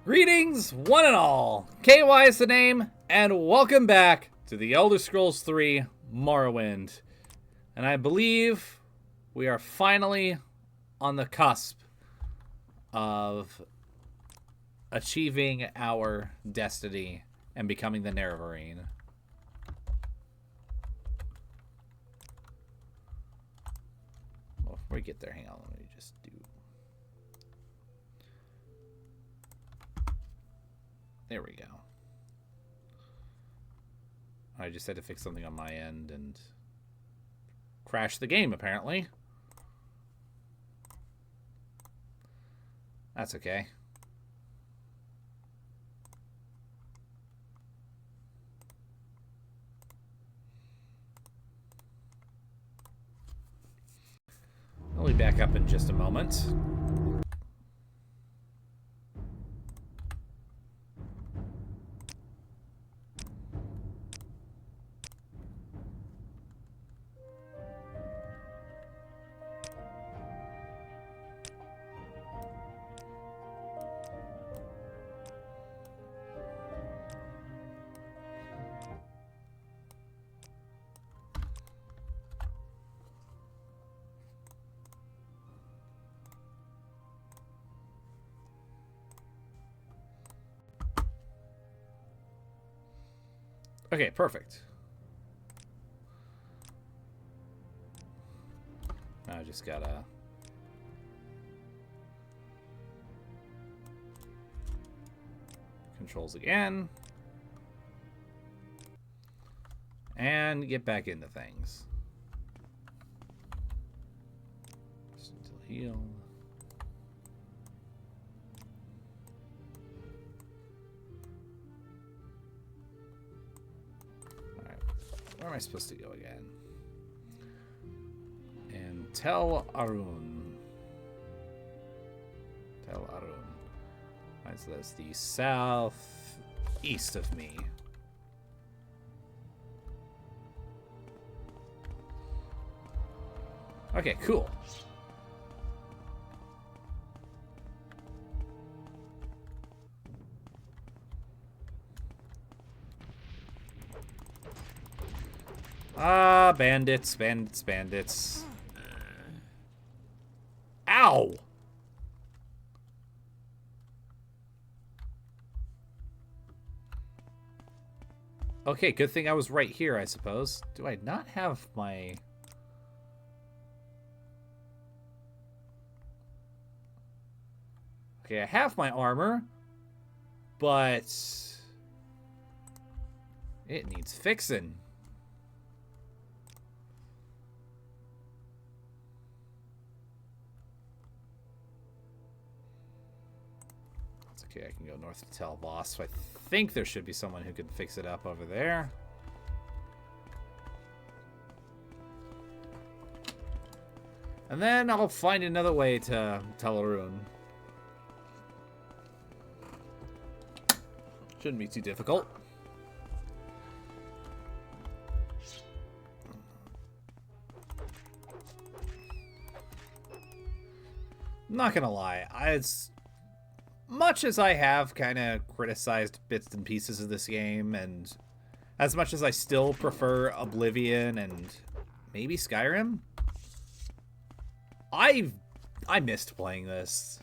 Greetings, one and all. KY is the name, and welcome back to the Elder Scrolls 3 Morrowind. And I believe we are finally on the cusp of achieving our destiny and becoming the Nerevarine. Well, before we get there, hang on, let me just do... There we go. I just had to fix something on my end and crash the game, apparently. That's okay. I'll be back up in just a moment. Okay, perfect. Now I just gotta... Controls again. And get back into things. Just until heal. Where am I supposed to go again? And Tel Arun. Tel Arun. Right, so that's the southeast of me. Okay, cool. Ah, bandits, bandits, bandits. Ow! Okay, good thing I was right here, I suppose. Do I not have my... Okay, I have my armor, but... it needs fixing. Okay, I can go north to Tel Boss. So I think there should be someone who can fix it up over there. And then I'll find another way to Tel Arun. Shouldn't be too difficult. I'm not gonna lie, it's... Much as I have kind of criticized bits and pieces of this game, and as much as I still prefer Oblivion and maybe Skyrim, I missed playing this.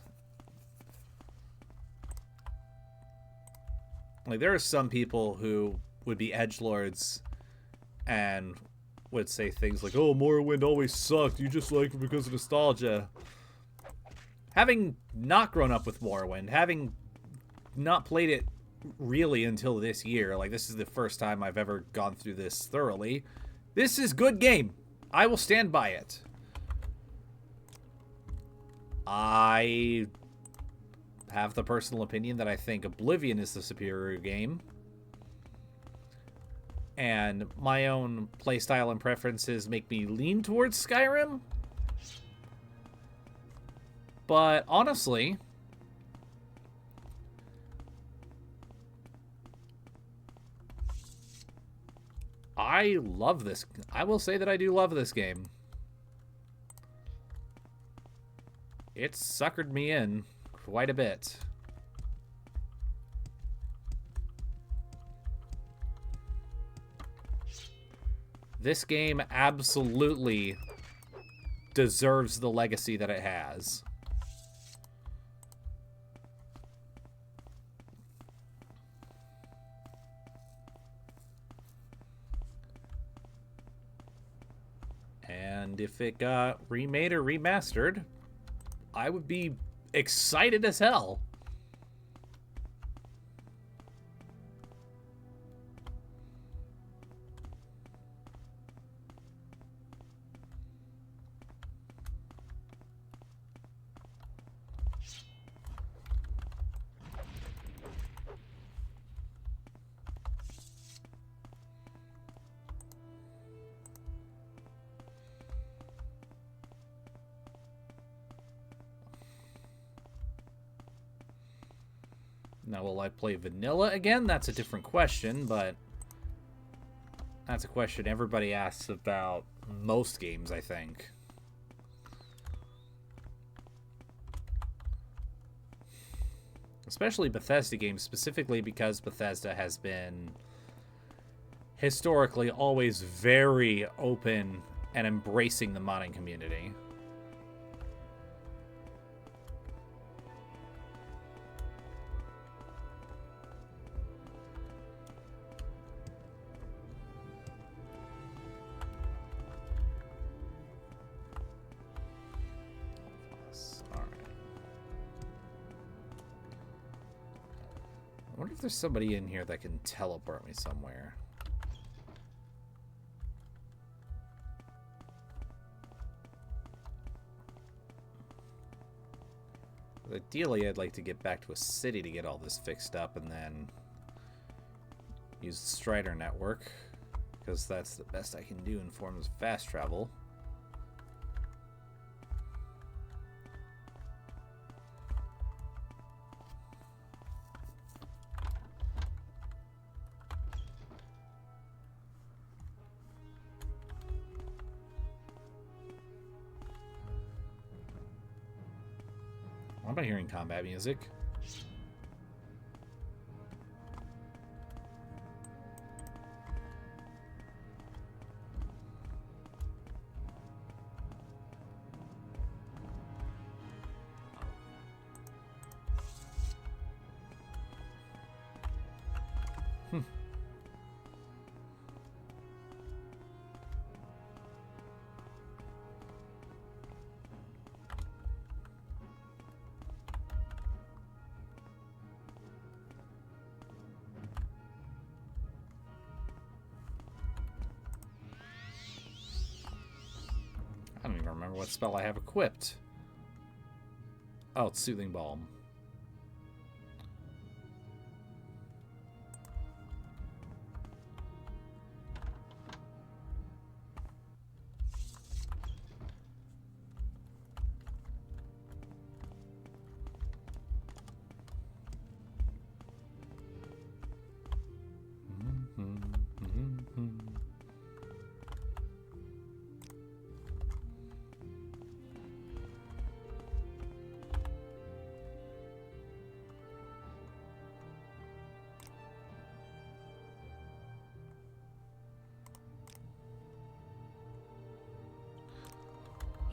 Like, there are some people who would be edgelords and would say things like, "Oh, Morrowind always sucked. You just like it because of nostalgia." Having not grown up with Morrowind, having not played it really until this year, like this is the first time I've ever gone through this thoroughly, this is good game. I will stand by it. I have the personal opinion that I think Oblivion is the superior game. And my own playstyle and preferences make me lean towards Skyrim. But honestly, I love this. I will say that I do love this game. It suckered me in quite a bit. This game absolutely deserves the legacy that it has. And if it got remade or remastered, I would be excited as hell. Now, will I play vanilla again? That's a different question, but that's a question everybody asks about most games, I think. Especially Bethesda games, specifically because Bethesda has been historically always very open and embracing the modding community. I wonder if there's somebody in here that can teleport me somewhere. Ideally, I'd like to get back to a city to get all this fixed up and then use the Strider network, because that's the best I can do in forms of fast travel. Why am I hearing combat music? I don't even remember what spell I have equipped. Oh, it's Soothing Balm.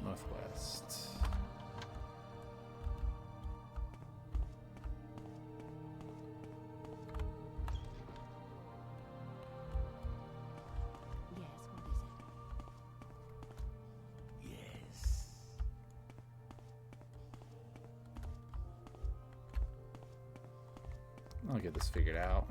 Northwest. Yes. I'll get this figured out.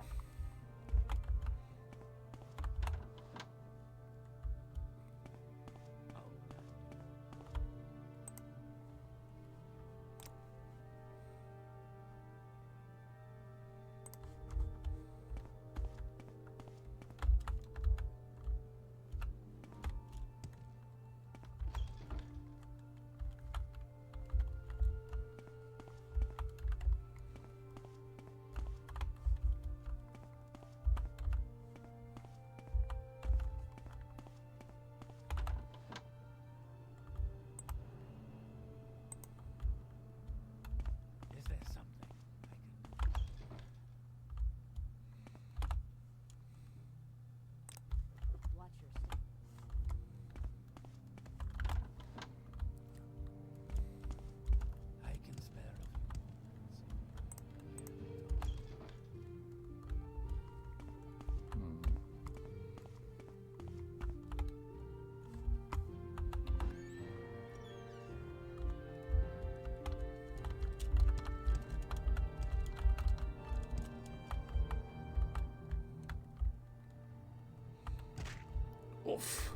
Oof.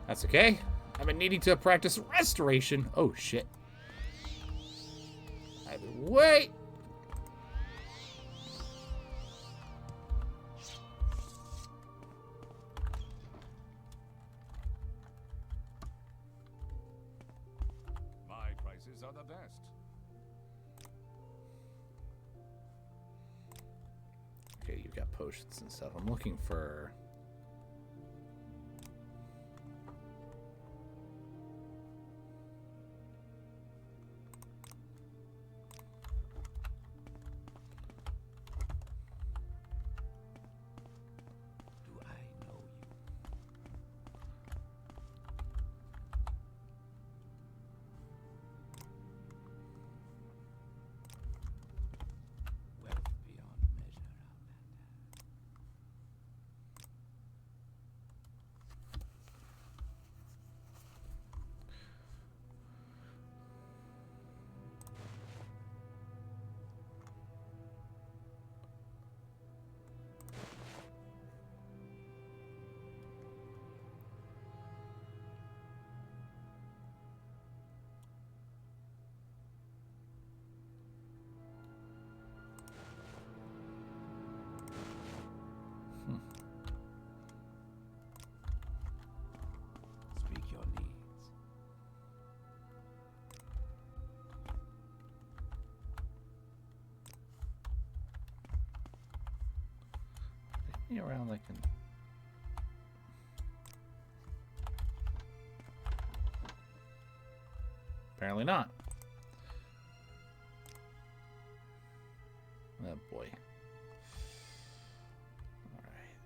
That's okay. I've been needing to practice restoration. Oh, shit. I've been wait. My prices are the best. Okay, you've got potions and stuff. I'm looking for... Do I know you? Wealth beyond measure, Outlander. Speak your needs. Take me around like an... Apparently not. Oh boy. Alright.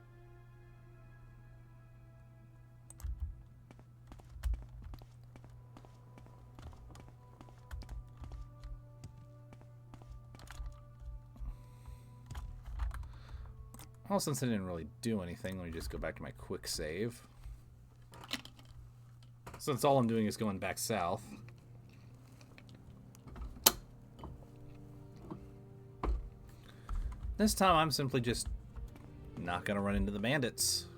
Well, since I didn't really do anything, let me just go back to my quick save. Since all I'm doing is going back south. This time I'm simply just not going to run into the bandits.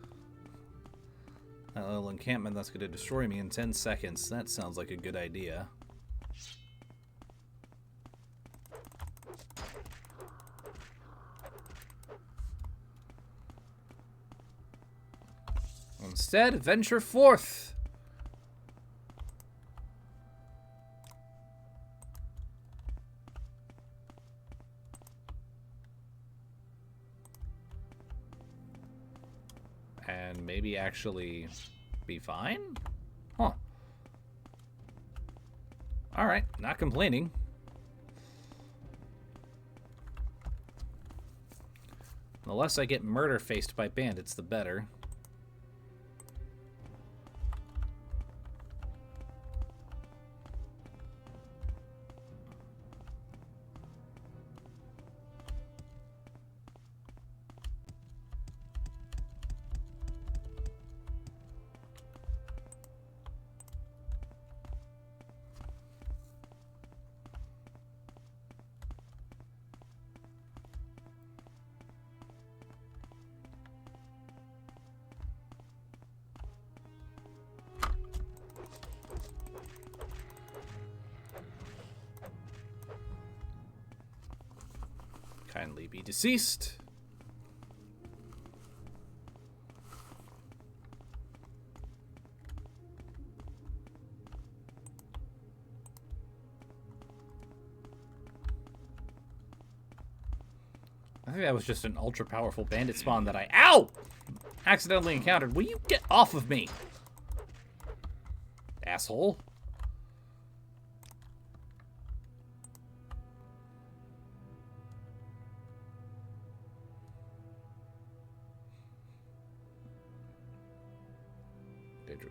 That little encampment that's going to destroy me in 10 seconds. That sounds like a good idea. Instead, venture forth. And maybe actually be fine? Huh. Alright, not complaining. The less I get murder-faced by bandits, the better. Kindly be deceased. I think that was just an ultra powerful bandit spawn that I accidentally encountered. Will you get off of me? Asshole.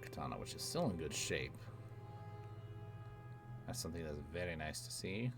Katana, which is still in good shape. That's something that's very nice to see.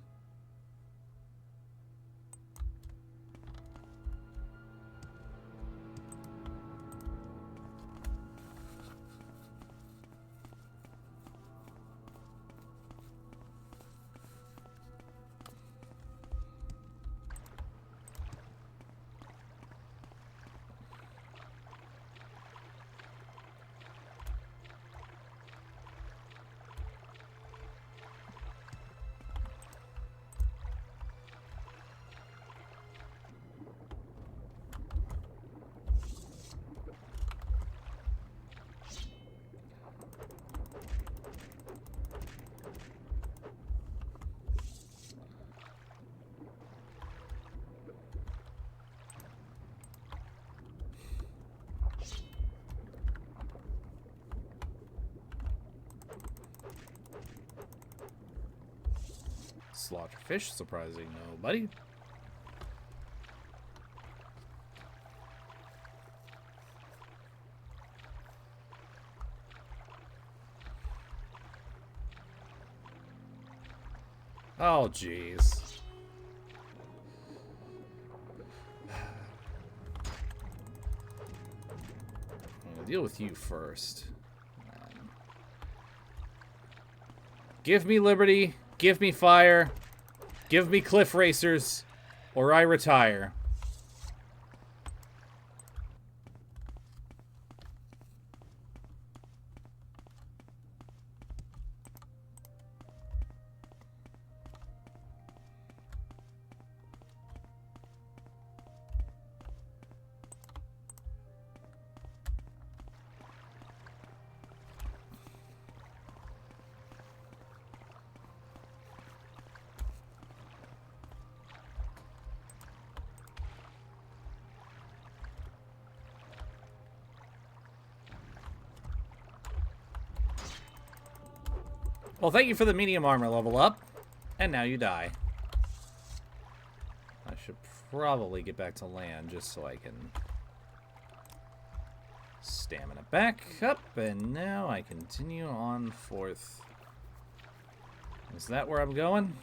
slaughter fish, surprising nobody. Oh, jeez. I'm gonna deal with you first. Give me liberty, give me fire, give me cliff racers, or I retire. Well, thank you for the medium armor level up. And now you die. I should probably get back to land just so I can... Stamina back up, and now I continue on forth. Is that where I'm going?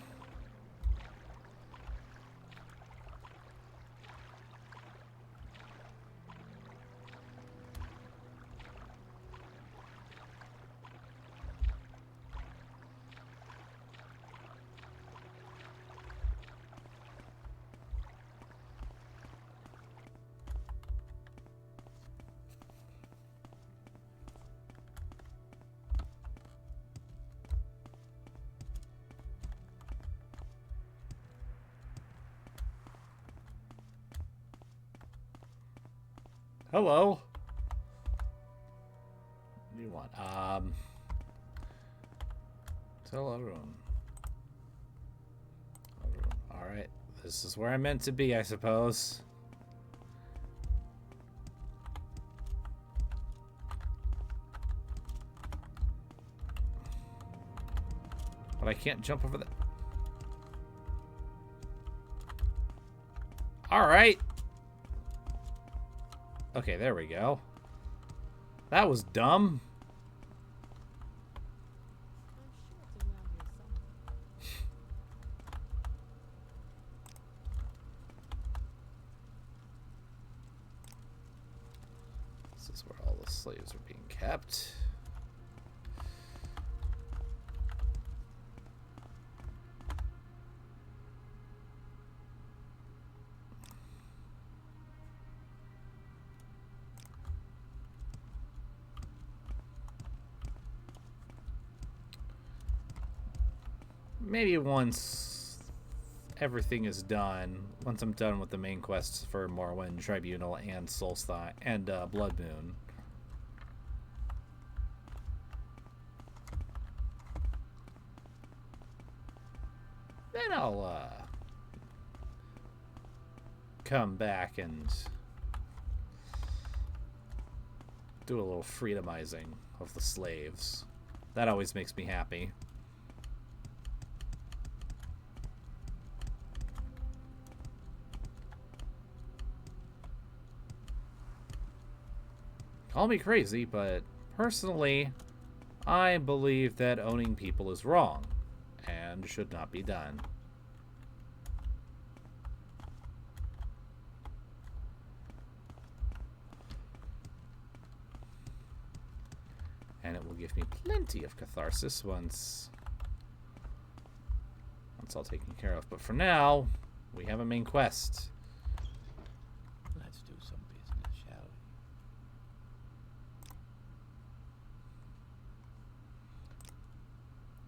Hello. What do you want? Tell everyone. Alright. This is where I'm meant to be, I suppose. But I can't jump over that. Alright. Okay, there we go. That was dumb. This is where all the slaves are being kept. Maybe once everything is done, once I'm done with the main quests for Morrowind, Tribunal, and Solstice, and Blood Moon. Then I'll come back and do a little freedomizing of the slaves. That always makes me happy. Call me crazy, but personally, I believe that owning people is wrong and should not be done. And it will give me plenty of catharsis once all taken care of. But for now, we have a main quest. Let's do some business, shall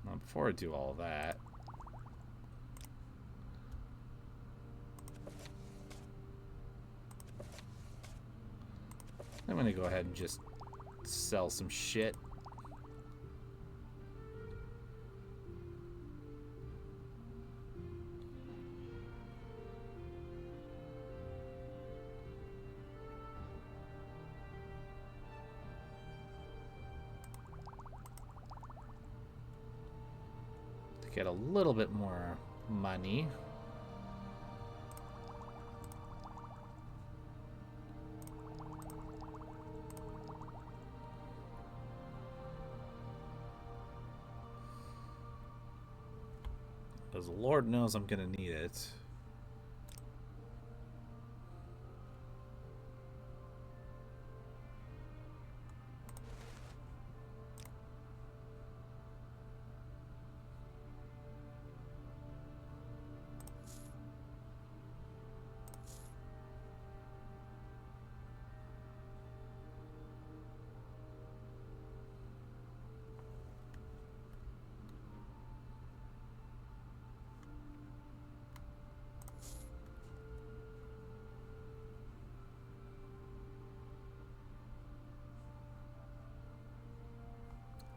we? Now, before I do all that, I'm gonna go ahead and just sell some shit. To get a little bit more money. Because Lord knows I'm gonna need it.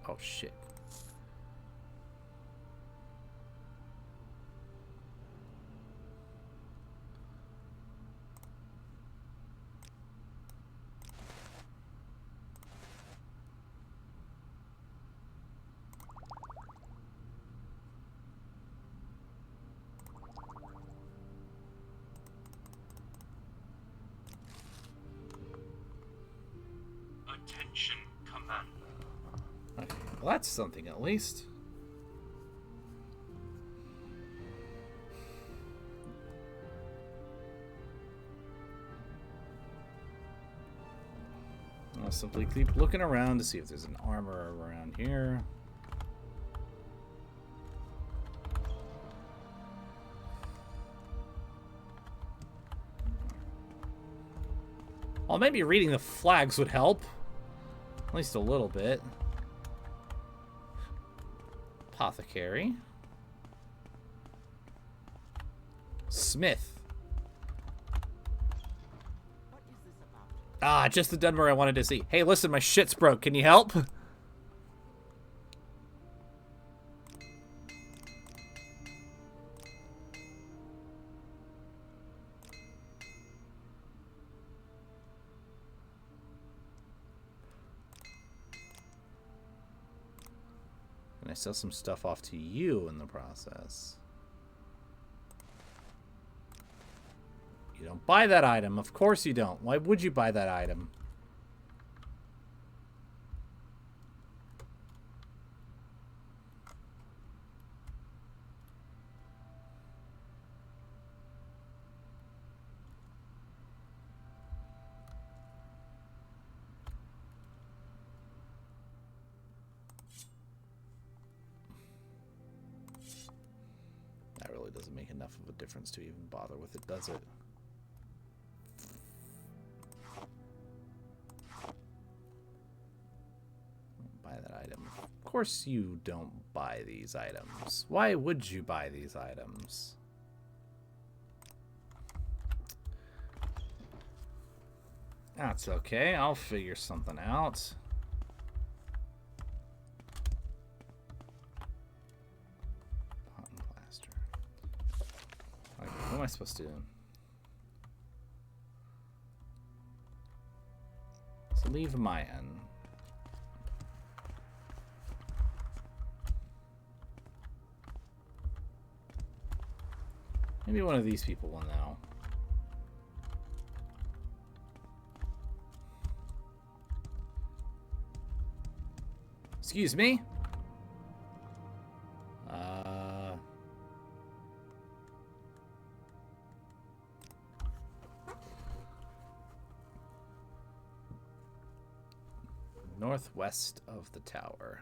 Oh shit. Attention, Commander. Okay, well that's something at least. I'll simply keep looking around to see if there's an armor around here. Well, maybe reading the flags would help. At least a little bit. Apothecary. Smith. What is this about? Ah, just the Dunmer I wanted to see. Hey, listen, my shit's broke. Can you help? And I sell some stuff off to you in the process. You don't buy that item. Of course you don't. Why would you buy that item? That really doesn't make enough of a difference to even bother with it, does it? Buy that item. Of course you don't buy these items. Why would you buy these items? That's okay. I'll figure something out. Pot and plaster. Like, what am I supposed to do? So leave my end. Maybe one of these people will know. Excuse me? Northwest of the tower.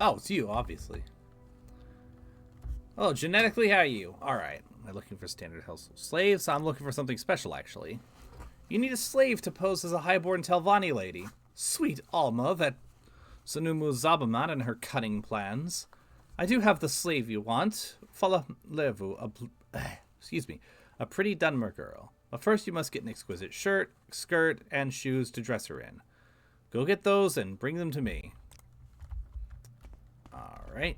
Oh, it's you, obviously. Oh, genetically, how are you? Alright. Am I looking for standard household slaves? I'm looking for something special, actually. You need a slave to pose as a highborn Telvanni lady. Sweet Alma, that Sanumu Zabaman and her cunning plans. I do have the slave you want. Levu, excuse me, a pretty Dunmer girl. But first you must get an exquisite shirt, skirt, and shoes to dress her in. Go get those and bring them to me. Alright.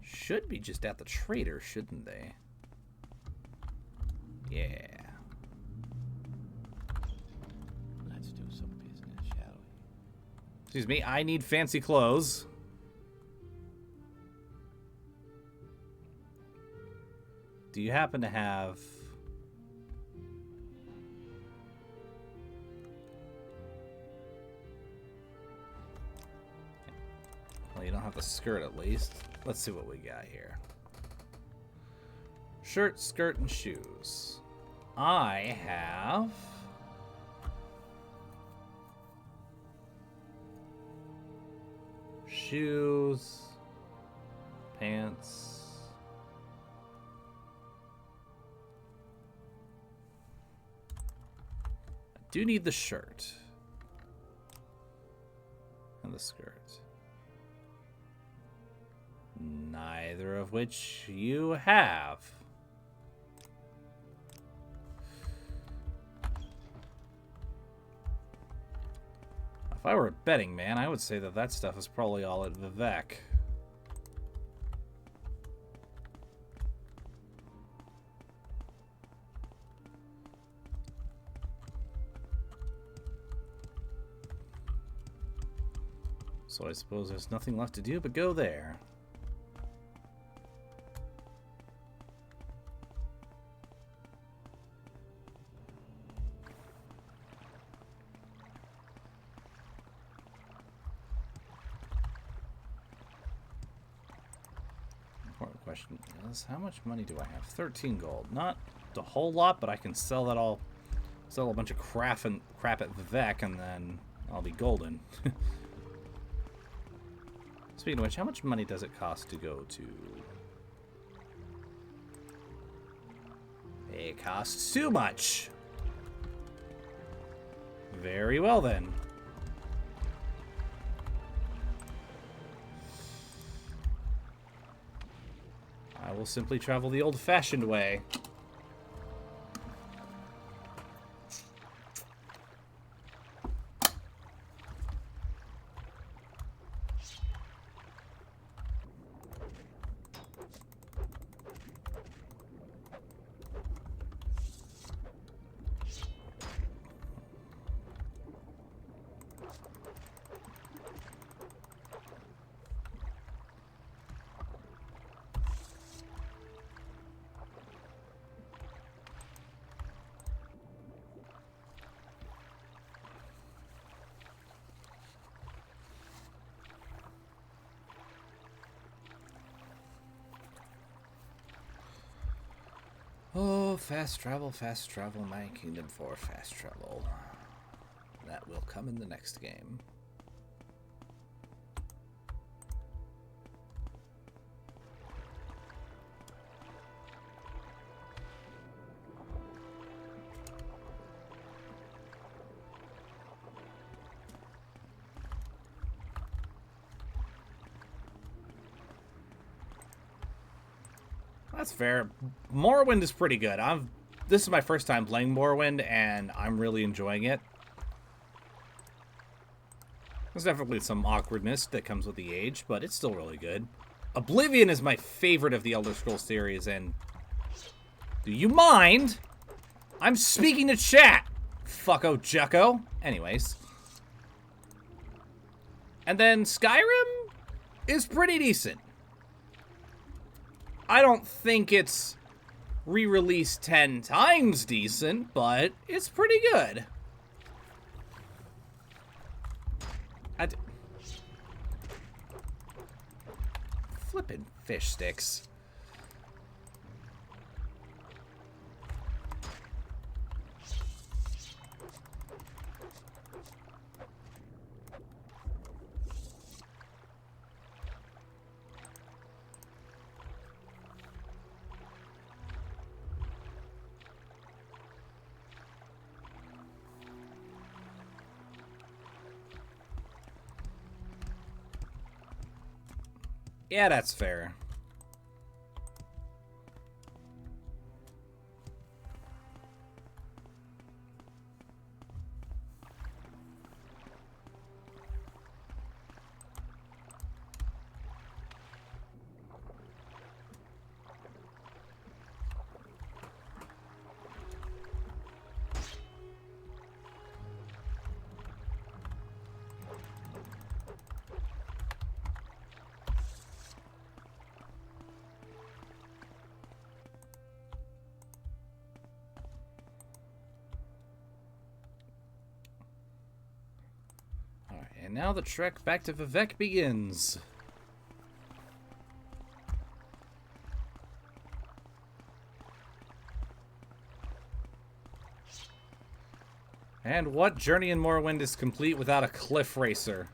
Should be just at the trader, shouldn't they? Yeah. Let's do some business, shall we? Excuse me, I need fancy clothes. Do you happen to have... Well, you don't have the skirt at least. Let's see what we got here. Shirt, skirt, and shoes. I have... shoes, pants... do need the shirt and the skirt, neither of which you have. If I were a betting man, I would say that that stuff is probably all at Vivek. So I suppose there's nothing left to do but go there. Important question is, how much money do I have? 13 gold. Not a whole lot, but I can sell that all, sell a bunch of crap at Vivek, and then I'll be golden. Speaking of which, how much money does it cost to go to... It costs too much! Very well then. I will simply travel the old-fashioned way. Oh, fast travel, my kingdom for fast travel. That will come in the next game. That's fair. Morrowind is pretty good. This is my first time playing Morrowind, and I'm really enjoying it. There's definitely some awkwardness that comes with the age, but it's still really good. Oblivion is my favorite of the Elder Scrolls series, and... do you mind? I'm speaking to chat! Fucko Jucko. Anyways. And then Skyrim is pretty decent. I don't think it's re-released 10 times decent, but it's pretty good. Flippin' fish sticks. Yeah, that's fair. Alright, and now the trek back to Vivek begins. And what journey in Morrowind is complete without a cliff racer?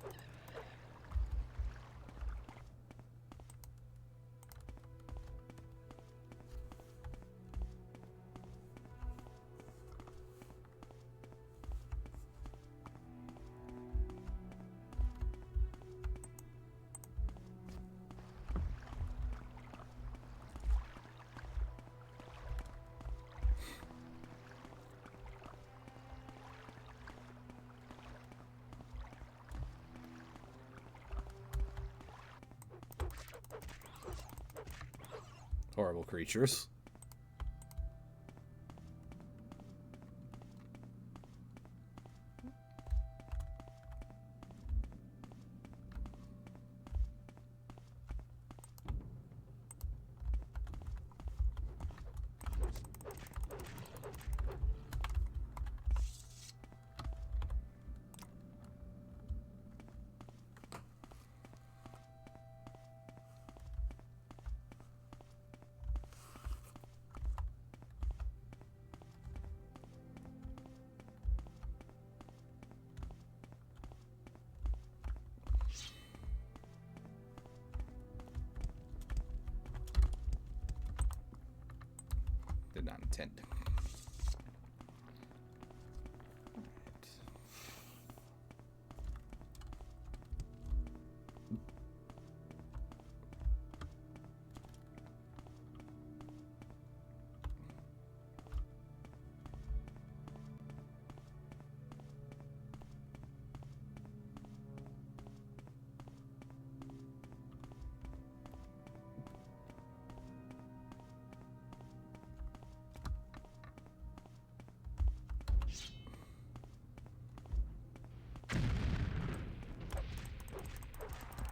Horrible creatures. Did not intend.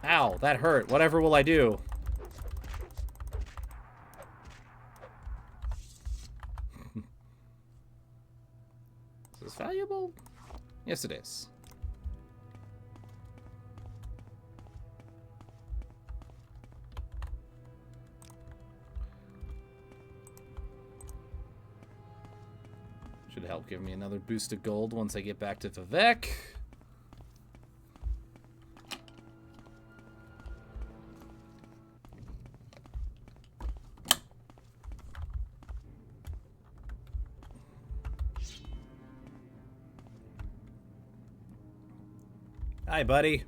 Ow, that hurt. Whatever will I do? Is this valuable? Yes, it is. Should help give me another boost of gold once I get back to Vivek. Hi, buddy.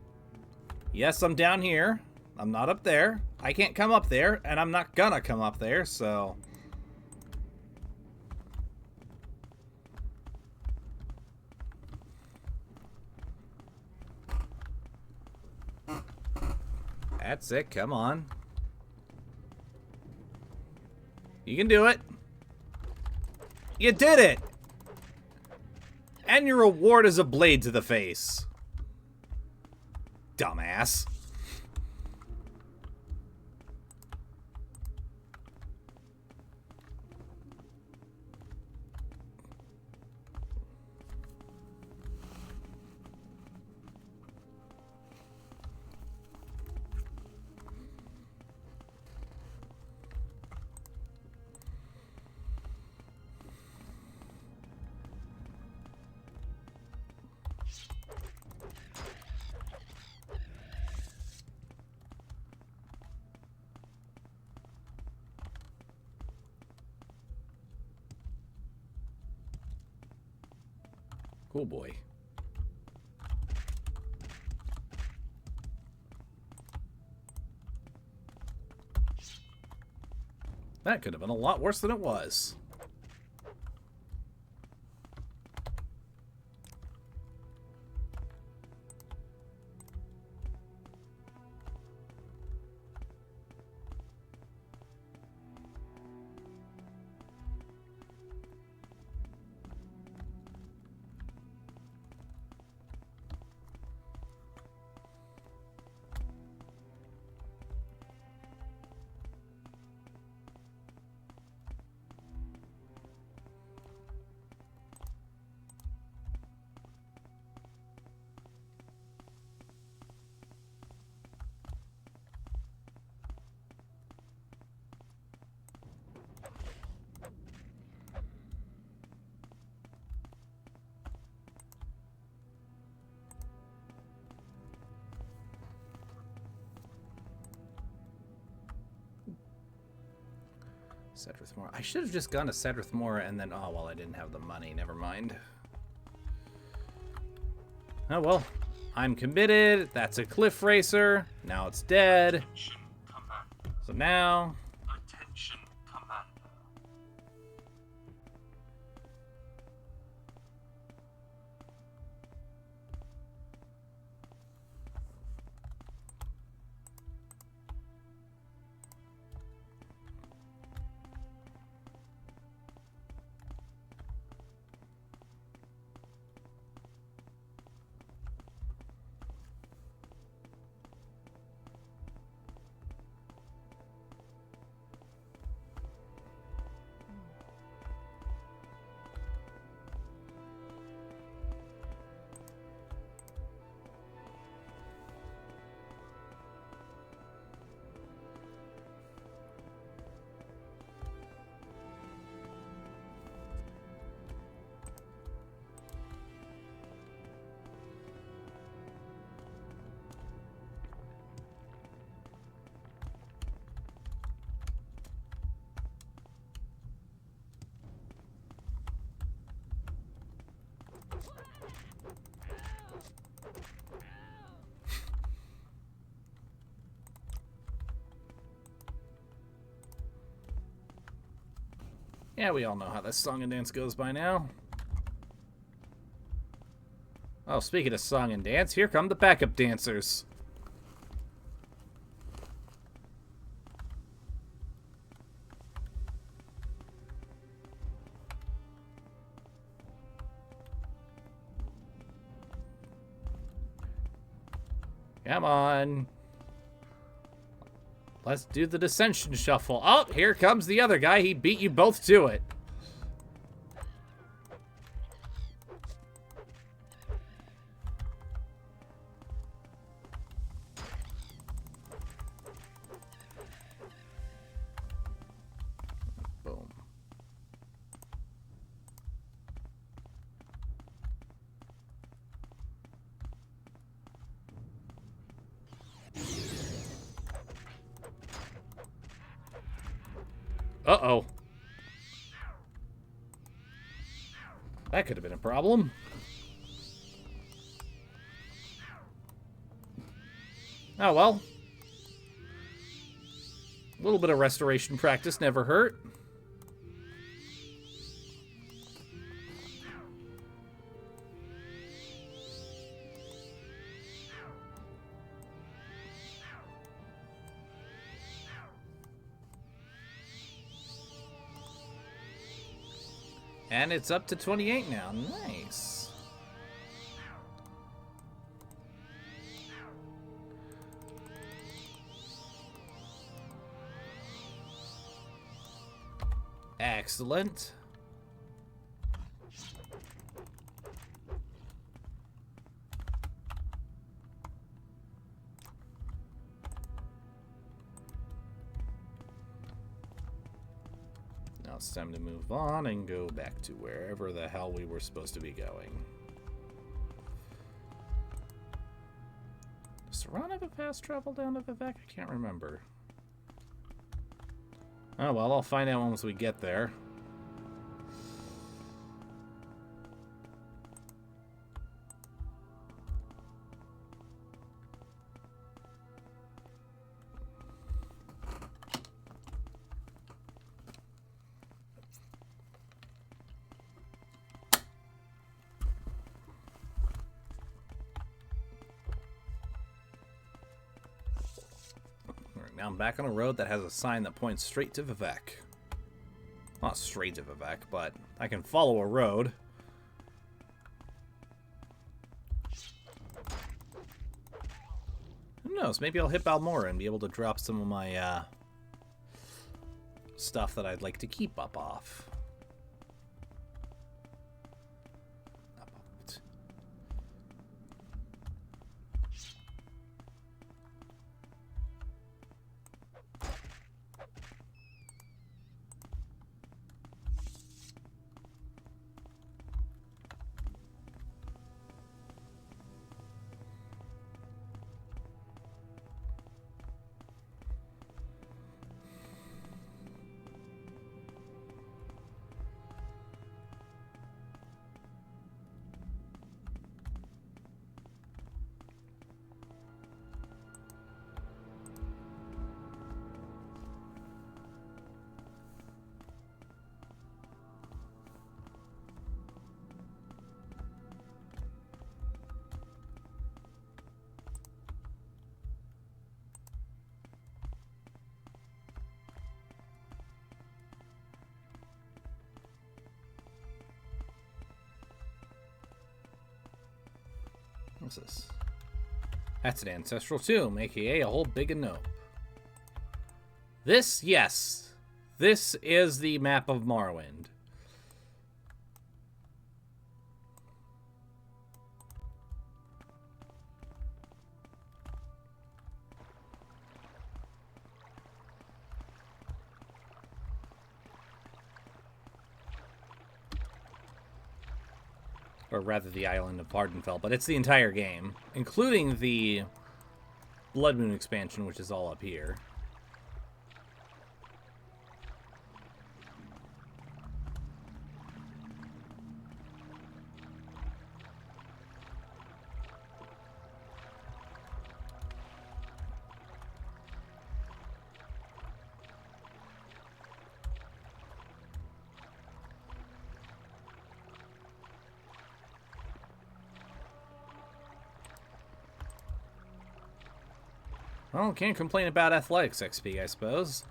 Yes, I'm down here. I'm not up there. I can't come up there, and I'm not gonna come up there, so... That's it, come on. You can do it. You did it! And your reward is a blade to the face. Dumbass. Oh boy. That could have been a lot worse than it was. Sedrith Moor. I should have just gone to Sedrith Moor and then... Oh, well, I didn't have the money. Never mind. Oh, well. I'm committed. That's a cliff racer. Now it's dead. Attention, Commander. So now... Attention, Commander. Yeah, we all know how this song and dance goes by now. Oh, speaking of song and dance, here come the backup dancers. Come on. Let's do the dissension shuffle. Oh, here comes the other guy. He beat you both to it. Boom. Uh-oh. That could have been a problem. Oh, well. A little bit of restoration practice never hurt. And it's up to 28 now. Nice. Excellent. Now it's time to move on and go back to wherever the hell we were supposed to be going. Does Saran have a fast travel down to Vivek? I can't remember. Oh well, I'll find out once we get there. now I'm back on a road that has a sign that points straight to Vivek. Not straight to Vivek, but I can follow a road. Who knows? Maybe I'll hit Balmora and be able to drop some of my stuff that I'd like to keep up off. What's this? That's an ancestral tomb, aka a whole big nope. This, yes. This is the map of Morrowind. Or rather, the island of Vardenfell, but it's the entire game, including the Blood Moon expansion, which is all up here. Well, can't complain about athletics XP, I suppose.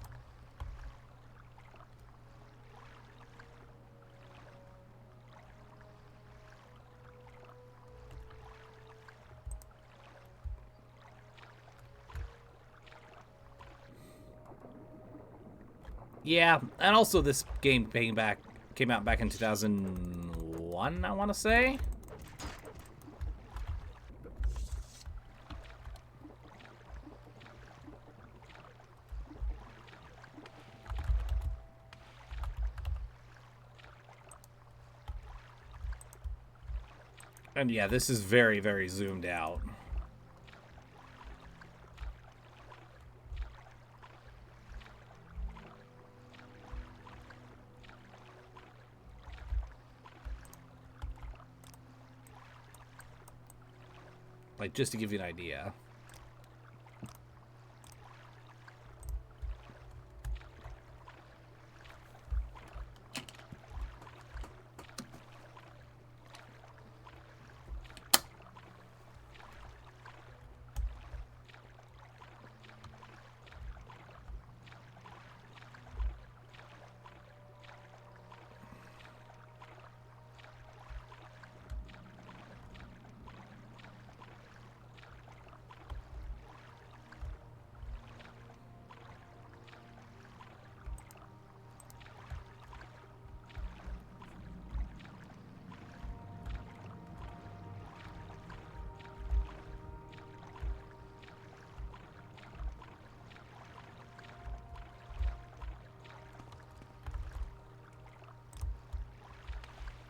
Yeah, and also this game came out back in 2001, I want to say. And yeah, this is very, very zoomed out. Like, just to give you an idea.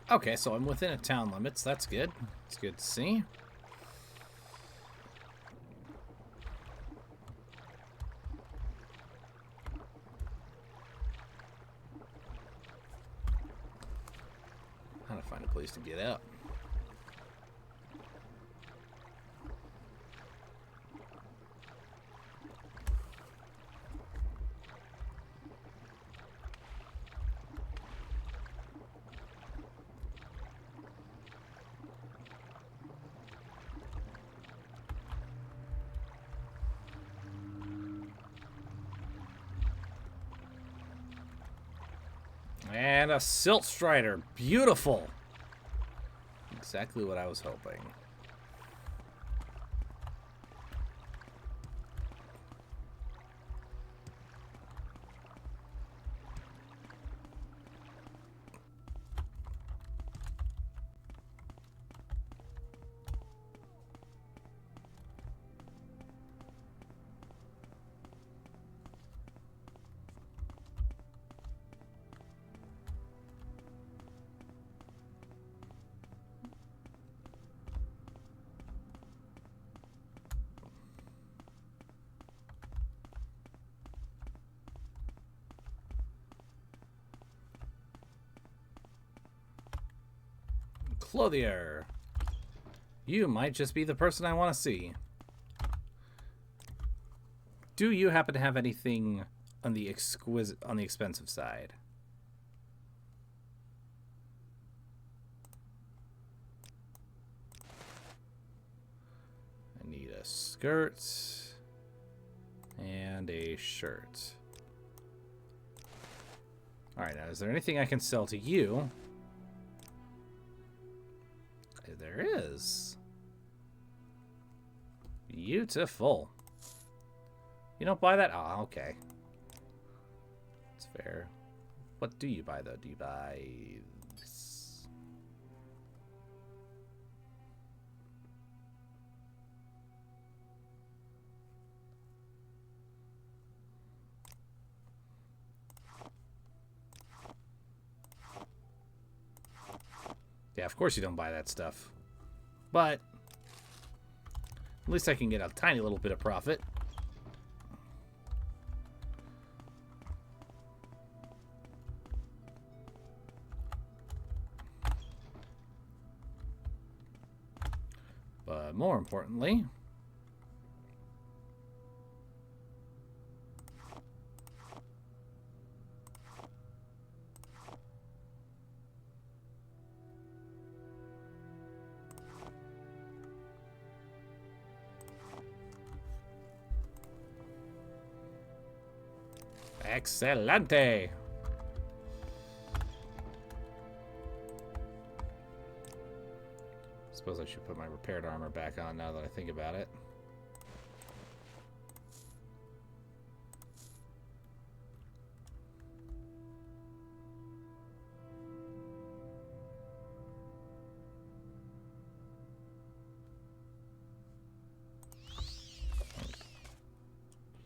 Okay, so I'm within a town limits. That's good. It's good to see. How to find a place to get out. And a Silt Strider. Beautiful. Exactly what I was hoping. Clothier. You might just be the person I want to see. Do you happen to have anything on the expensive side? I need a skirt and a shirt. Alright, now is there anything I can sell to you? There is. Beautiful. You don't buy that? Oh, okay. It's fair. What do you buy, though? Do you buy this? Yeah, of course you don't buy that stuff. But at least I can get a tiny little bit of profit. But more importantly, excelente. Suppose I should put my repaired armor back on now that I think about it.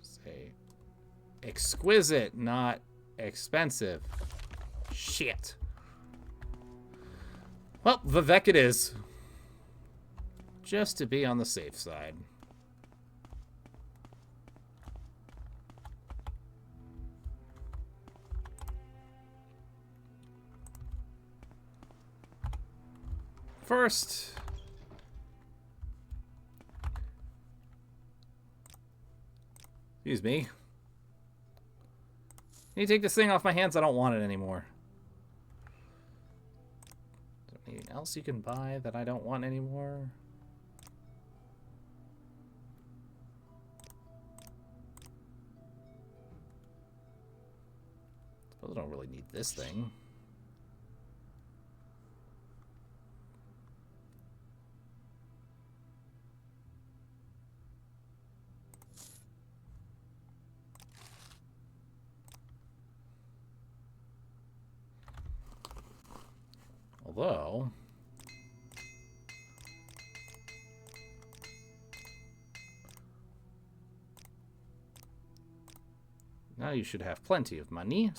Say exquisite, not expensive. Shit. Well, Vivek it is. Just to be on the safe side. First, excuse me. Can you take this thing off my hands? I don't want it anymore. Is there anything else you can buy that I don't want anymore? I don't really need this thing. Although now you should have plenty of money.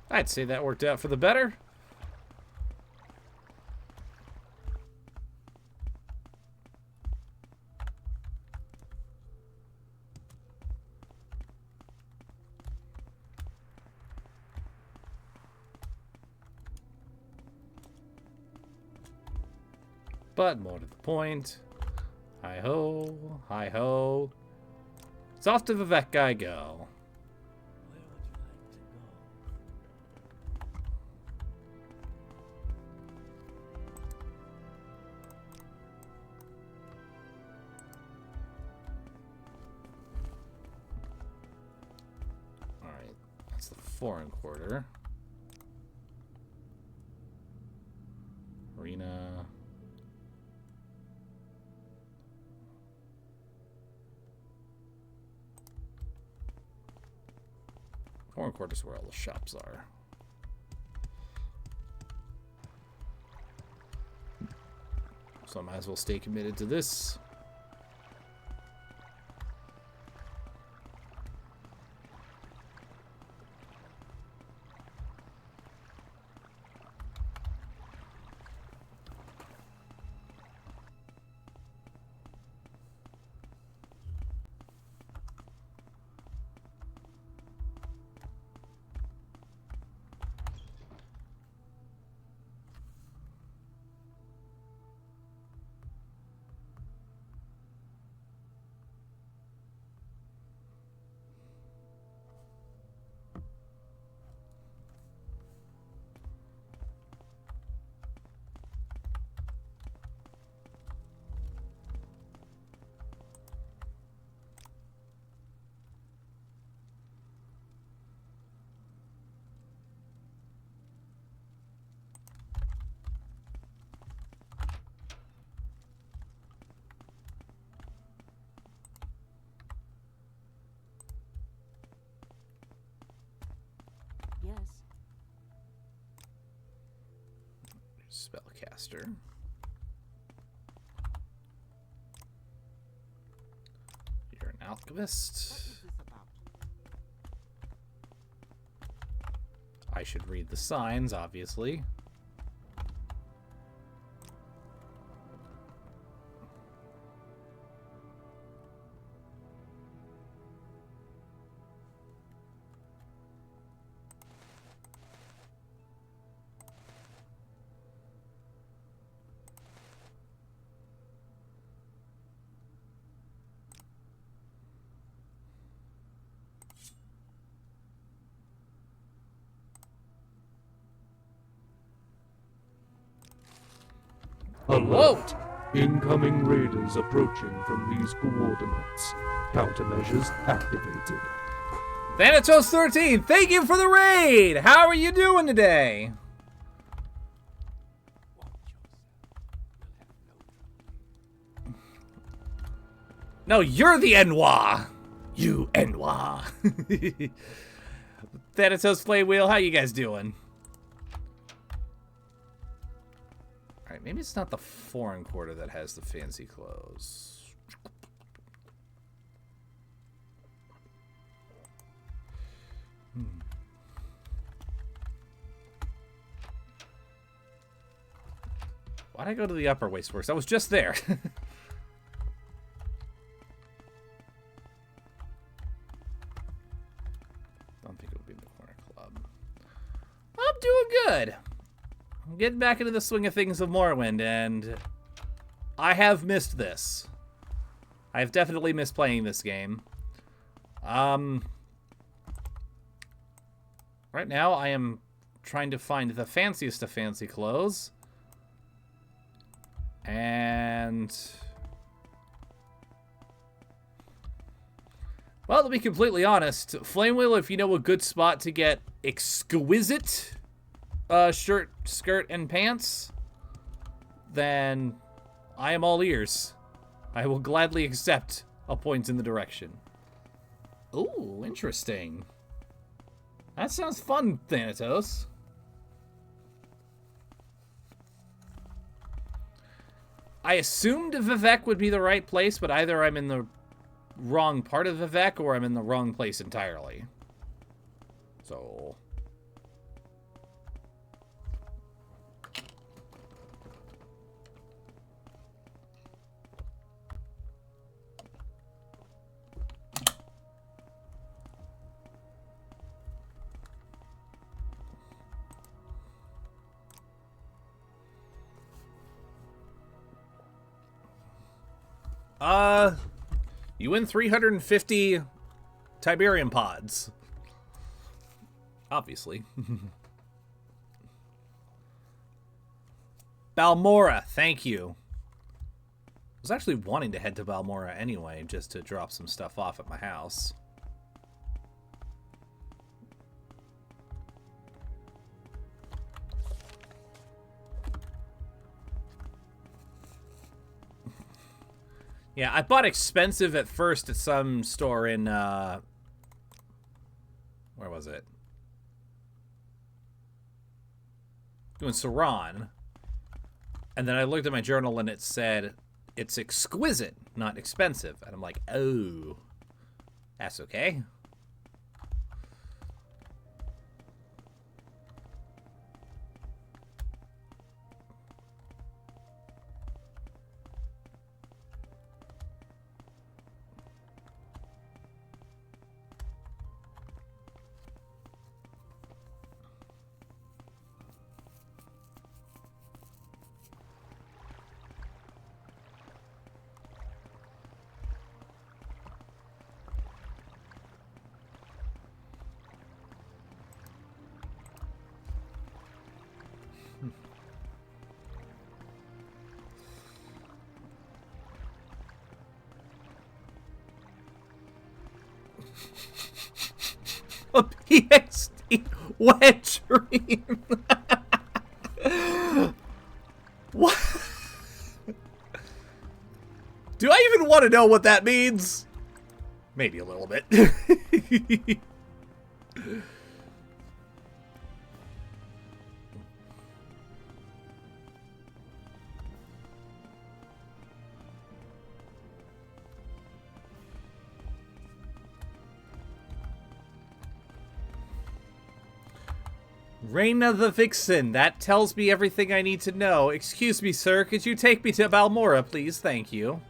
I'd say that worked out for the better. But more to the point, hi-ho, hi-ho. It's off to Vivek I go. Where would you like to go? foreign quarter. Arena. Foreign quarter is where all the shops are. So I might as well stay committed to this. Yes. Spellcaster. You're an alchemist. What is this about? I should read the signs, obviously. Alert! Incoming raiders approaching from these coordinates. Countermeasures activated. Thanatos 13, thank you for the raid! How are you doing today? No, you're the Enwa! You Enwa! Thanatos Playwheel, how you guys doing? Alright, maybe it's not the foreign quarter that has the fancy clothes. Why'd I go to the upper wasteworks? I was just there. Don't think it would be in the corner club. I'm doing good. I'm getting back into the swing of things of Morrowind, and I have missed this. I've definitely missed playing this game. Right now, I am trying to find the fanciest of fancy clothes. And... well, to be completely honest, Flamewheel, if you know a good spot to get exquisite shirt, skirt, and pants, then I am all ears. I will gladly accept a point in the direction. Ooh, interesting. That sounds fun, Thanatos. I assumed Vivek would be the right place, but either I'm in the wrong part of Vivek or I'm in the wrong place entirely. So... you win 350 Tiberium pods. Obviously. Balmora, thank you. I was actually wanting to head to Balmora anyway, just to drop some stuff off at my house. Yeah, I bought expensive at first at some store in, where was it? In Saran. And then I looked at my journal and it said, it's exquisite, not expensive. And I'm like, oh, that's okay. A PhD wet dream. What? Do I even want to know what that means? Maybe a little bit. Reina the Vixen. That tells me everything I need to know. Excuse me, sir. Could you take me to Balmora, please? Thank you.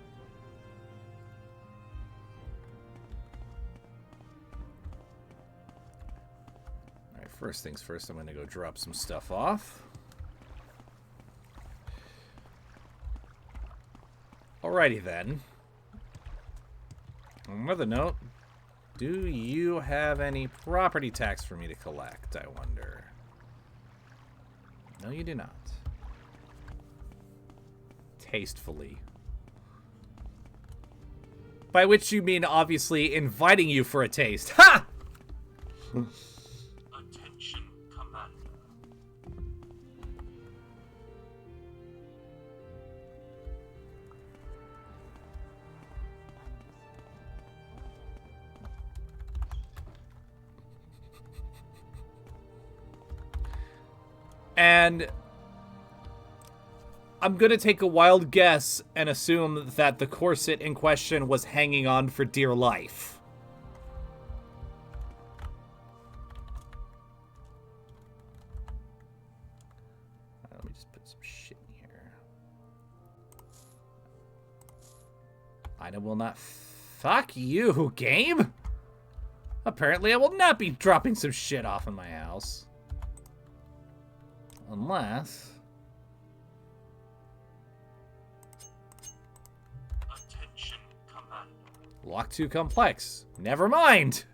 Alright, first things first, I'm going to go drop some stuff off. Alrighty then. Another note. Do you have any property tax for me to collect, I wonder? No, you do not. Tastefully. By which you mean, obviously, inviting you for a taste. Ha! Attention, Commander. And I'm gonna take a wild guess and assume that the corset in question was hanging on for dear life. Let me just put some shit in here. I will not. Fuck you, game! Apparently I will not be dropping some shit off in my house. Unless... Attention, Commander. Lock too complex. Never mind!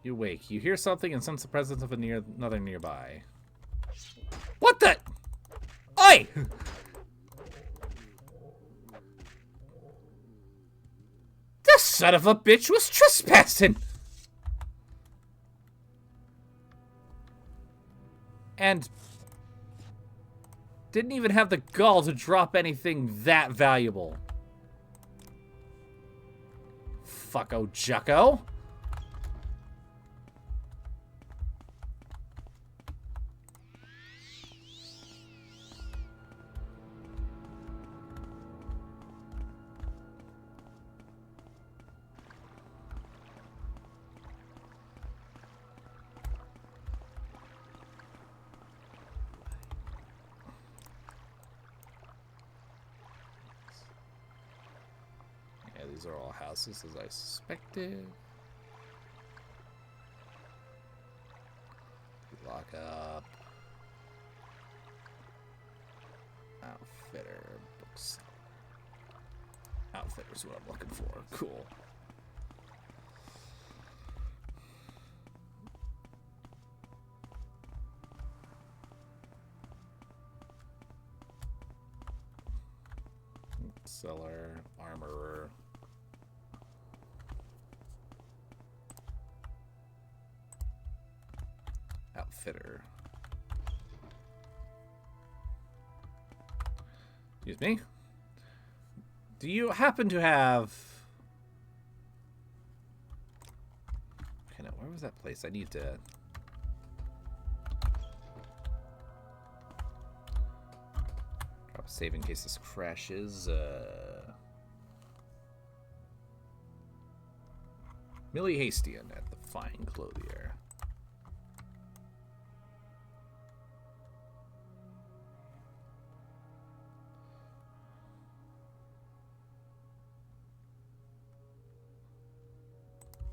You wake. You hear something and sense the presence of another nearby. What the? Oi! This son of a bitch was trespassing! And didn't even have the gall to drop anything that valuable. Fucko Jucko. These are all houses as I suspected. Lock up. Outfitter. Books. Outfitter's what I'm looking for. Cool. Seller, armorer. Outfitter. Excuse me. Do you happen to have... Okay, now, where was that place? I need to... Drop a save in case this crashes. Millie Hastian at the Fine Clothier.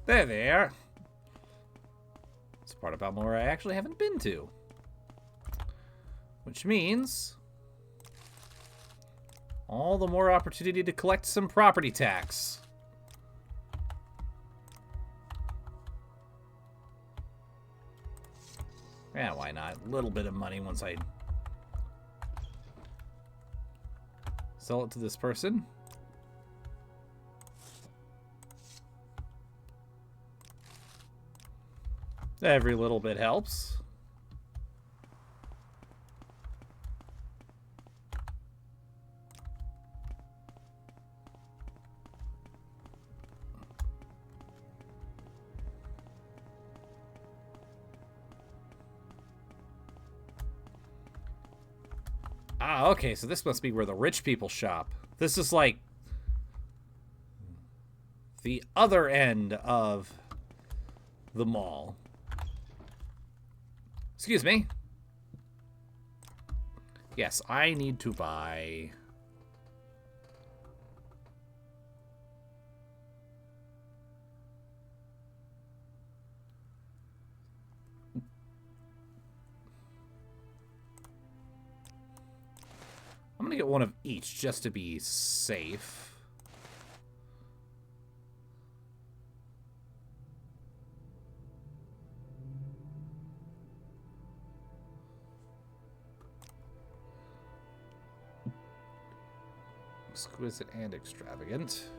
There they are. It's a part about more I actually haven't been to. Which means... all the more opportunity to collect some property tax. Yeah, why not? A little bit of money once I sell it to this person. Every little bit helps. Ah, okay, so this must be where the rich people shop. This is like the other end of the mall. Excuse me. Yes, I need to buy... I'm gonna get one of each just to be safe. Exquisite and extravagant.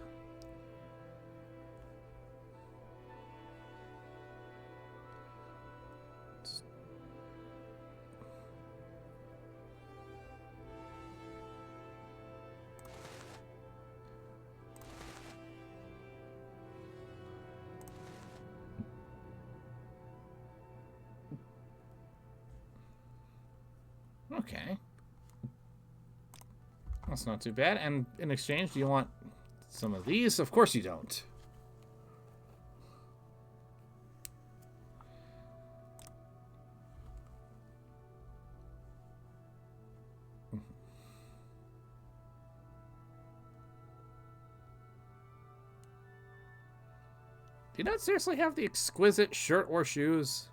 Okay. That's not too bad. And in exchange, do you want some of these? Of course you don't. Do you not seriously have the exquisite shirt or shoes?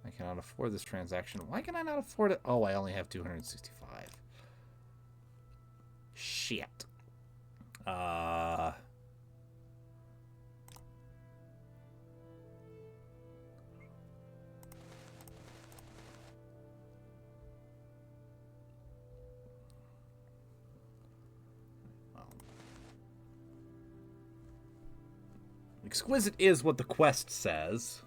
I cannot afford this transaction. Why can I not afford it? Oh, I only have 265. Shit. Well. Exquisite is what the quest says.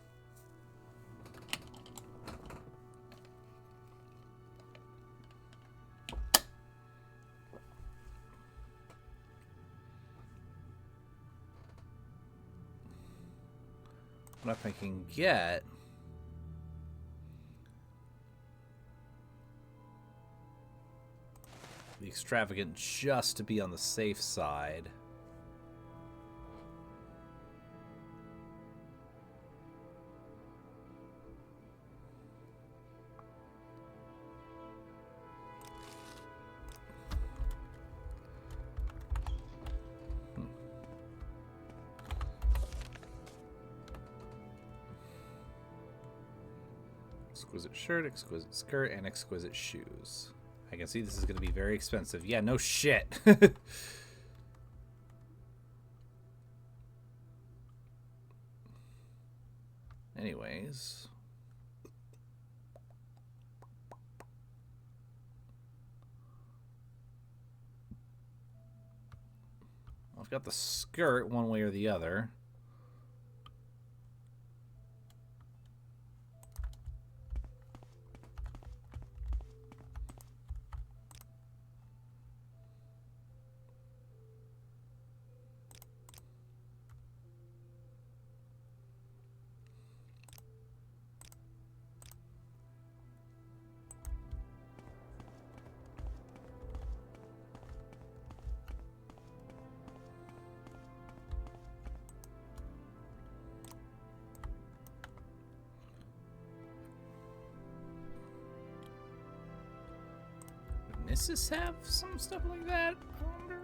What if I can get... the extravagant just to be on the safe side. Exquisite shirt, exquisite skirt, and exquisite shoes. I can see this is going to be very expensive. Yeah, no shit. Anyways. I've got the skirt one way or the other. Does this have some stuff like that? I wonder.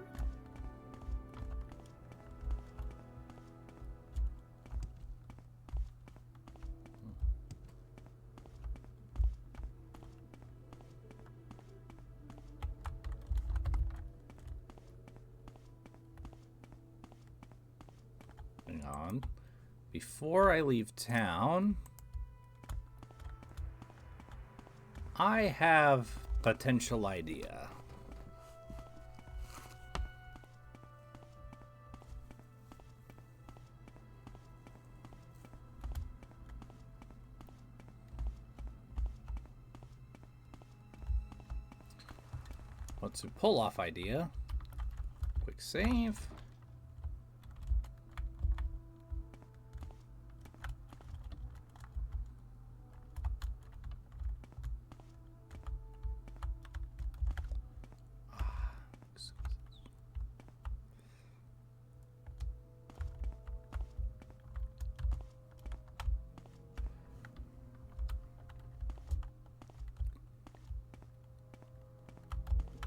Hang on. Before I leave town, I have potential idea. What's a pull-off idea? Quick save.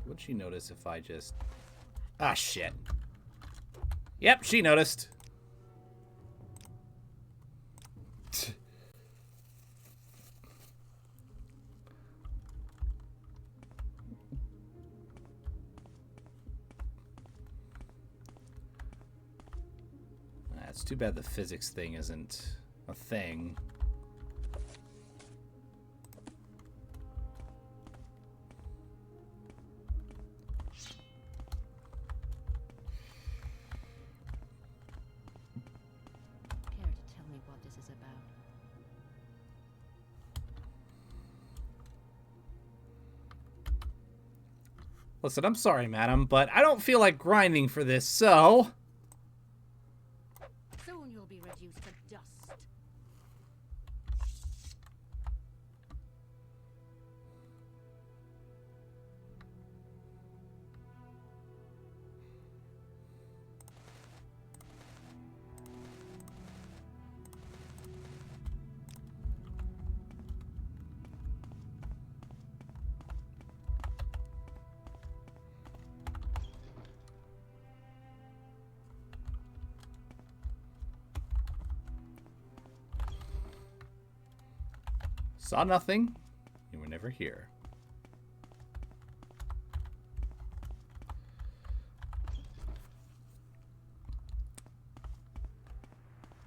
Would she notice if I just... Ah, shit. Yep, she noticed. It's too bad the physics thing isn't a thing. Listen, I'm sorry, madam, but I don't feel like grinding for this, so... Soon you'll be reduced to dust. Saw nothing. You were never here.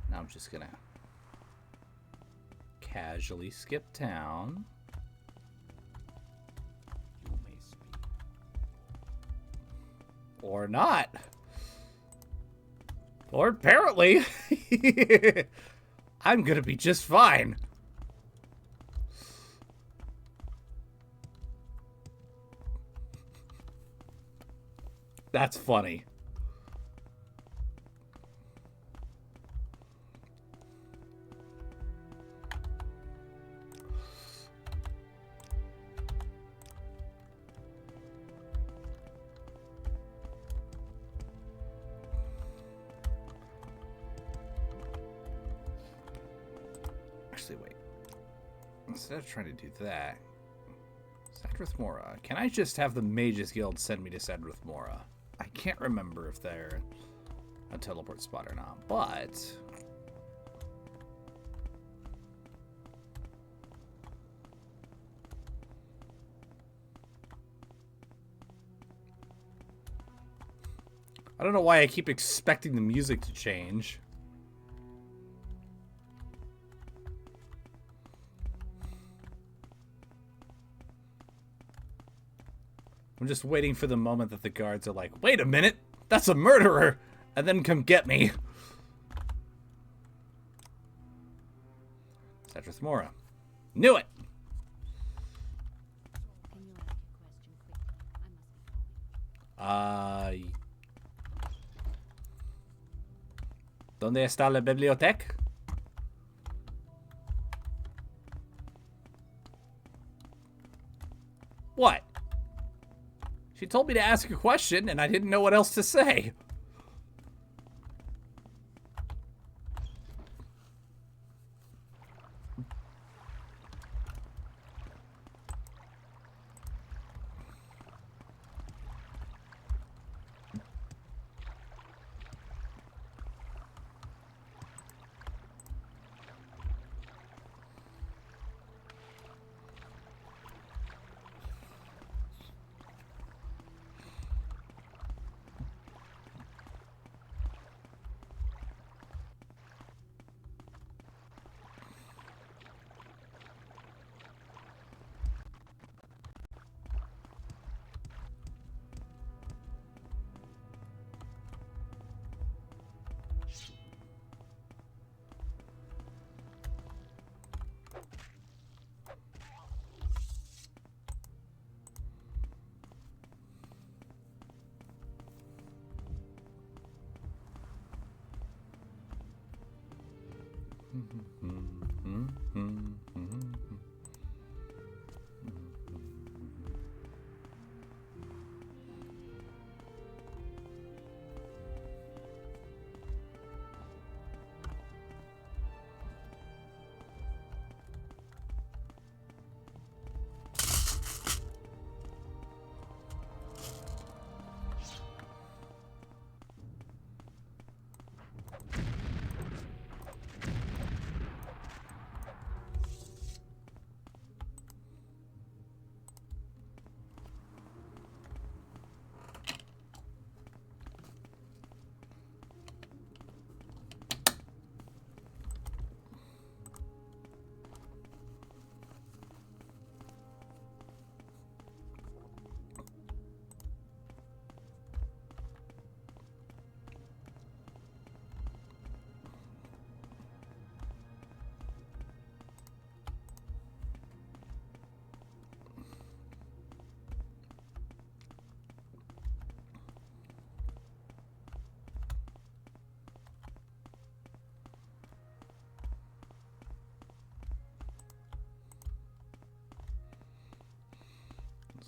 Now I'm just gonna casually skip town. You may speak. Or not. Or apparently. I'm gonna be just fine. That's funny. Actually, wait. Instead of trying to do that, Sadrith Mora. Can I just have the Mages Guild send me to Sadrith Mora? I can't remember if they're a teleport spot or not, but... I don't know why I keep expecting the music to change. I'm just waiting for the moment that the guards are like, wait a minute, that's a murderer! and then come get me. Cedrith Mora. Knew it! Can you ask your question quickly? I must be going. ¿Dónde está la biblioteca? What? She told me to ask a question, and I didn't know what else to say.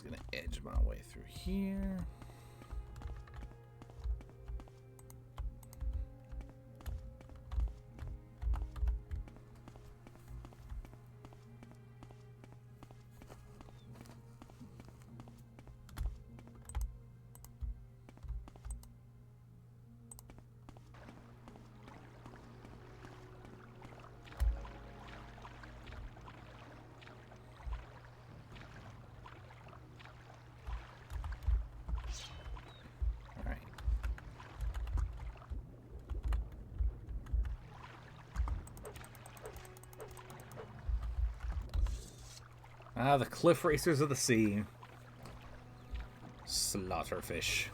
Gonna edge my way through here. Ah, the cliff racers of the sea. Slaughterfish.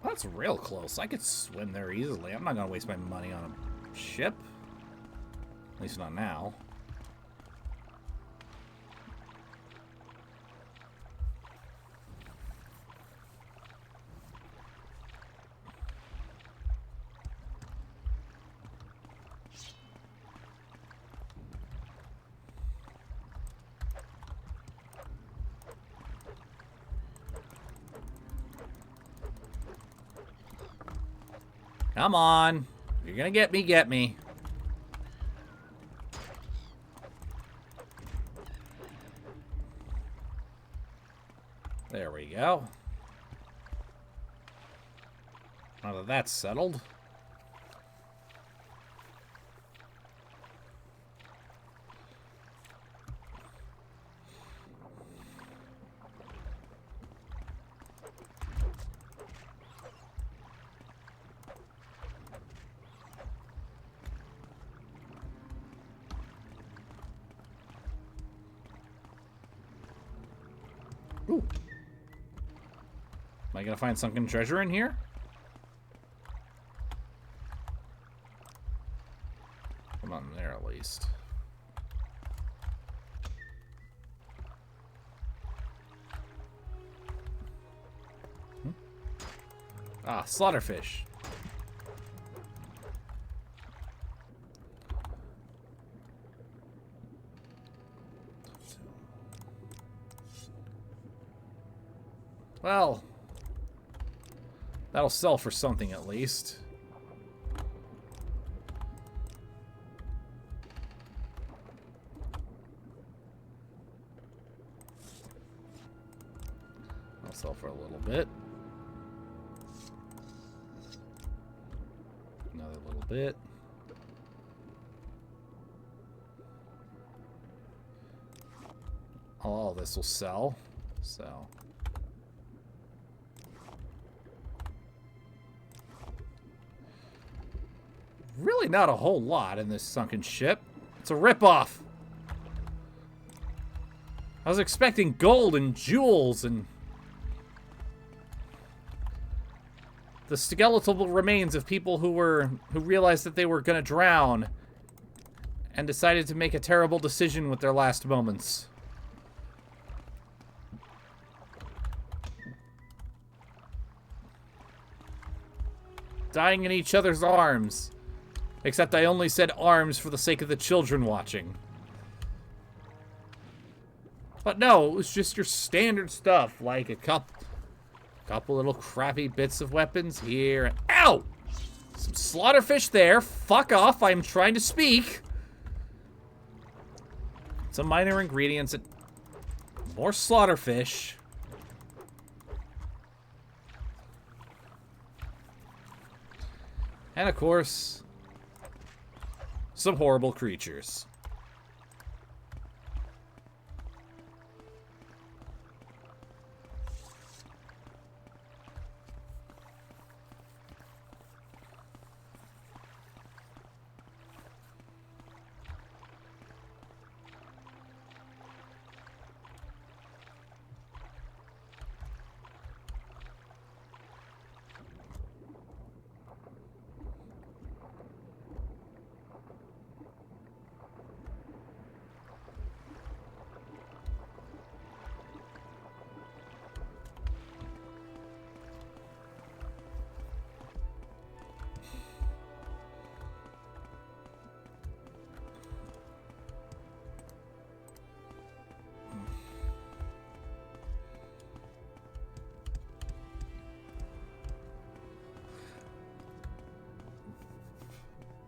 That's real close. I could swim there easily. I'm not gonna waste my money on a ship. At least not now. Come on. If you're gonna get me, get me. There we go. Now that that's settled. Ooh. Am I gonna find sunken treasure in here? Come on there at least. Ah, slaughterfish. Well, that'll sell for something at least. I'll sell for a little bit. Another little bit. All this will sell. So. Really not a whole lot in this sunken ship. It's a ripoff. I was expecting gold and jewels and the skeletal remains of people who realized that they were gonna drown and decided to make a terrible decision with their last moments. Dying in each other's arms. Except I only said arms for the sake of the children watching. But no, it was just your standard stuff, like a couple little crappy bits of weapons here. Ow! Some slaughterfish there. Fuck off, I'm trying to speak. Some minor ingredients and more slaughterfish. And of course, some horrible creatures.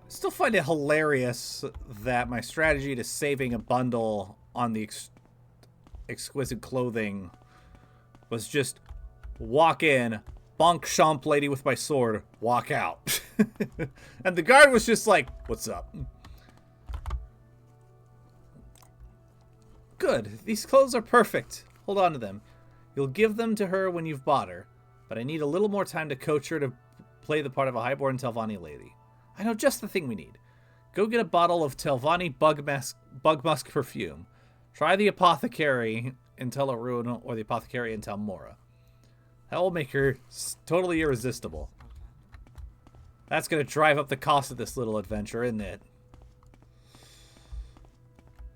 Still find it hilarious that my strategy to saving a bundle on the exquisite clothing was just walk in, bonk chomp lady with my sword, walk out. And the guard was just like, what's up? Good, these clothes are perfect. Hold on to them. You'll give them to her when you've bought her, but I need a little more time to coach her to play the part of a highborn Telvanni lady. I know just the thing we need. Go get a bottle of Telvanni bug musk perfume. Try the apothecary in Tel Arun or the apothecary in Tel Mora. That will make her totally irresistible. That's going to drive up the cost of this little adventure, isn't it?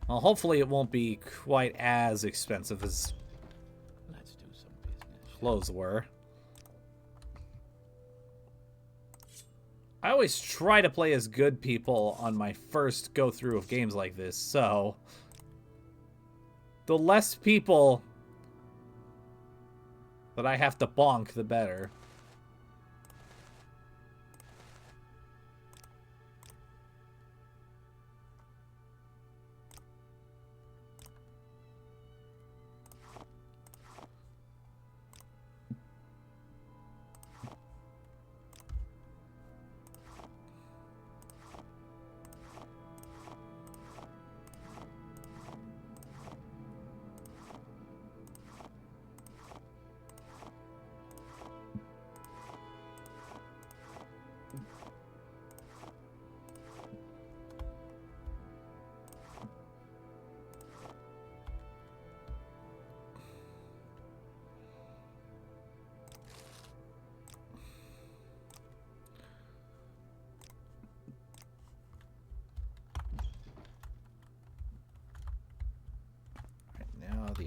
Well, hopefully it won't be quite as expensive as Let's do some business. clothes were. I always try to play as good people on my first go-through of games like this, so the less people that I have to bonk, the better.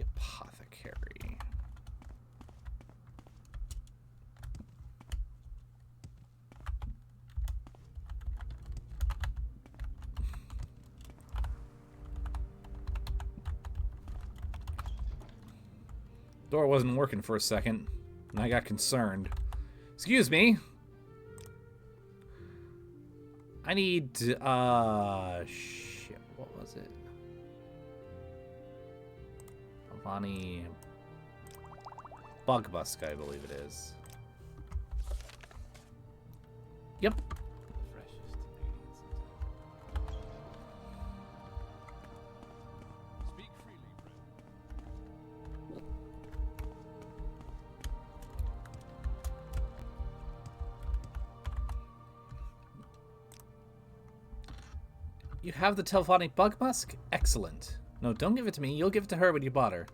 the apothecary. Door wasn't working for a second, and I got concerned. Excuse me. I need, shit, what was it? Avani Bug Busk, I believe it is. Yep. The freshest ingredients. Speak freely, friend. You have the Telphonic Bug Musk? Excellent. No, don't give it to me. You'll give it to her when you bought her.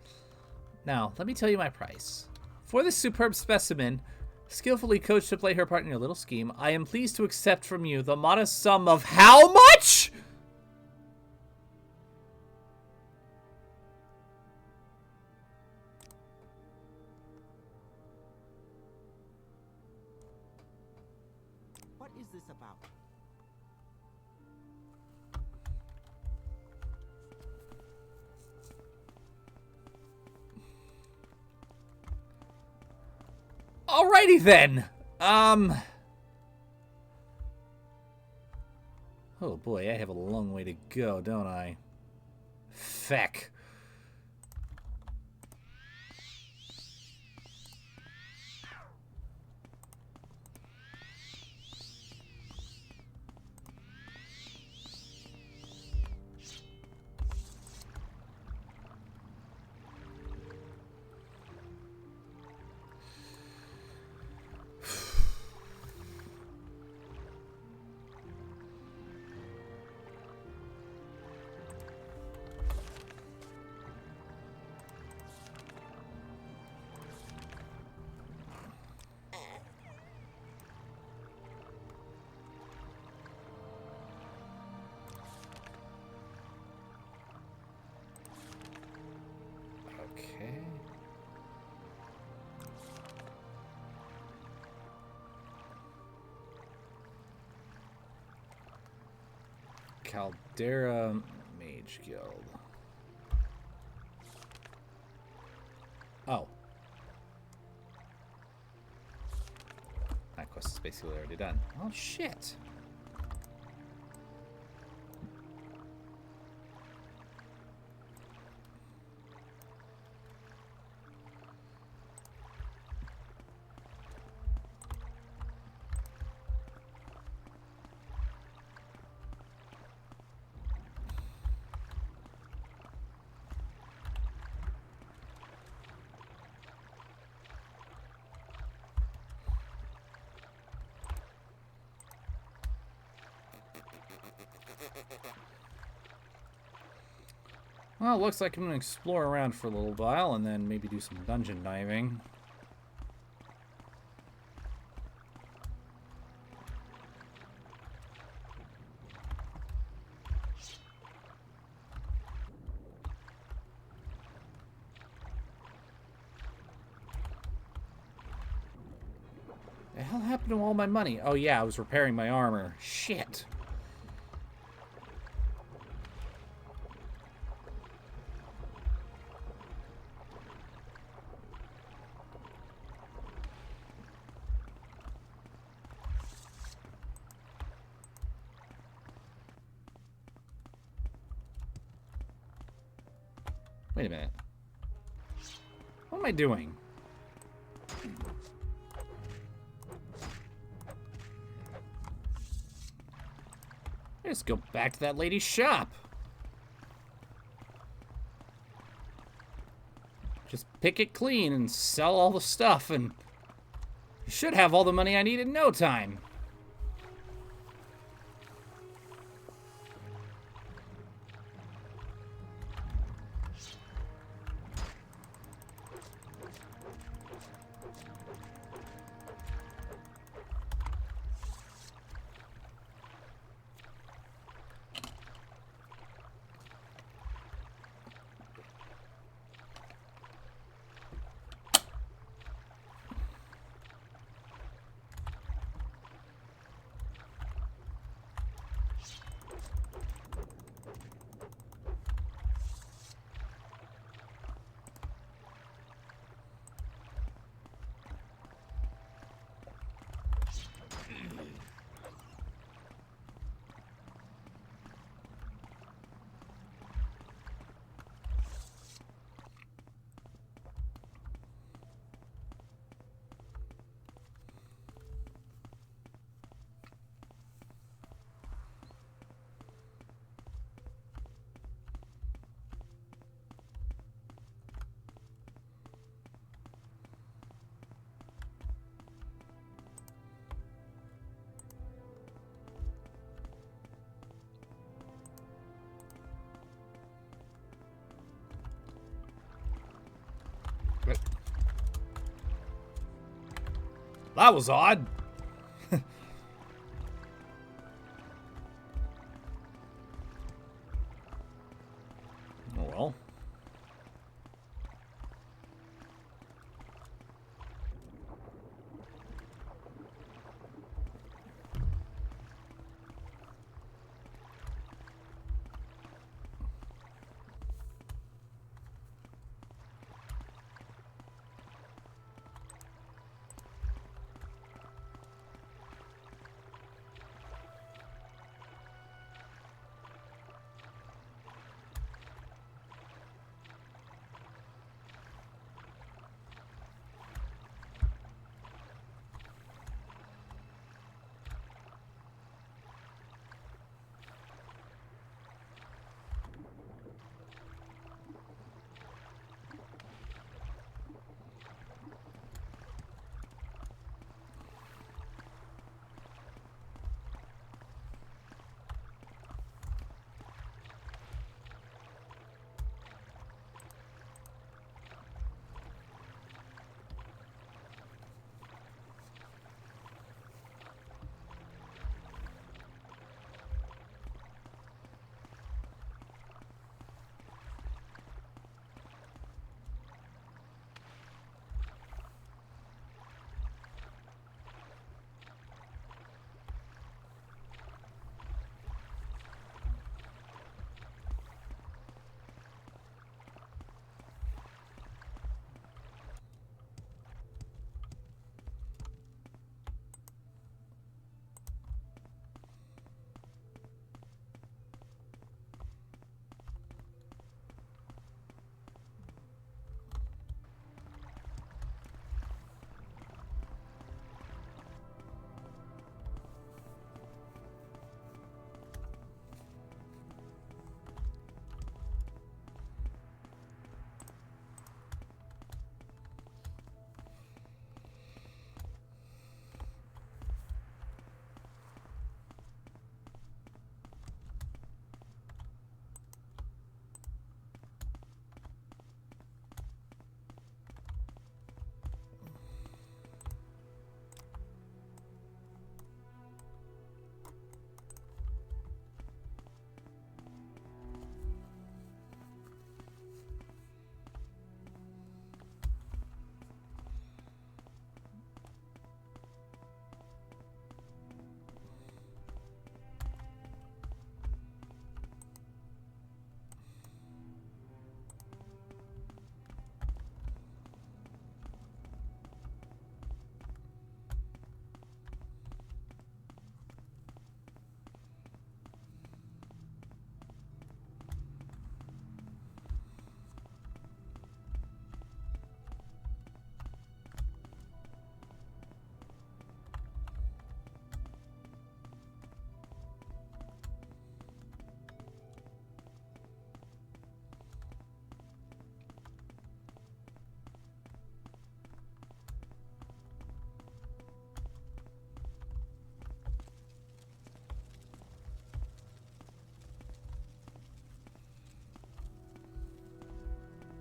Now, let me tell you my price. For this superb specimen, skillfully coached to play her part in your little scheme, I am pleased to accept from you the modest sum of how much? What is this about? Alrighty then. Oh boy, I have a long way to go, don't I? Feck. Okay. Caldera Mage Guild. Oh. That quest is basically already done. Oh, shit. Well, it looks like I'm going to explore around for a little while and then maybe do some dungeon diving. The hell happened to all my money? Oh yeah, I was repairing my armor. Shit. Wait a minute. What am I doing? Let's go back to that lady's shop. Just pick it clean and sell all the stuff, and you should have all the money I need in no time. That was odd. Oh well.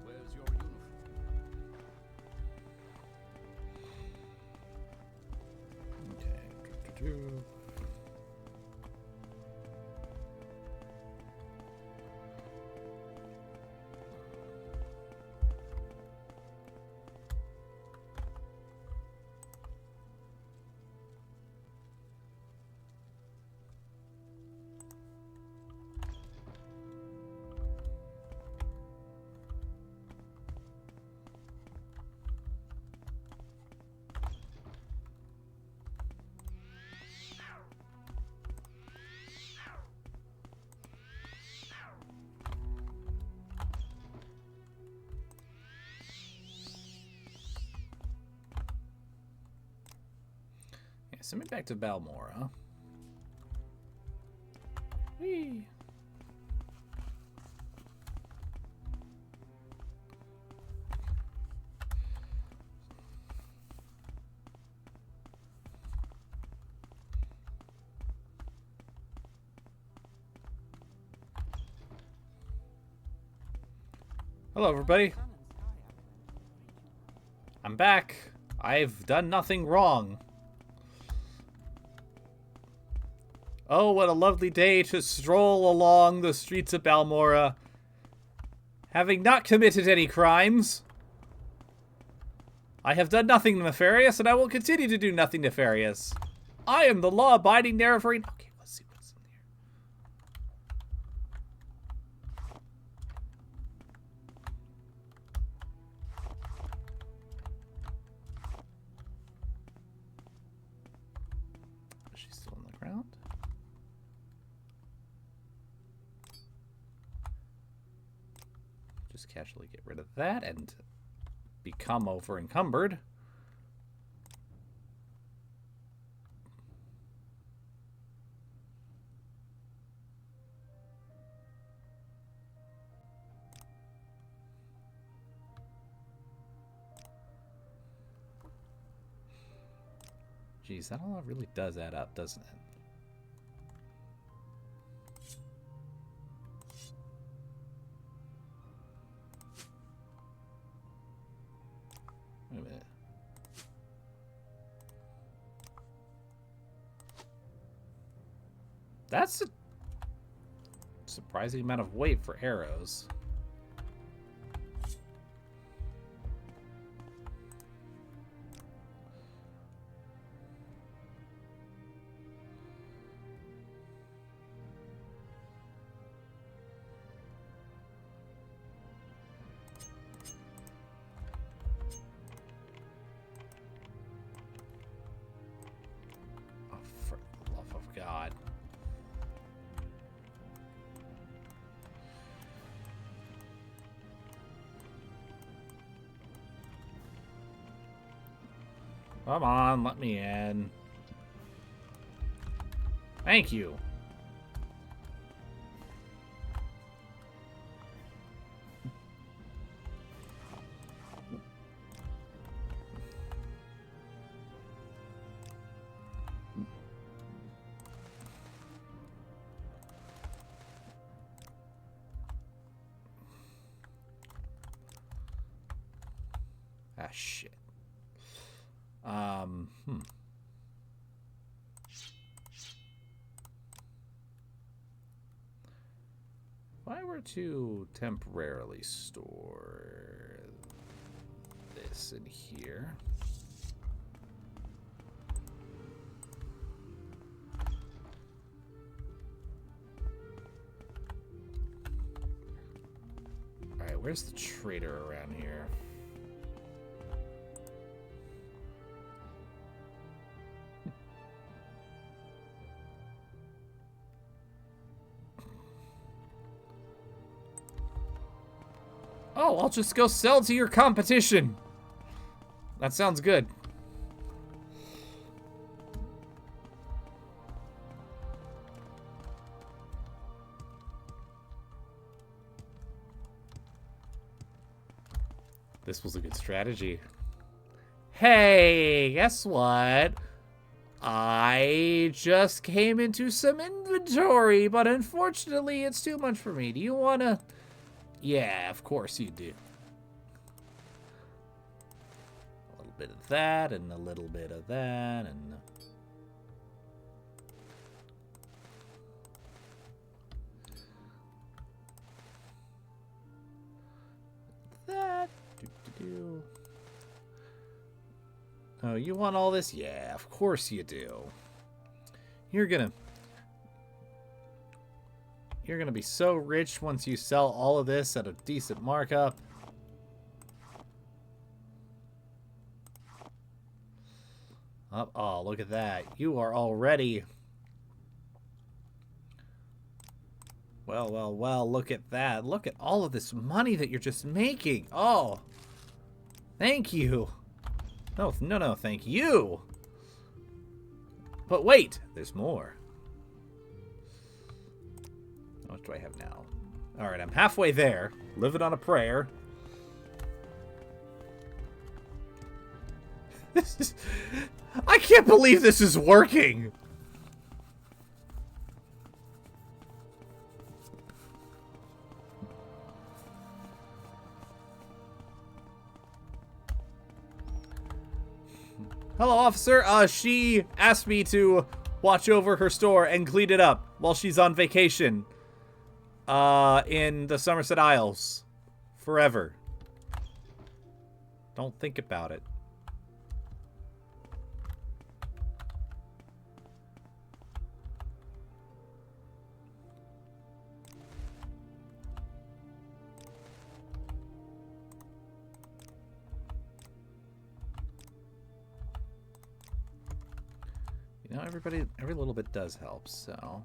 Where's your uniform? Okay. Yeah, send me back to Balmora. Whee! Hello, everybody. I'm back. I've done nothing wrong. Oh, what a lovely day to stroll along the streets of Balmora, having not committed any crimes. I have done nothing nefarious, and I will continue to do nothing nefarious. I am the law-abiding Nerevarine. Okay, let's see what's in here. Is she still on the ground? Just casually get rid of that and become over encumbered. Geez, that all really does add up, doesn't it? Wait a minute. That's a surprising amount of weight for arrows. God. Come on, let me in. Thank you. Ah, shit. If I were to temporarily store this in here. Alright, where's the trader around here? Oh, I'll just go sell to your competition. That sounds good. This was a good strategy. Hey, guess what? I just came into some inventory, but unfortunately it's too much for me. Do you want to... Yeah, of course you do. A little bit of that, and a little bit of that, and... that. Do. Oh, you want all this? Yeah, of course you do. You're gonna be so rich once you sell all of this at a decent markup. Oh, look at that. You are already... Well, look at that. Look at all of this money that you're just making. Oh, thank you. No, thank you. But wait, there's more. What do I have now? All right, I'm halfway there. Living on a prayer. I can't believe this is working. Hello, officer. She asked me to watch over her store and clean it up while she's on vacation in the Somerset Isles forever. Don't think about it. You know, every little bit does help, so.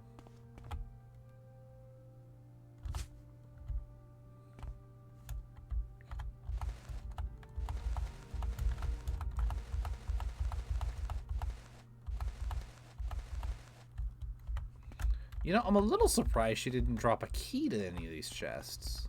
You know, I'm a little surprised she didn't drop a key to any of these chests.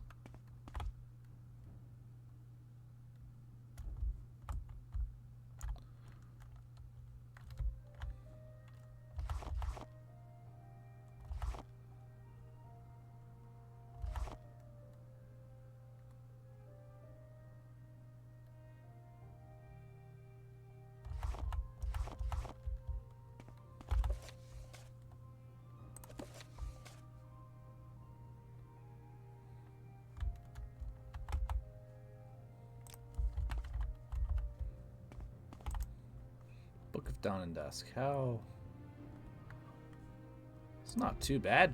Book of Dawn and Dusk. How? It's not too bad.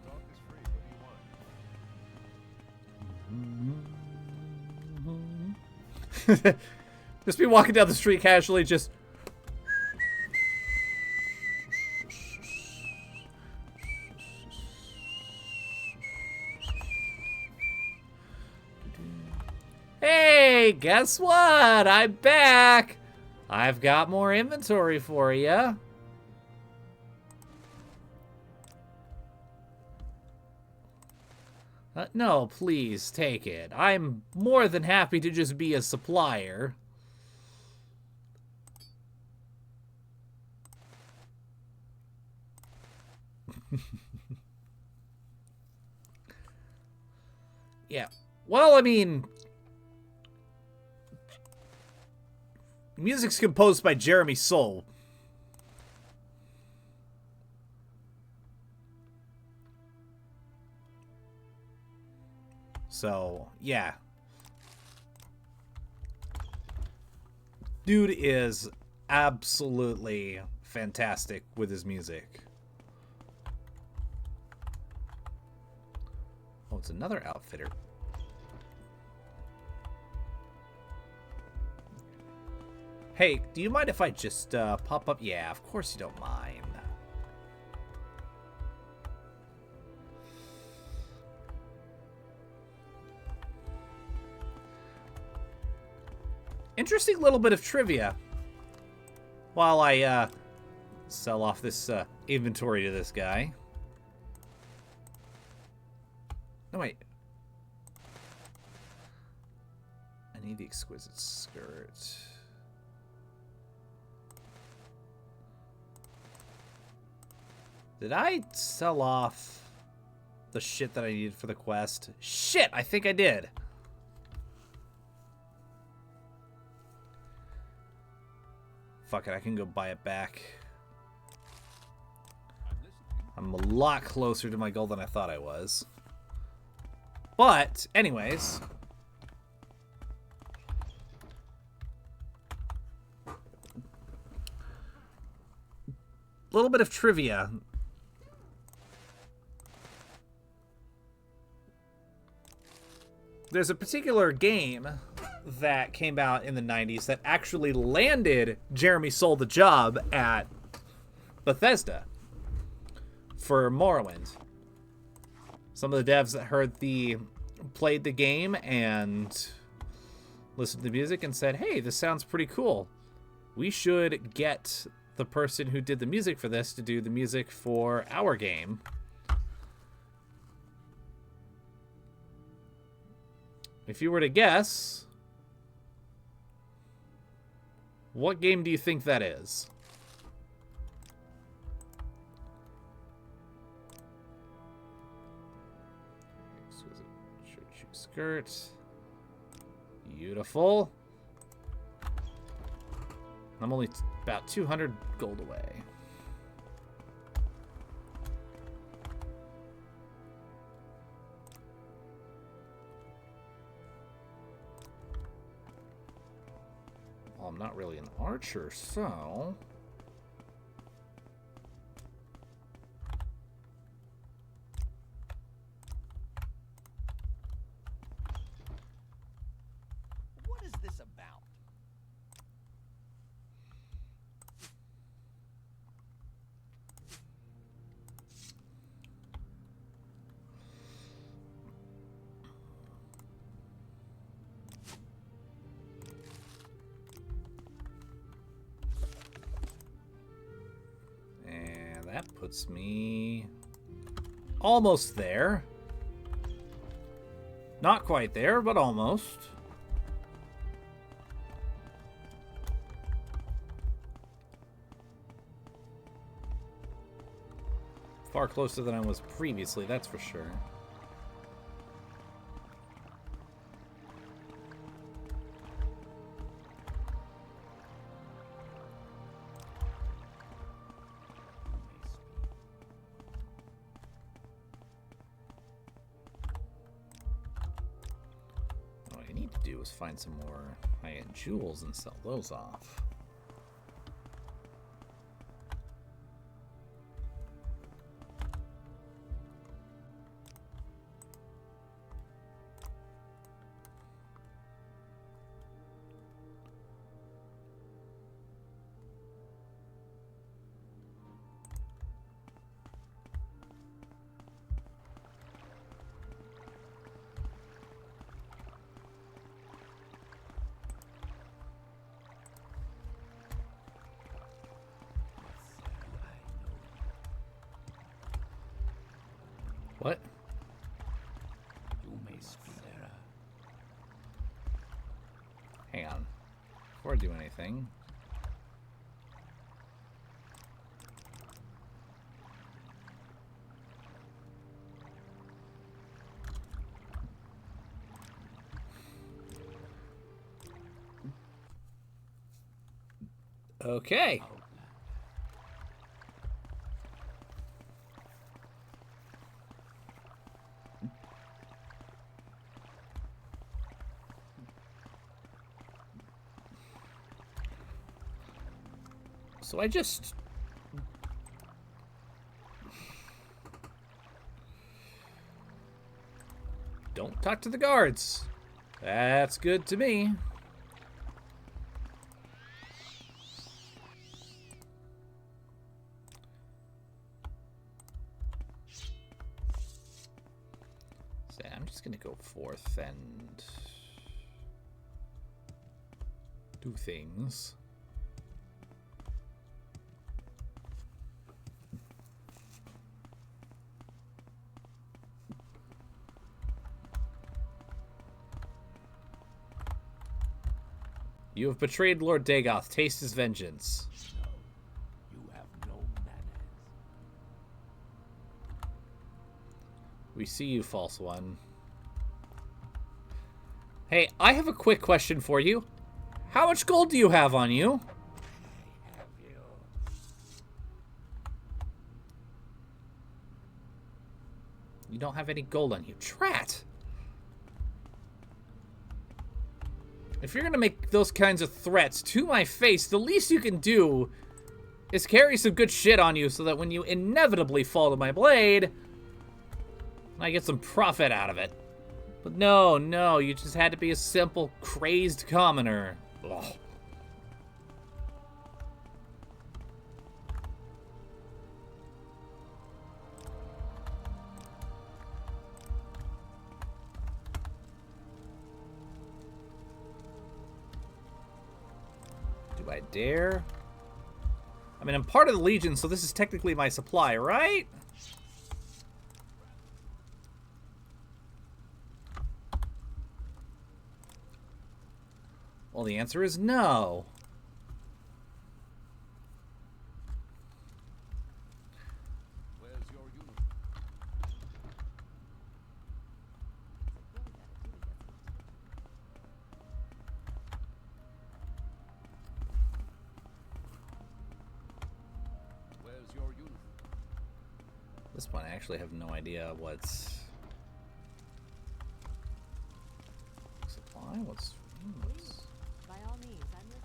Talk is free. What do you want? Just be walking down the street casually, just. Hey, guess what? I'm back. I've got more inventory for you. No, please take it. I'm more than happy to just be a supplier. Yeah. Well, I mean, music's composed by Jeremy Soule. So, yeah. Dude is absolutely fantastic with his music. Oh, it's another outfitter. Hey, do you mind if I just pop up? Yeah, of course you don't mind. Interesting little bit of trivia while I sell off this inventory to this guy. No, wait. I need the exquisite skirt. Did I sell off the shit that I needed for the quest? Shit, I think I did. Fuck it, I can go buy it back. I'm a lot closer to my goal than I thought I was. But, anyways. A little bit of trivia. There's a particular game that came out in the 90s that actually landed Jeremy Soule the job at Bethesda for Morrowind. Some of the devs that played the game and listened to the music and said, hey, this sounds pretty cool. We should get the person who did the music for this to do the music for our game. If you were to guess, what game do you think that is? Exquisite shirt, shoe, skirt. Beautiful. I'm only about 200 gold away. Well, I'm not really an archer, so... What is this about? And that puts me almost there. Not quite there, but almost. Far closer than I was previously, that's for sure. What I need to do is find some more high-end jewels and sell those off. What? You may speak. Sarah. Hang on. Before I do anything. Okay. So I just... don't talk to the guards. That's good to me. So I'm just gonna go forth and do things. You have betrayed Lord Dagoth. Taste his vengeance. No, you have no manners. We see you, false one. Hey, I have a quick question for you. How much gold do you have on you? I have you. You don't have any gold on you. Trat! If you're gonna make those kinds of threats to my face, the least you can do is carry some good shit on you so that when you inevitably fall to my blade, I get some profit out of it. But no, you just had to be a simple, crazed commoner. Ugh. Do I dare? I mean, I'm part of the Legion, so this is technically my supply, right? Well, the answer is no. Where's your uniform? Where's your uniform? This one, I actually have no idea what's... Supply? What's... By all means, I'm listening.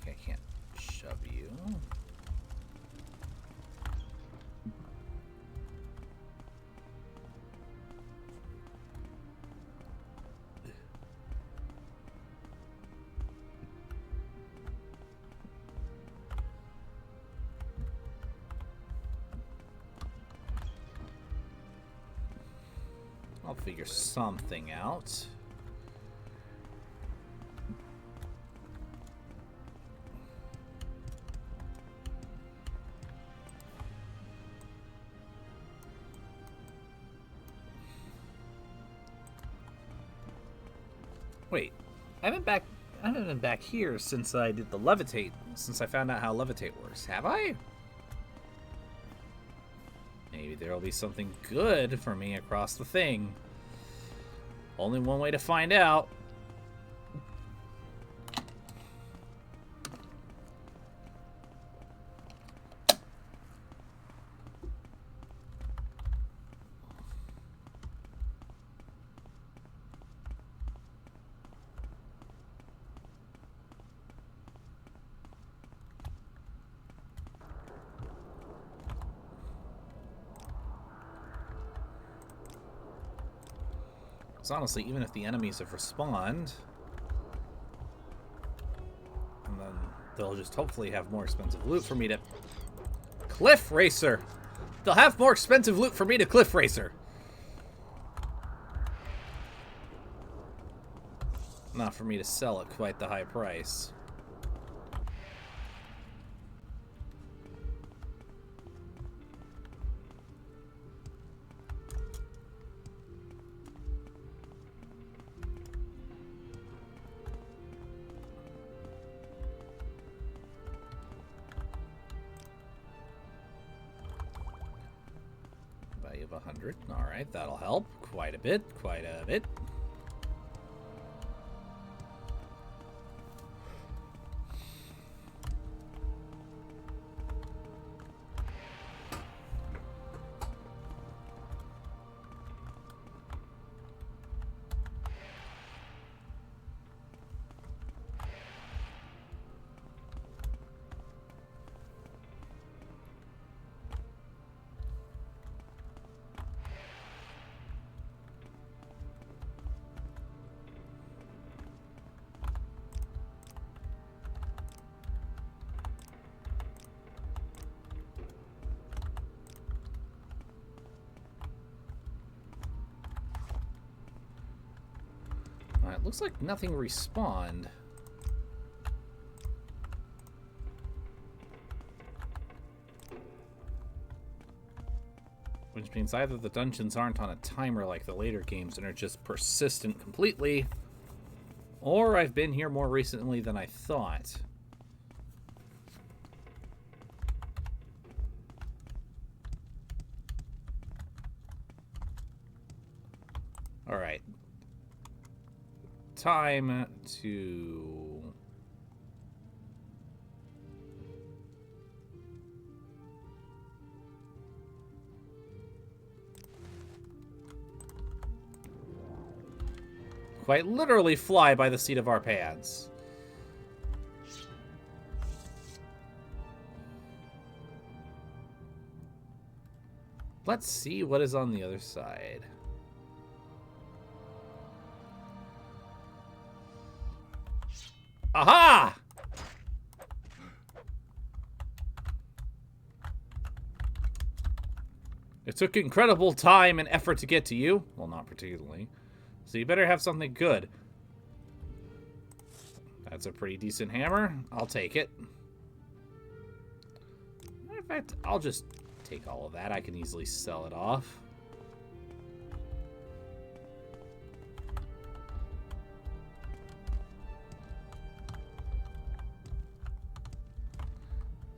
Okay, I can't shove you. I'll figure something out. Wait, I haven't been back here since I did the levitate, since I found out how levitate works, have I? Maybe there'll be something good for me across the thing. Only one way to find out. Because honestly, even if the enemies have respawned, and then they'll just hopefully have more expensive loot for me to... Cliff Racer! They'll have more expensive loot for me to Cliff Racer! Not for me to sell at quite the high price. Value of 100. Alright, that'll help. Quite a bit, quite a bit. Alright, looks like nothing respawned. Which means either the dungeons aren't on a timer like the later games and are just persistent completely, or I've been here more recently than I thought. Alright. Time to... quite literally fly by the seat of our pants. Let's see what is on the other side. Aha! It took incredible time and effort to get to you. Well, not particularly. So you better have something good. That's a pretty decent hammer. I'll take it. I In fact, I'll just take all of that. I can easily sell it off.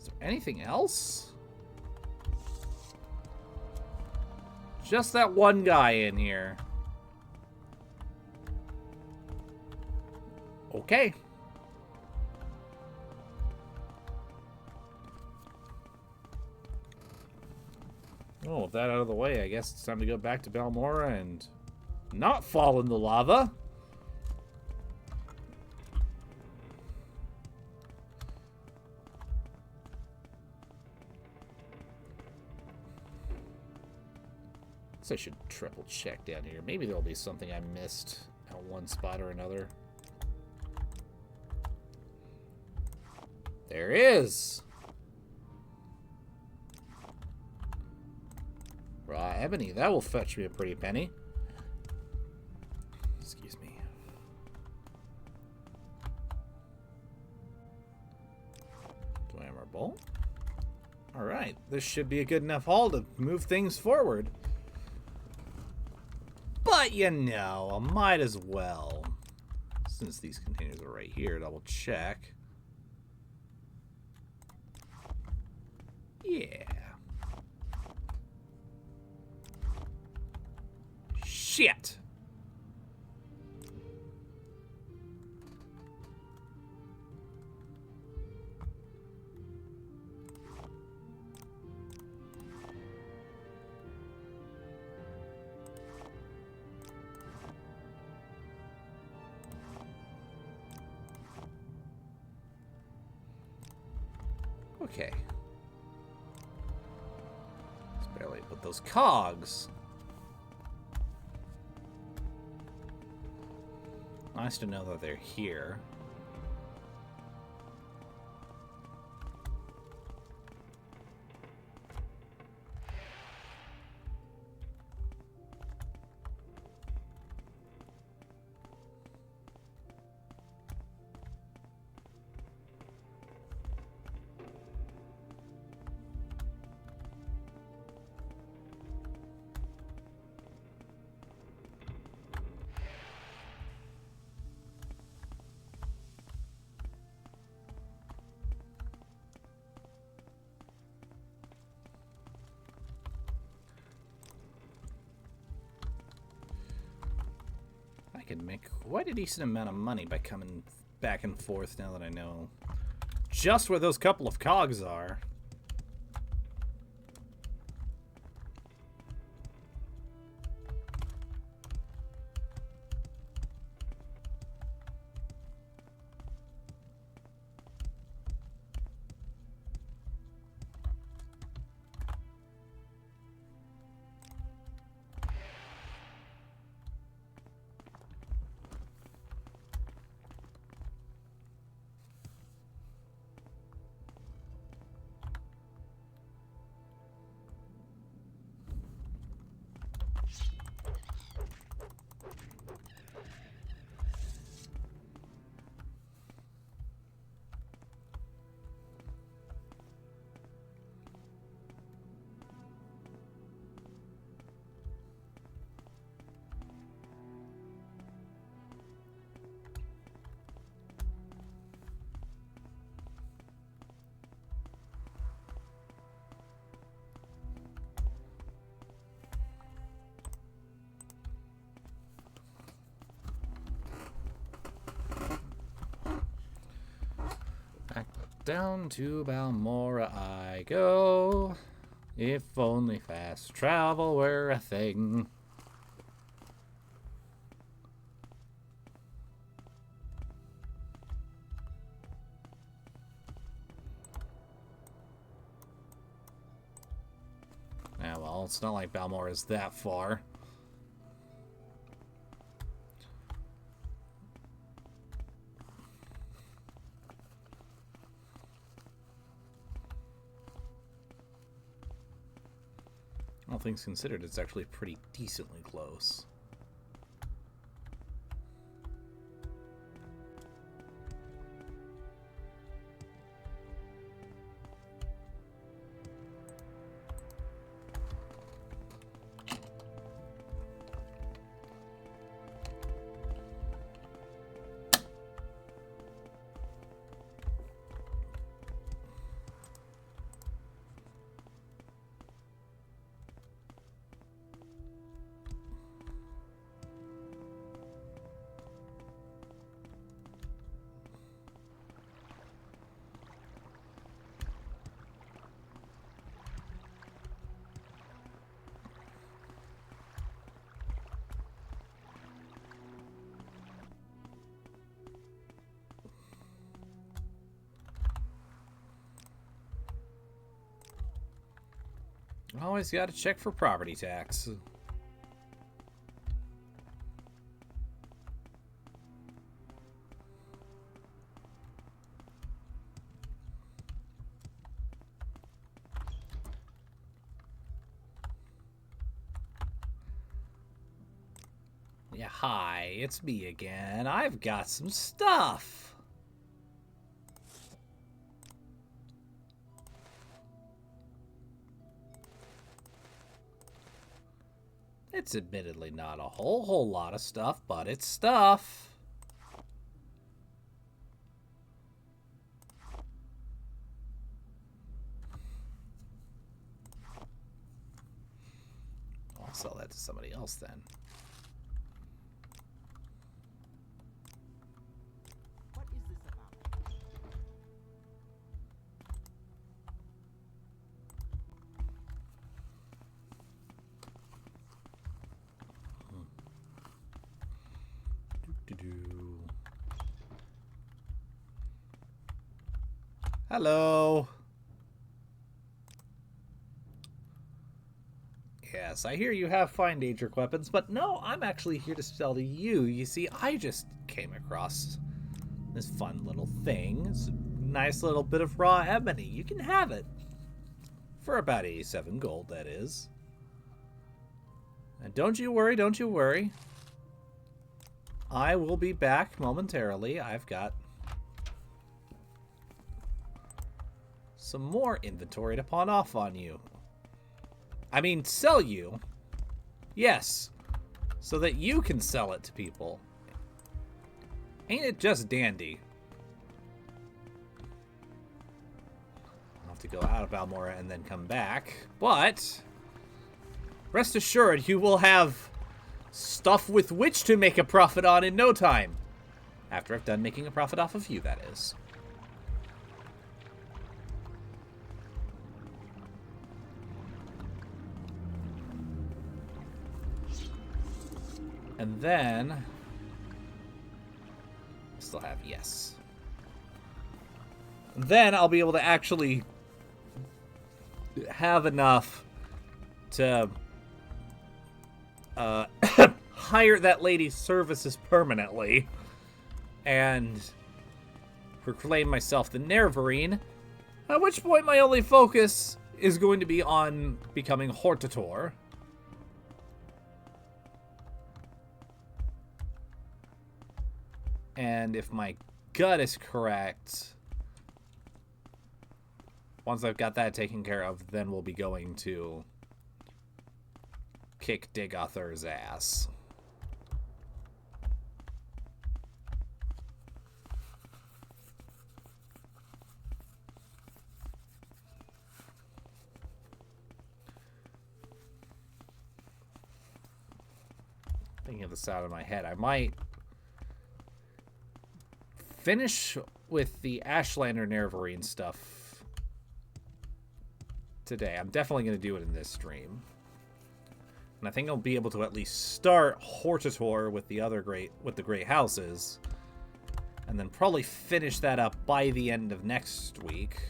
Is there anything else? Just that one guy in here. Okay. Oh, with that out of the way, I guess it's time to go back to Balmora and not fall in the lava. I should triple check down here. Maybe there'll be something I missed at one spot or another. There is! Raw ebony. That will fetch me a pretty penny. Excuse me. Glamour bolt. Alright. This should be a good enough haul to move things forward. But, you know, I might as well. Since these containers are right here, double check. Yeah. Shit! Okay. Let's barely put those cogs. Nice to know that they're here. I can make quite a decent amount of money by coming back and forth now that I know just where those couple of cogs are. Back down to Balmora I go. If only fast travel were a thing. Yeah, well, it's not like Balmora is that far. All things considered, it's actually pretty decently close. Always gotta check for property tax. Yeah, hi, it's me again. I've got some stuff. It's admittedly not a whole lot of stuff, but it's stuff. I'll sell that to somebody else then. What is this about? Hello. Yes, I hear you have fine Daedric weapons, but no, I'm actually here to sell to you. You see, I just came across this fun little thing. It's a nice little bit of raw ebony. You can have it. For about 87 gold, that is. And don't you worry, don't you worry. I will be back momentarily. I've got some more inventory to pawn off on you. I mean, sell you. Yes. So that you can sell it to people. Ain't it just dandy? I'll have to go out of Balmora and then come back. But rest assured, you will have stuff with which to make a profit on in no time. After I've done making a profit off of you, that is. And then still have yes. And then I'll be able to actually have enough to hire that lady's services permanently and proclaim myself the Nerevarine, at which point my only focus is going to be on becoming Hortator. And if my gut is correct, once I've got that taken care of, then we'll be going to kick Digother's ass. Thinking of this out of my head, I might finish with the Ashlander Nerevarine stuff today. I'm definitely going to do it in this stream. And I think I'll be able to at least start Hortator with the great houses. And then probably finish that up by the end of next week.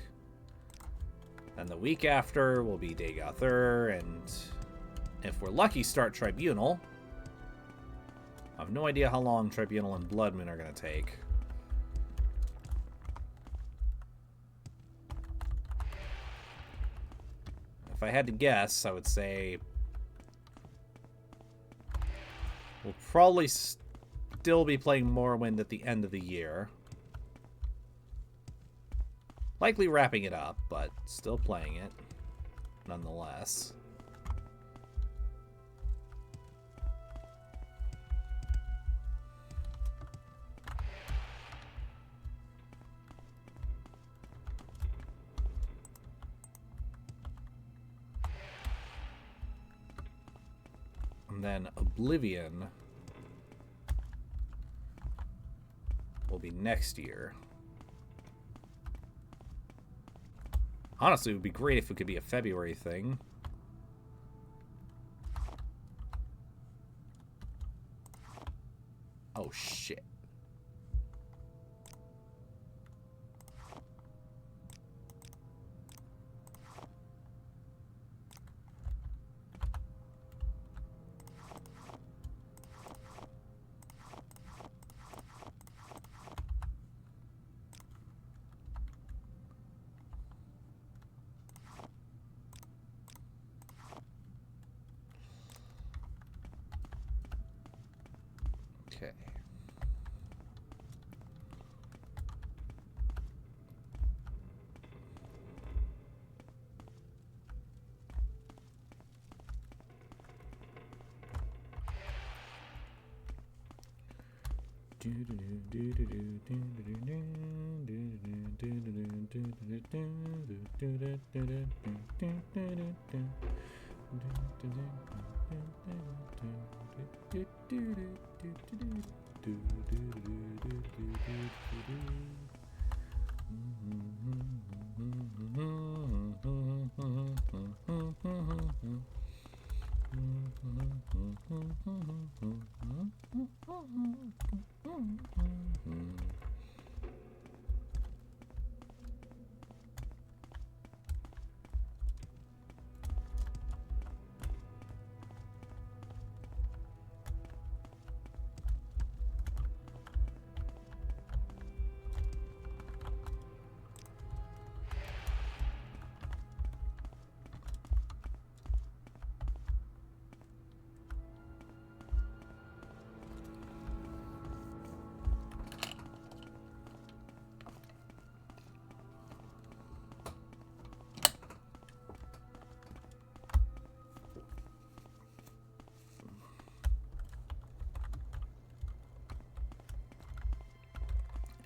And the week after will be Digother, and if we're lucky, start Tribunal. I have no idea how long Tribunal and Bloodmoon are going to take. If I had to guess, I would say we'll probably still be playing Morrowind at the end of the year. Likely wrapping it up, but still playing it nonetheless. And then Oblivion will be next year. Honestly, it would be great if it could be a February thing. Oh, shit. Okay.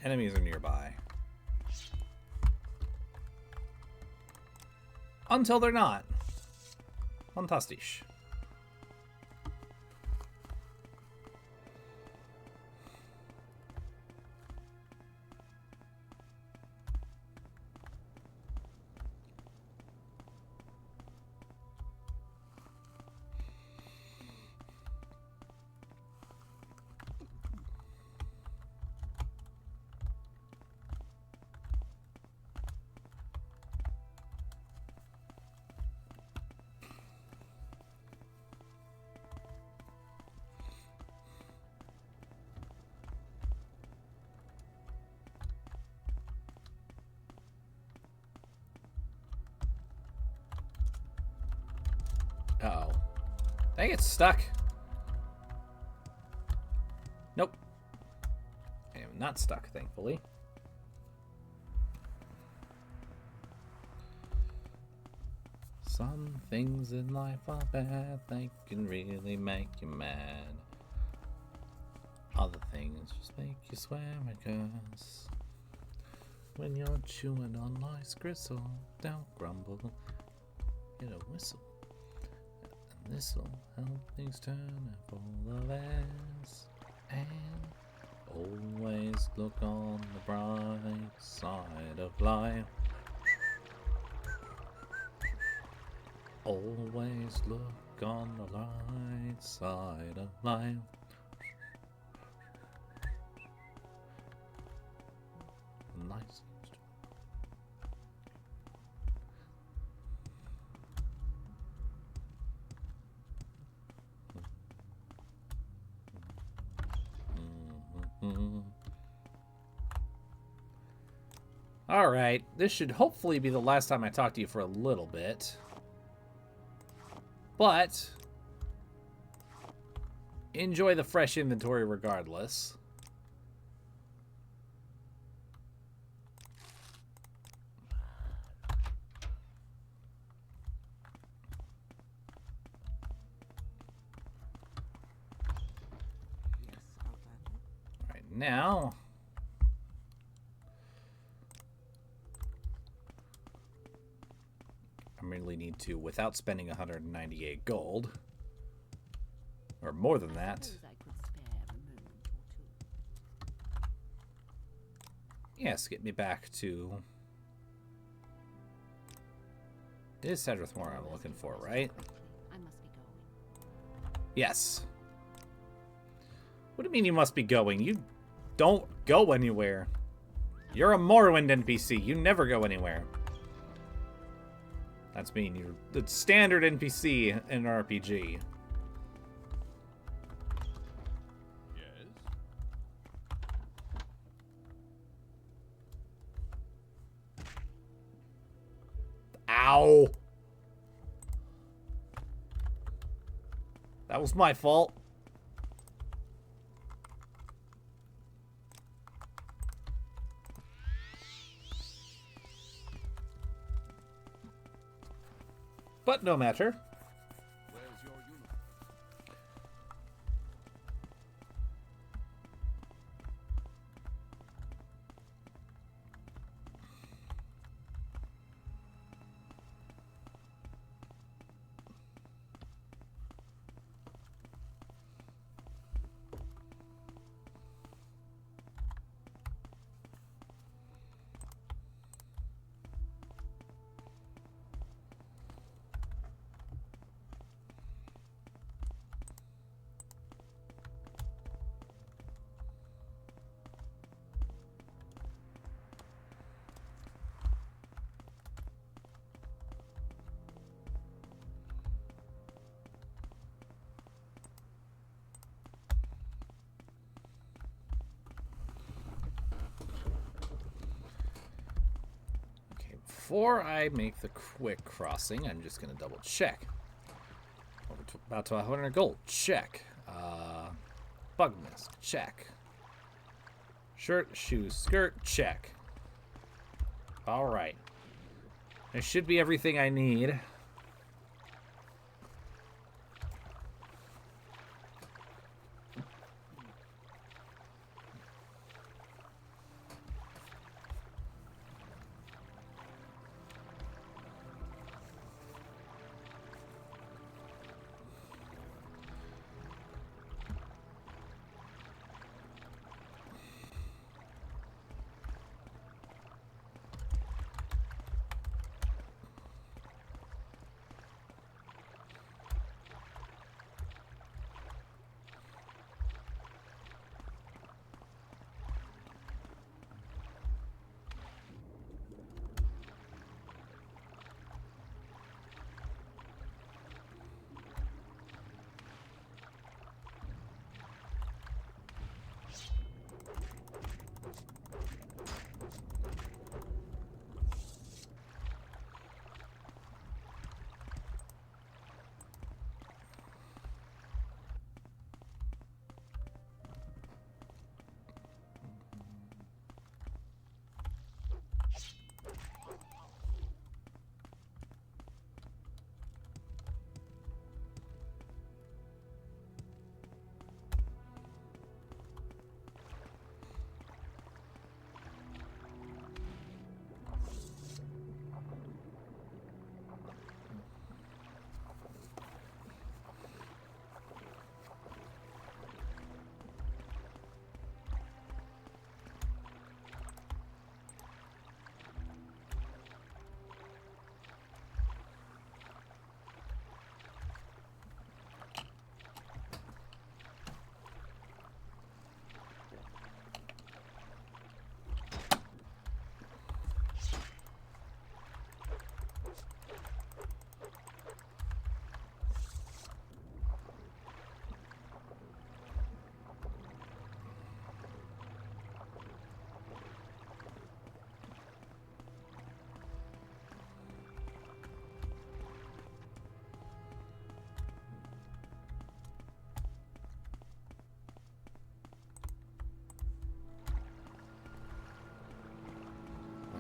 Enemies are nearby. Until they're not. Fantastisch. Uh-oh. Did I get stuck? Nope. I am not stuck, thankfully. Some things in life are bad, they can really make you mad. Other things just make you swear and curse. When you're chewing on life's gristle, don't grumble, hit a whistle. This'll help things turn up all the best. And always look on the bright side of life. Always look on the light side of life. Nice. Alright, this should hopefully be the last time I talk to you for a little bit. But enjoy the fresh inventory regardless. Yes, Outlander. Alright, now I merely need to, without spending 198 gold, or more than that. Suppose I could spare a moment or two. Yes, get me back to... It is Cedrith Moore I'm looking for, right? I must be going. Yes. What do you mean you must be going? You don't go anywhere. You're a Morrowind NPC. You never go anywhere. That's mean. You're the standard NPC in an RPG. Yes? Ow! That was my fault. but no matter. Where's your uniform? Okay, before I make the quick crossing, I'm just going to double check. About 1,200 gold. Check. Bug mist. Check. Shirt, shoes, skirt. Check. All right. There should be everything I need.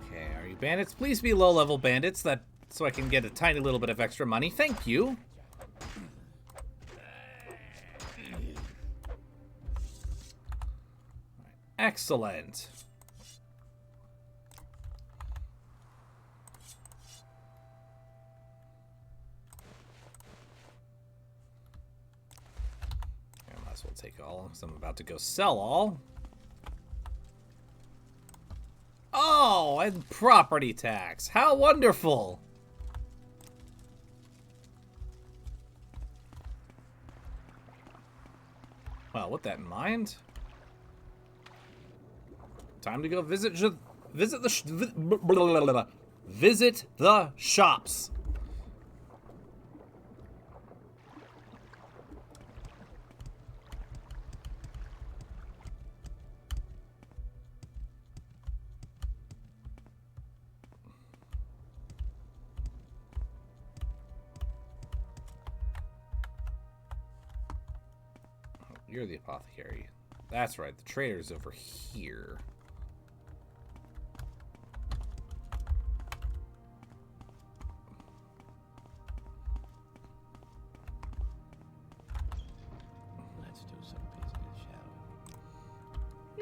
Okay, are you bandits? Please be low-level bandits, so I can get a tiny little bit of extra money. Thank you. Excellent. I might as well take all, because I'm about to go sell all. Oh, and property tax. How wonderful. Well, with that in mind, time to go visit the shops. You're the apothecary. That's right, the trader's over here.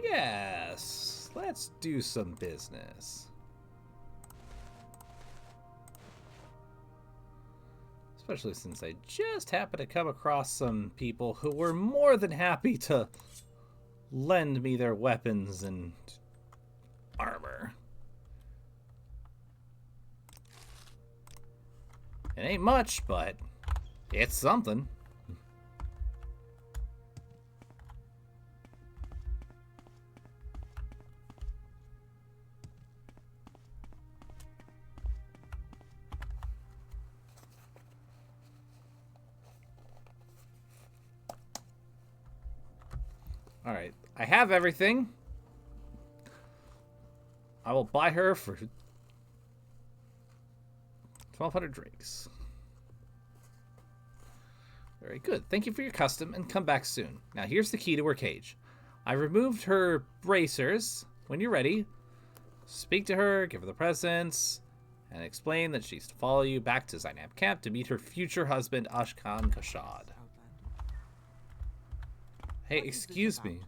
Yes, let's do some business. Especially since I just happened to come across some people who were more than happy to lend me their weapons and armor. It ain't much, but it's something. Alright, I have everything. I will buy her for 1,200 drinks. Very good. Thank you for your custom, and come back soon. Now here's the key to her cage. I removed her bracers. When you're ready, speak to her, give her the presents, and explain that she's to follow you back to Zainab Camp to meet her future husband, Ashkan Kashad. Hey, excuse me.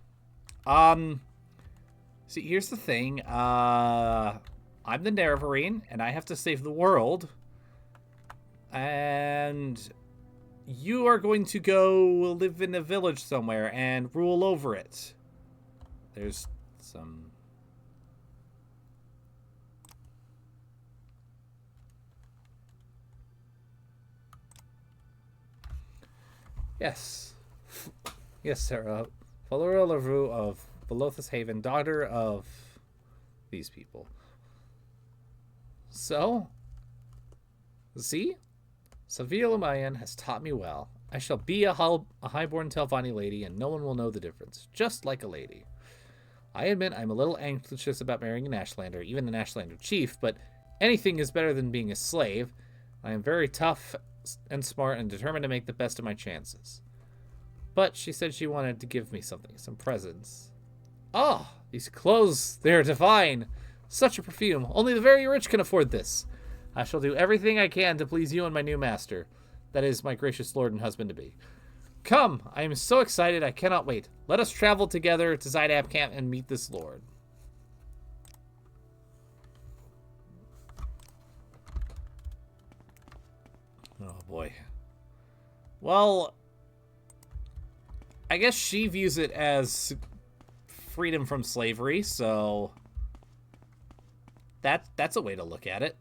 See, here's the thing. I'm the Nerevarine, and I have to save the world. And you are going to go live in a village somewhere and rule over it. There's some... Yes. Yes, Sarah. Valera LaRue of Velothus Haven, daughter of these people. So, see? Savila Mayan has taught me well. I shall be a highborn Telvanni lady, and no one will know the difference. Just like a lady. I admit I'm a little anxious about marrying an Ashlander, even an Ashlander chief, but anything is better than being a slave. I am very tough and smart and determined to make the best of my chances. But she said she wanted to give me something, some presents. Oh, these clothes, they're divine. Such a perfume. Only the very rich can afford this. I shall do everything I can to please you and my new master. That is, my gracious lord and husband-to-be. Come, I am so excited, I cannot wait. Let us travel together to Zainab Camp and meet this lord. Oh, boy. Well, I guess she views it as freedom from slavery, so that's a way to look at it.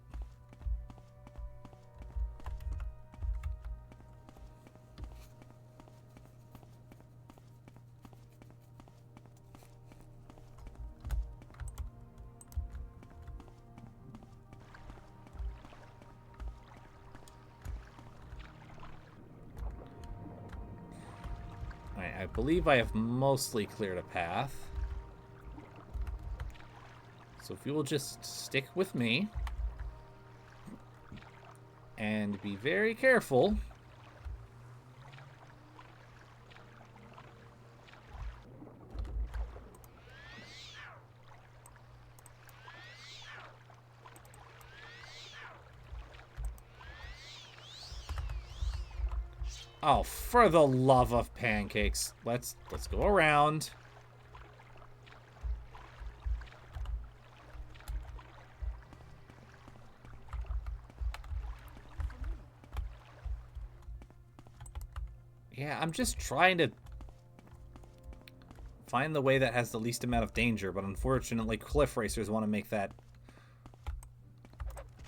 I believe I have mostly cleared a path. So if you will just stick with me and be very careful. Oh, for the love of pancakes. Let's go around. Yeah, I'm just trying to find the way that has the least amount of danger, but unfortunately cliff racers want to make that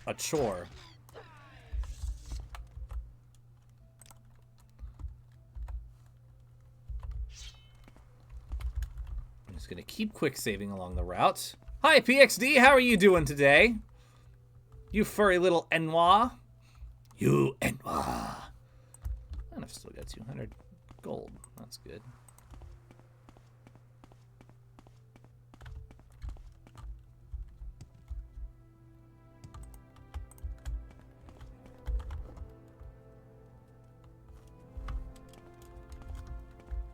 a chore. I'm just gonna keep quick saving along the route. Hi PXD, how are you doing today? You furry little Enwa. You Enwa. And I've still got 200 gold. That's good.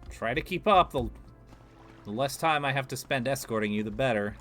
Try to keep up. The less time I have to spend escorting you, the better.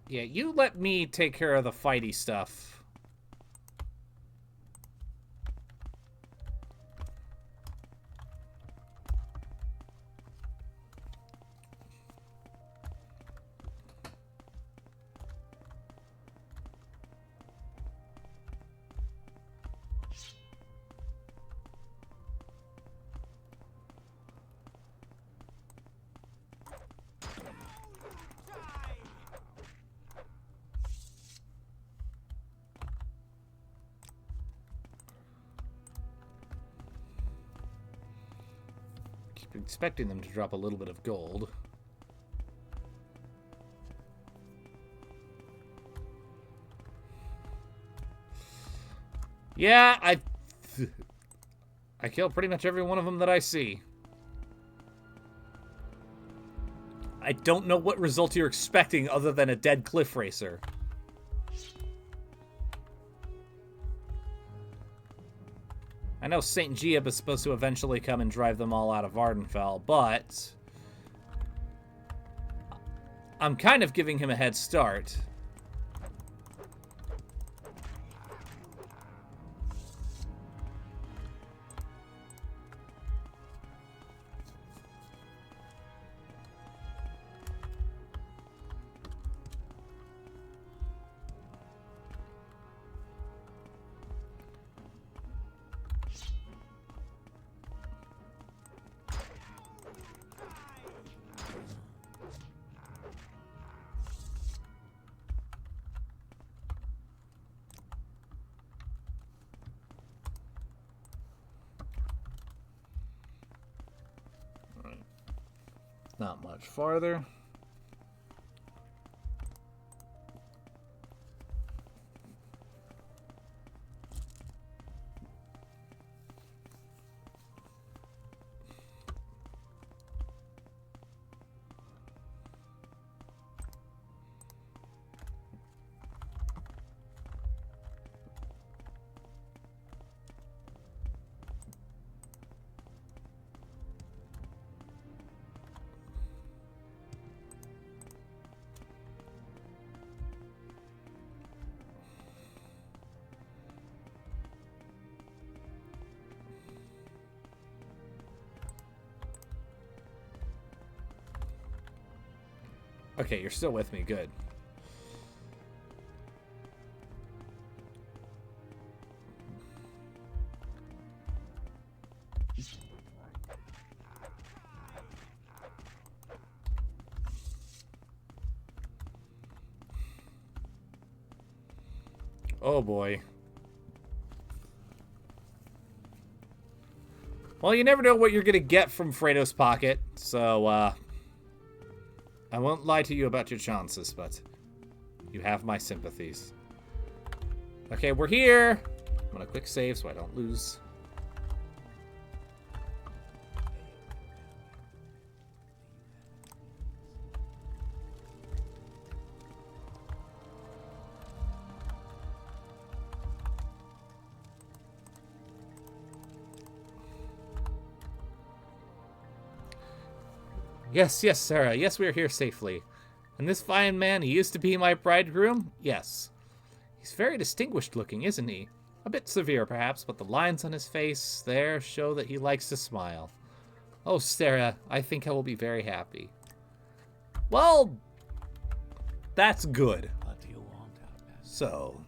Yeah, you let me take care of the fighty stuff. Keep expecting them to drop a little bit of gold. Yeah, I kill pretty much every one of them that I see. I don't know what result you're expecting other than a dead cliff racer. I know St. Giab is supposed to eventually come and drive them all out of Vardenfell, but I'm kind of giving him a head start. Not much farther. Okay, you're still with me. Good. Oh boy. Well, you never know what you're gonna get from Fredo's pocket, so I won't lie to you about your chances, but you have my sympathies. Okay, we're here. I'm gonna quick save so I don't lose. Yes, yes, Sarah. Yes, we are here safely. And this fine man, he used to be my bridegroom? Yes. He's very distinguished looking, isn't he? A bit severe, perhaps, but the lines on his face there show that he likes to smile. Oh, Sarah, I think I will be very happy. Well, that's good. What do you want, Outlander? So,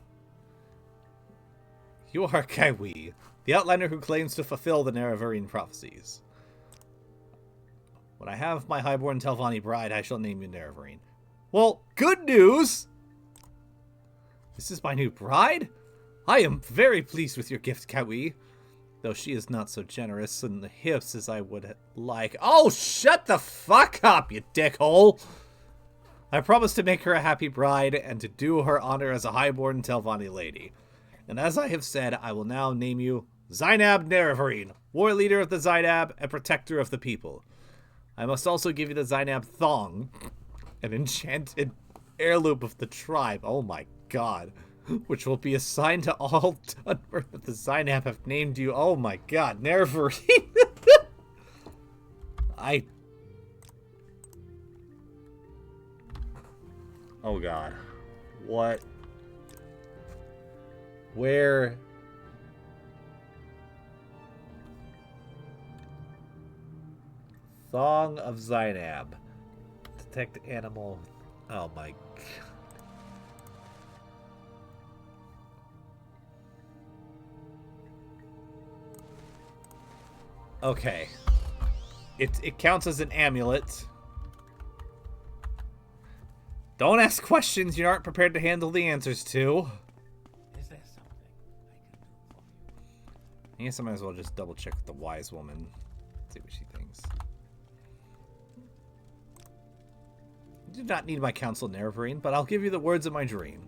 you are Kaiwi, the outliner who claims to fulfill the Nerevarine prophecies. When I have my highborn Telvanni bride, I shall name you Nerevarine. Well, good news! This is my new bride? I am very pleased with your gift, Kawi. Though she is not so generous in the hips as I would like. Oh, shut the fuck up, you dickhole! I promise to make her a happy bride and to do her honor as a highborn Telvanni lady. And as I have said, I will now name you Zainab Nerevarine, war leader of the Zainab and protector of the people. I must also give you the Zainab Thong, an enchanted heirloom of the tribe. Oh my god. Which will be assigned to all Dunmer that the Zainab have named you. Oh my god, Nerevarine. Oh god. What? Where? Thong of Zainab. Detect animal. Oh my god. Okay. It counts as an amulet. Don't ask questions you aren't prepared to handle the answers to. Is there something I can do for you? I guess I might as well just double check with the wise woman. See what she thinks. You do not need my counsel, Nerevarine, but I'll give you the words of my dream.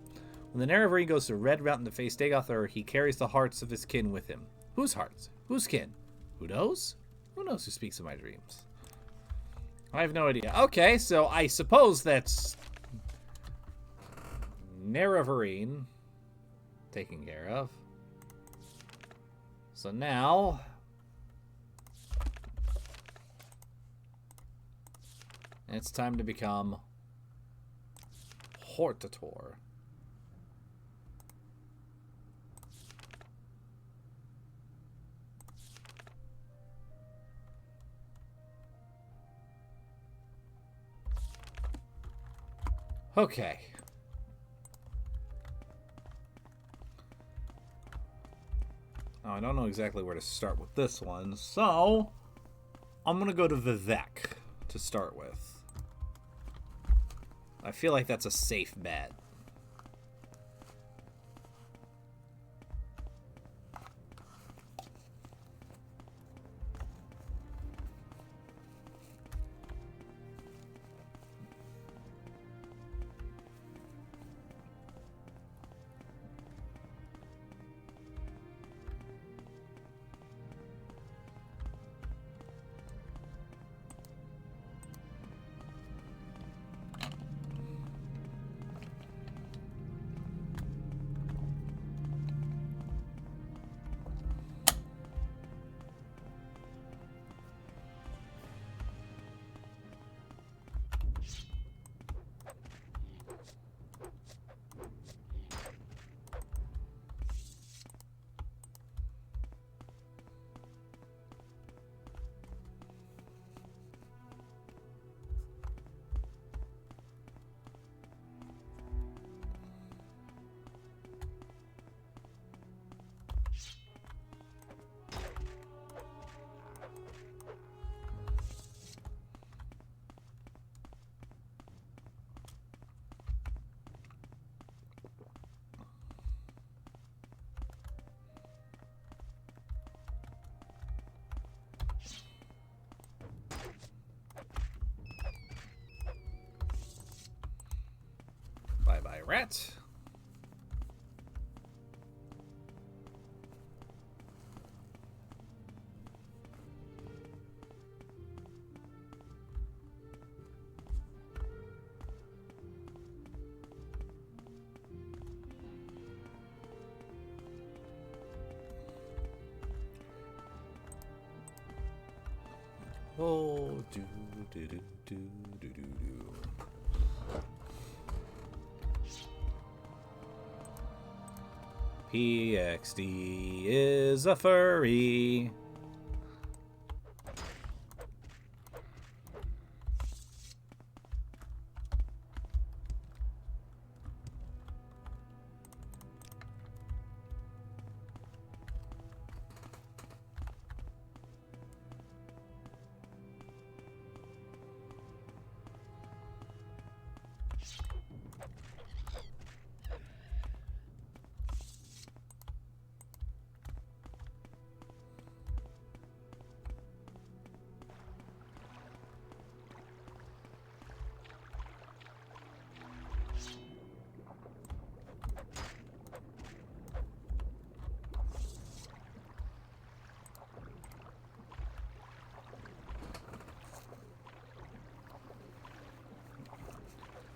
When the Nerevarine goes to Red Mountain to face Dagothur, he carries the hearts of his kin with him. Whose hearts? Whose kin? Who knows? Who knows who speaks in my dreams? I have no idea. Okay, so I suppose that's Nerevarine taken care of. So now it's time to become Hortator. Okay. Now, I don't know exactly where to start with this one, so I'm going to go to Vivek to start with. I feel like that's a safe bet. Bye-bye, rat. Oh, do do do do do do do. PXD is a furry.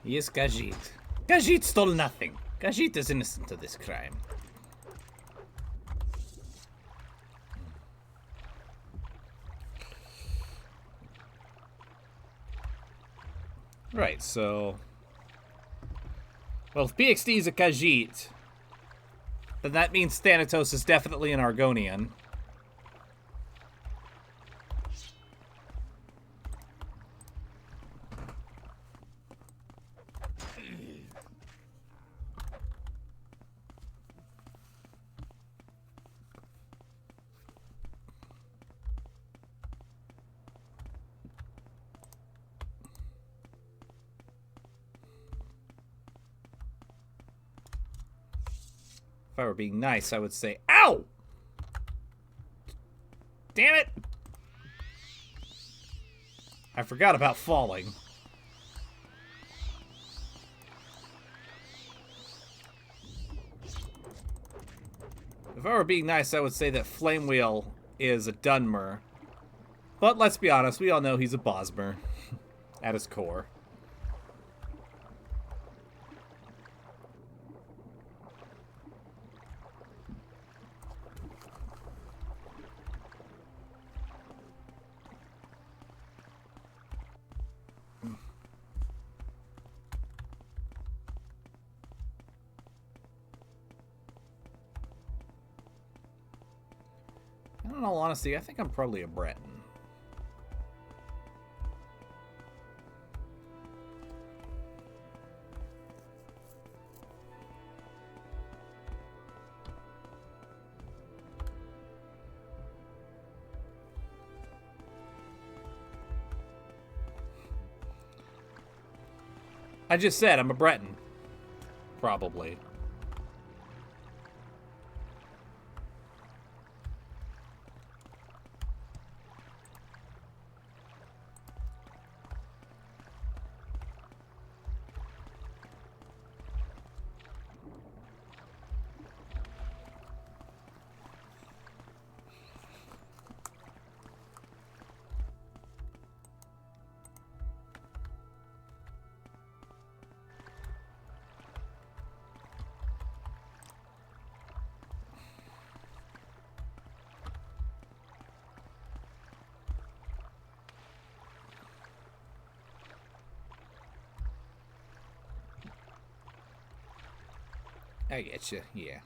Yes, Gajit. Gajit stole nothing. Gajit is innocent of this crime. Right, so Well, if BXD is a Khajiit, then that means Thanatos is definitely an Argonian. If I were being nice, I would say, ow! Damn it! I forgot about falling. If I were being nice, I would say that Flamewheel is a Dunmer. But let's be honest, we all know he's a Bosmer at his core. In all honesty, I think I'm probably a Breton. I just said I'm a Breton. Probably. I get you, yeah.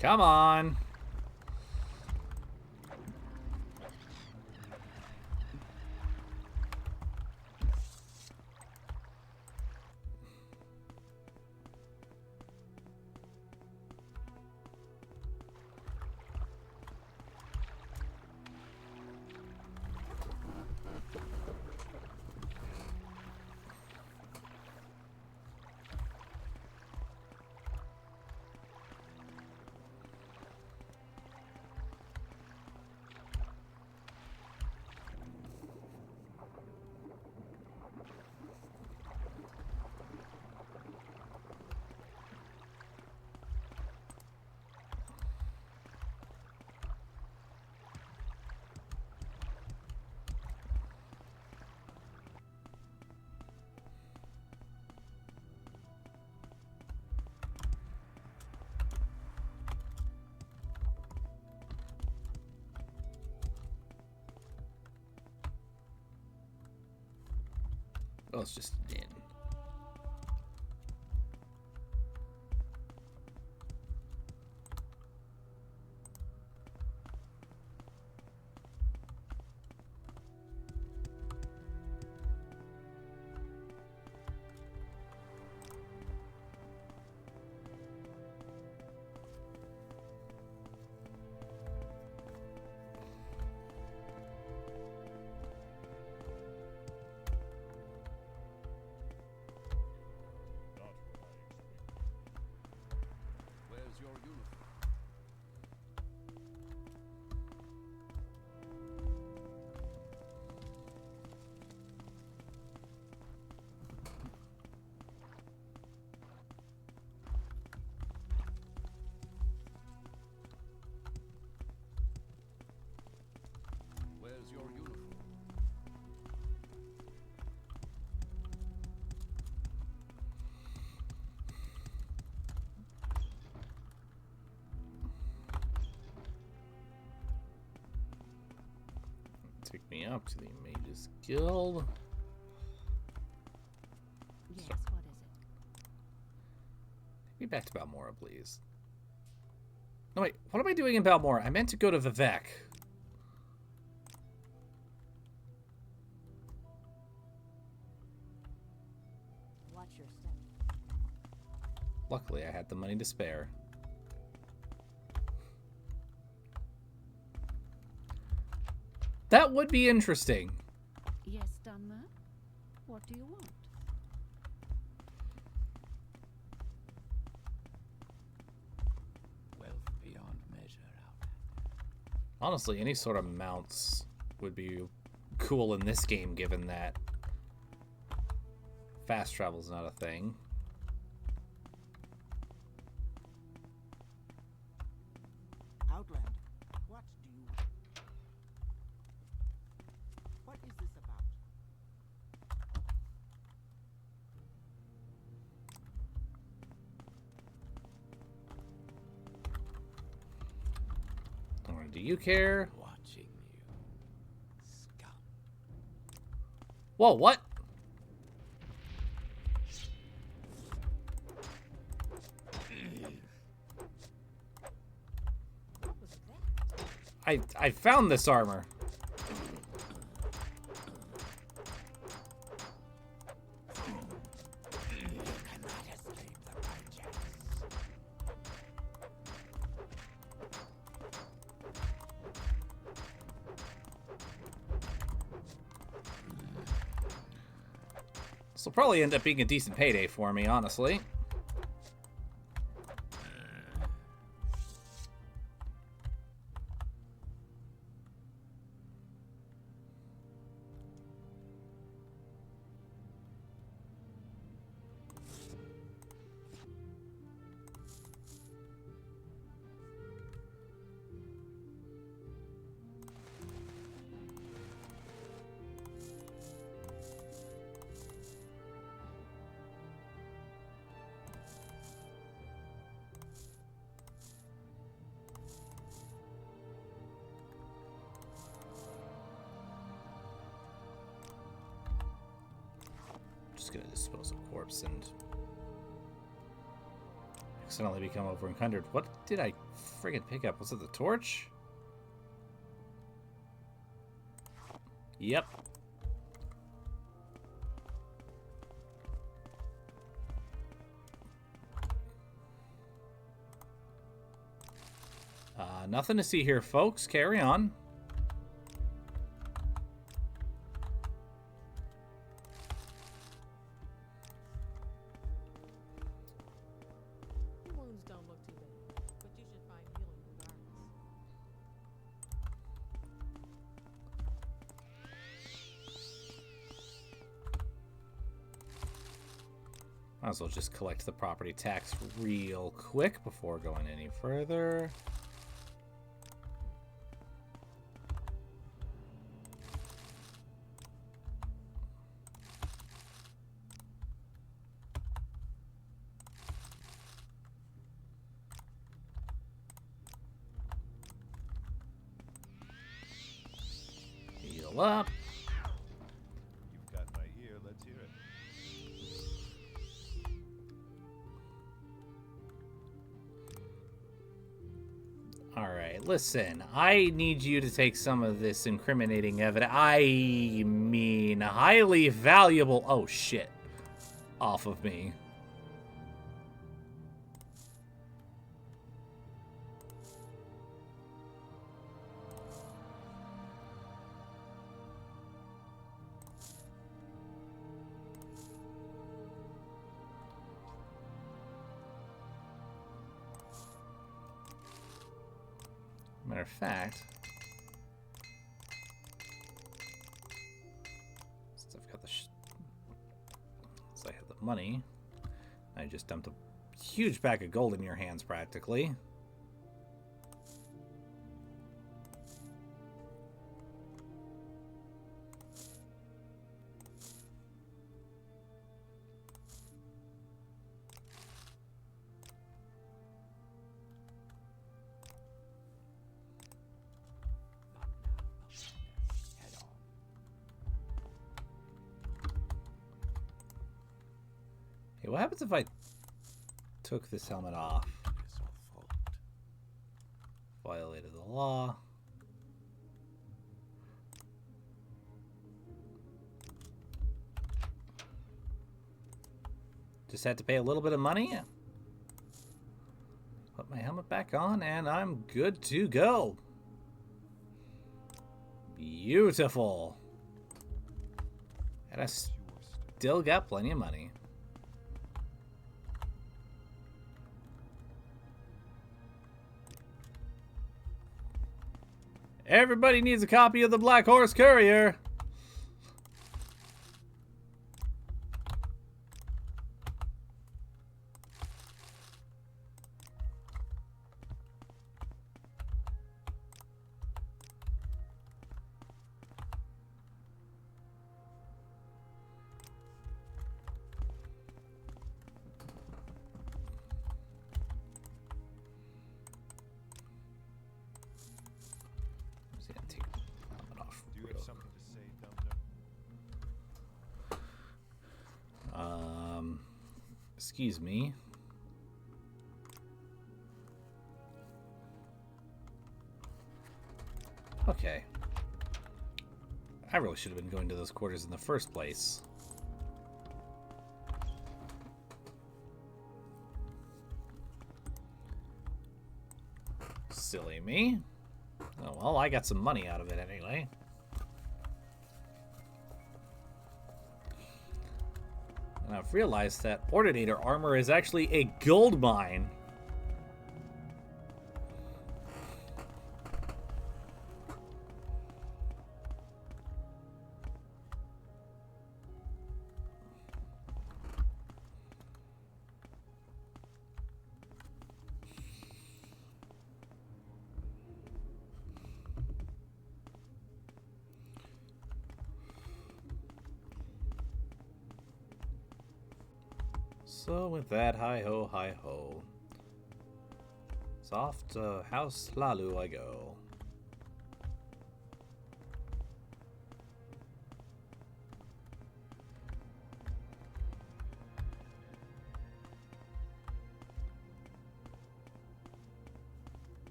Come on. Oh, it's just in. Take me up to the Mages Guild. Yes, what is it? Take me back to Balmora, please. No, wait. What am I doing in Balmora? I meant to go to Vivek. Watch your step. Luckily, I had the money to spare. That would be interesting. Yes, Dunmer? What do you want? Wealth beyond measure out. Honestly, any sort of mounts would be cool in this game, given that fast travel's not a thing. Outlander, what do you... What is this about? Or do you care? Watching you. Scum. Whoa, what? What was that? I found this armor. You cannot escape the righteous. This will probably end up being a decent payday for me, honestly. Just gonna dispose of corpse and accidentally become over encumbered. What did I friggin' pick up? Was it the torch? Yep. Nothing to see here, folks. Carry on. Your wounds don't look too bad, but you should find healing regardless. Might as well just collect the property tax real quick before going any further. Heal up. You've got my ear. Let's hear it. Alright, listen. I need you to take some of this incriminating evidence. I mean, highly valuable. Oh, shit. Off of me. Matter of fact, since I've got the since I have the money, I just dumped a huge bag of gold in your hands, practically. Head what happens if I took this helmet off? It's all fault. Violated the law. Just had to pay a little bit of money. Put my helmet back on and I'm good to go. Beautiful. And I still got plenty of money. Everybody needs a copy of the Black Horse Courier. Do you have something to say, Dum-Dum? Excuse me. Okay. I really should have been going to those quarters in the first place. Silly me. Oh well, I got some money out of it anyway. And I've realized that Ordinator armor is actually a gold mine. So with that, hi-ho, hi-ho. Off to House Lalu I go.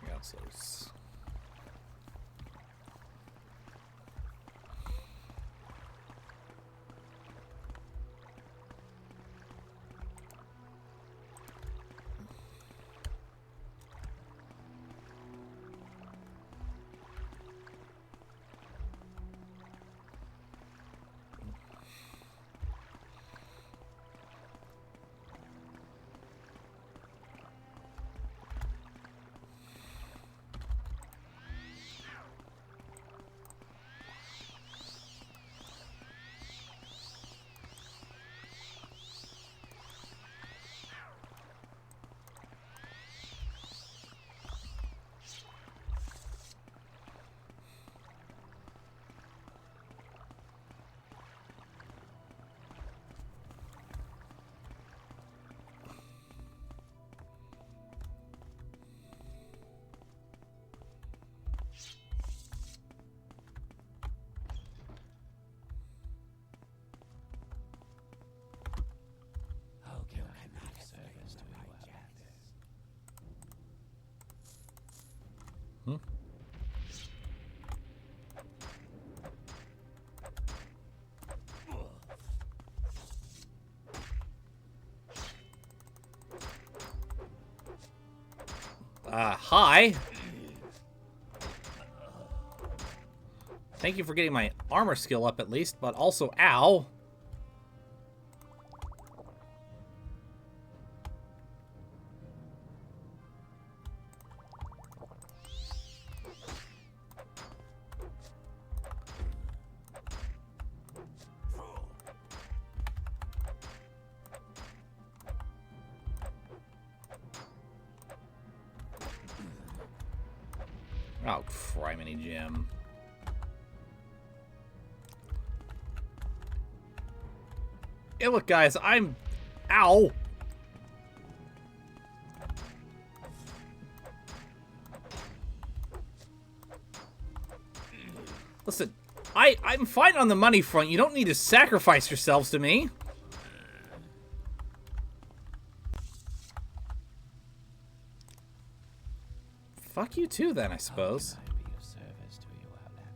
Counselors. Hi. Thank you for getting my armor skill up at least, but also, ow. Oh, criminy Jim. Hey, look, guys, I'm... Ow! Listen, I'm fine on the money front. You don't need to sacrifice yourselves to me. Fuck you too, then, I suppose. How can I be of service to you, Outlander?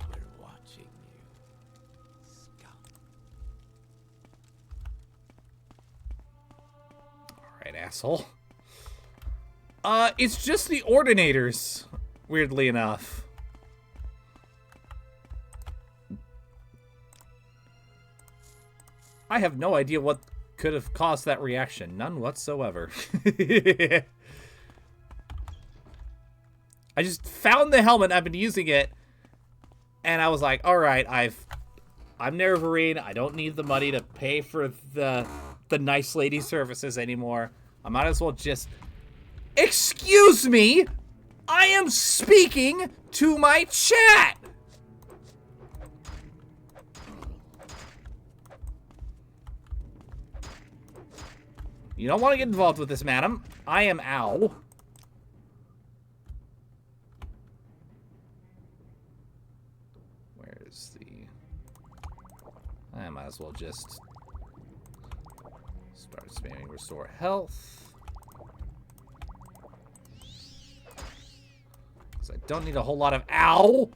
We're watching you, scum. Alright, asshole. It's just the Ordinators, weirdly enough. I have no idea what could have caused that reaction. None whatsoever. I just found the helmet, I've been using it, and I was like, alright, I'm Nerevarine, I don't need the money to pay for the nice lady services anymore. I might as well just... Excuse me! I am speaking to my chat! You don't want to get involved with this, madam. I am Ow. Where's the... I might as well just... start spamming restore health. Because I don't need a whole lot of... Ow!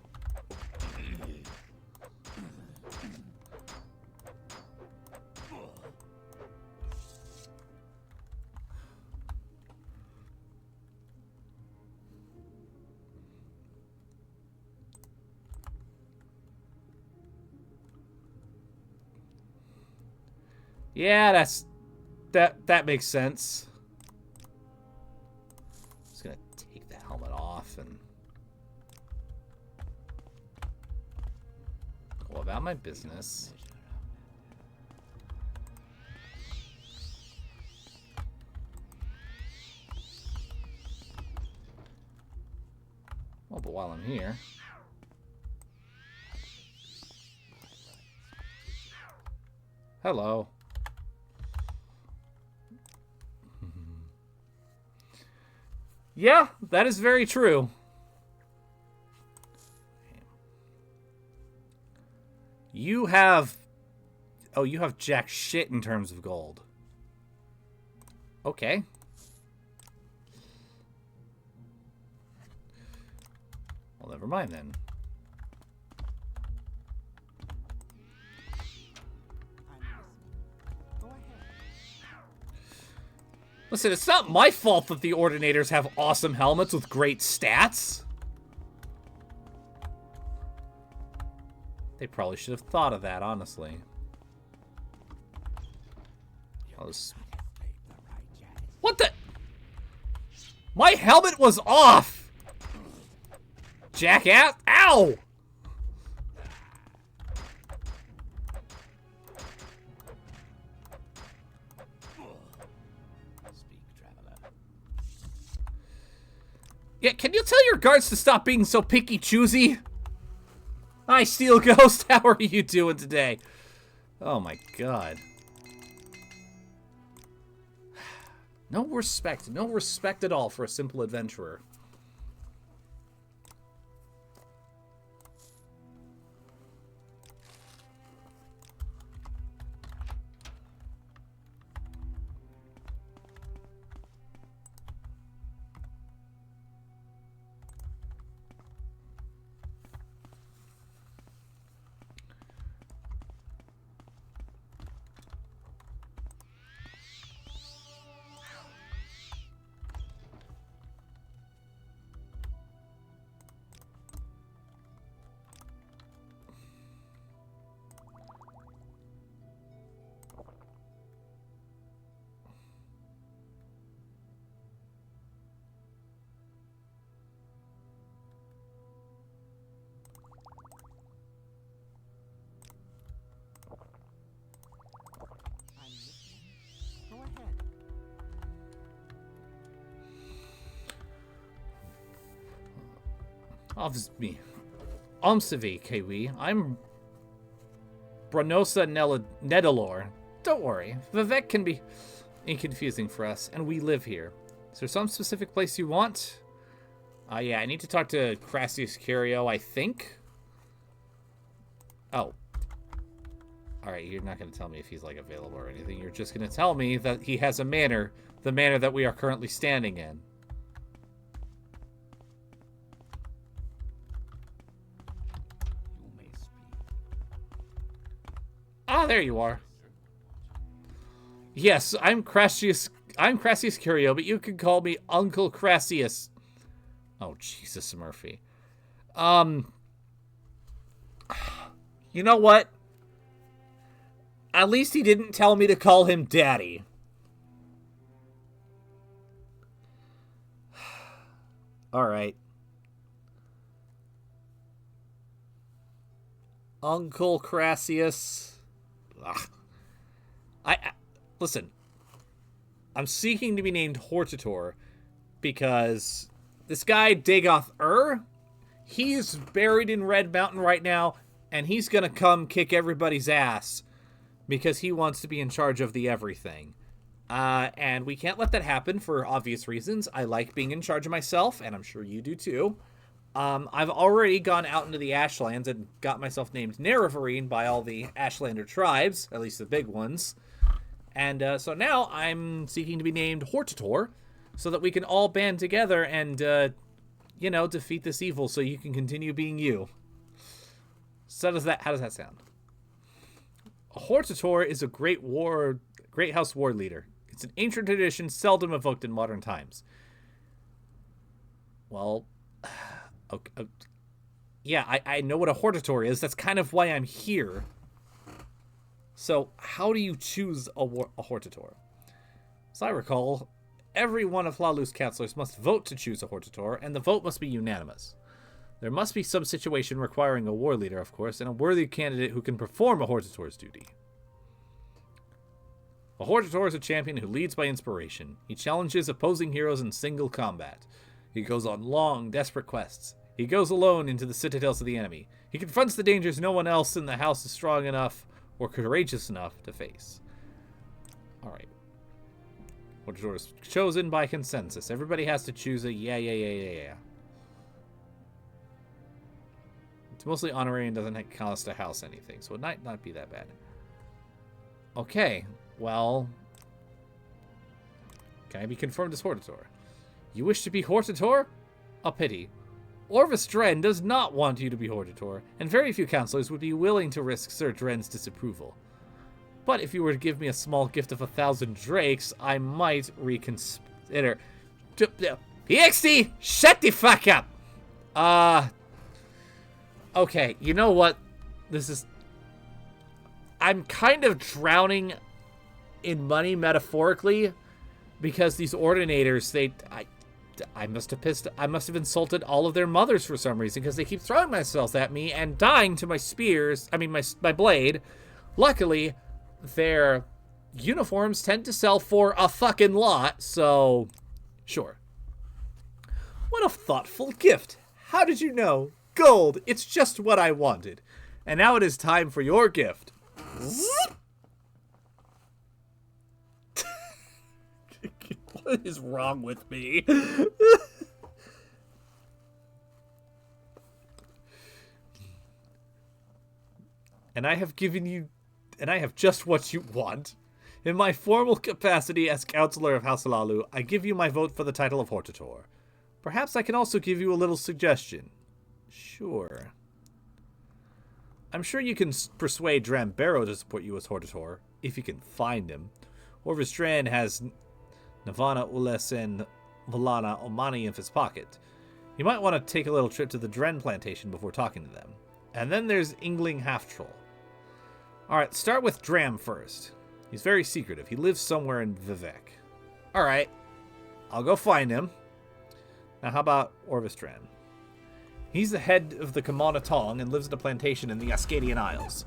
Yeah, that makes sense. Just gonna take the helmet off and go about my business. Oh, but while I'm here. Hello. Yeah, that is very true. You have... Oh, you have jack shit in terms of gold. Okay. Well, never mind then. I'm listening. Go ahead. Listen, it's not my fault that the Ordinators have awesome helmets with great stats. They probably should have thought of that, honestly. What the? My helmet was off! Jackass! Ow! Yeah, can you tell your guards to stop being so picky-choosy? Hi, Steel Ghost. How are you doing today? Oh my god. No respect. No respect at all for a simple adventurer. me. Omsivi, Kiwi. I'm Branosa Nedalor. Don't worry. Vivek can be confusing for us, and we live here. Is there some specific place you want? Yeah, I need to talk to Crassius Curio, I think. Oh. Alright, you're not going to tell me if he's, like, available or anything. You're just going to tell me that he has a manor, the manor that we are currently standing in. You may speak. Ah, there you are. Yes, I'm Crassius Curio, but you can call me Uncle Crassius. Oh, Jesus, Murphy. You know what? At least he didn't tell me to call him Daddy. All right. Uncle Crassius. Ugh. Listen. I'm seeking to be named Hortator because this guy, Dagoth he's buried in Red Mountain right now, and he's going to come kick everybody's ass because he wants to be in charge of the everything. And we can't let that happen for obvious reasons. I like being in charge of myself, and I'm sure you do too. I've already gone out into the Ashlands and got myself named Nerevarine by all the Ashlander tribes, at least the big ones. And so now I'm seeking to be named Hortator so that we can all band together and, you know, defeat this evil so you can continue being you. So how does that sound? A Hortator is a great house war leader. It's an ancient tradition seldom evoked in modern times. Well, okay, yeah, I know what a Hortator is. That's kind of why I'm here. So, how do you choose a Hortator? As I recall, every one of Hlalu's counselors must vote to choose a Hortator, and the vote must be unanimous. There must be some situation requiring a war leader, of course, and a worthy candidate who can perform a Hortator's duty. A Hortator is a champion who leads by inspiration. He challenges opposing heroes in single combat. He goes on long, desperate quests. He goes alone into the citadels of the enemy. He confronts the dangers no one else in the house is strong enough or courageous enough to face. Alright. Hortator is chosen by consensus. Everybody has to choose a yeah. It's mostly honorary and doesn't cost a house anything, so it might not be that bad. Okay, well... Can I be confirmed as Hortator? You wish to be Hortator? A pity. Orvis Dren does not want you to be Hortator, and very few counselors would be willing to risk Sir Dren's disapproval. But if you were to give me a small gift of 1,000 drakes, I might reconsider. PXD! Shut the fuck up! Okay, you know what? I'm kind of drowning in money metaphorically, because these ordinators, I must have insulted all of their mothers for some reason, because they keep throwing themselves at me and dying to my spears. I mean, my blade. Luckily, their uniforms tend to sell for a fucking lot, so sure. What a thoughtful gift. How did you know? Gold. It's just what I wanted. And now it is time for your gift. What is wrong with me? And I have just what you want. In my formal capacity as Counselor of House Hlalu, I give you my vote for the title of Hortator. Perhaps I can also give you a little suggestion. Sure. I'm sure you can persuade Dram Barrow to support you as Hortator, if you can find him. Orvis Dran has Navana, Ules, and Valana Omani in his pocket. You might want to take a little trip to the Dren plantation before talking to them. And then there's Ingling Half-Troll. Alright, start with Dram first. He's very secretive. He lives somewhere in Vivek. Alright, I'll go find him. Now how about Orvis Dran? He's the head of the Kamana Tong and lives in a plantation in the Ascadian Isles.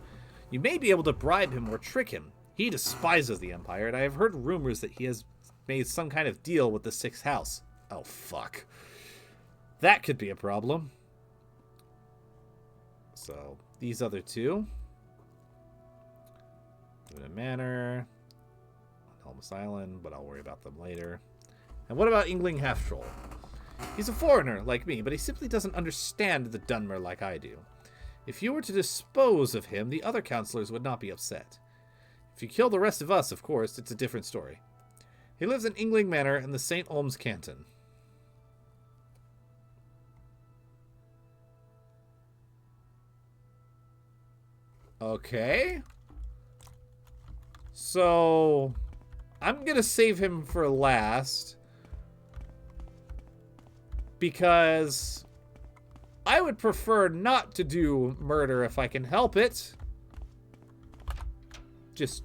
You may be able to bribe him or trick him. He despises the Empire, and I have heard rumors that he has made some kind of deal with the Sixth House. Oh, fuck. That could be a problem. So these other two. Live in a manor. On Helmus Island, but I'll worry about them later. And what about Yngling Half-Troll? He's a foreigner like me, but he simply doesn't understand the Dunmer like I do. If you were to dispose of him, the other counselors would not be upset. If you kill the rest of us, of course, it's a different story. He lives in Yngling Manor in the St. Olms Canton. Okay. So, I'm going to save him for last. Because I would prefer not to do murder if I can help it. Just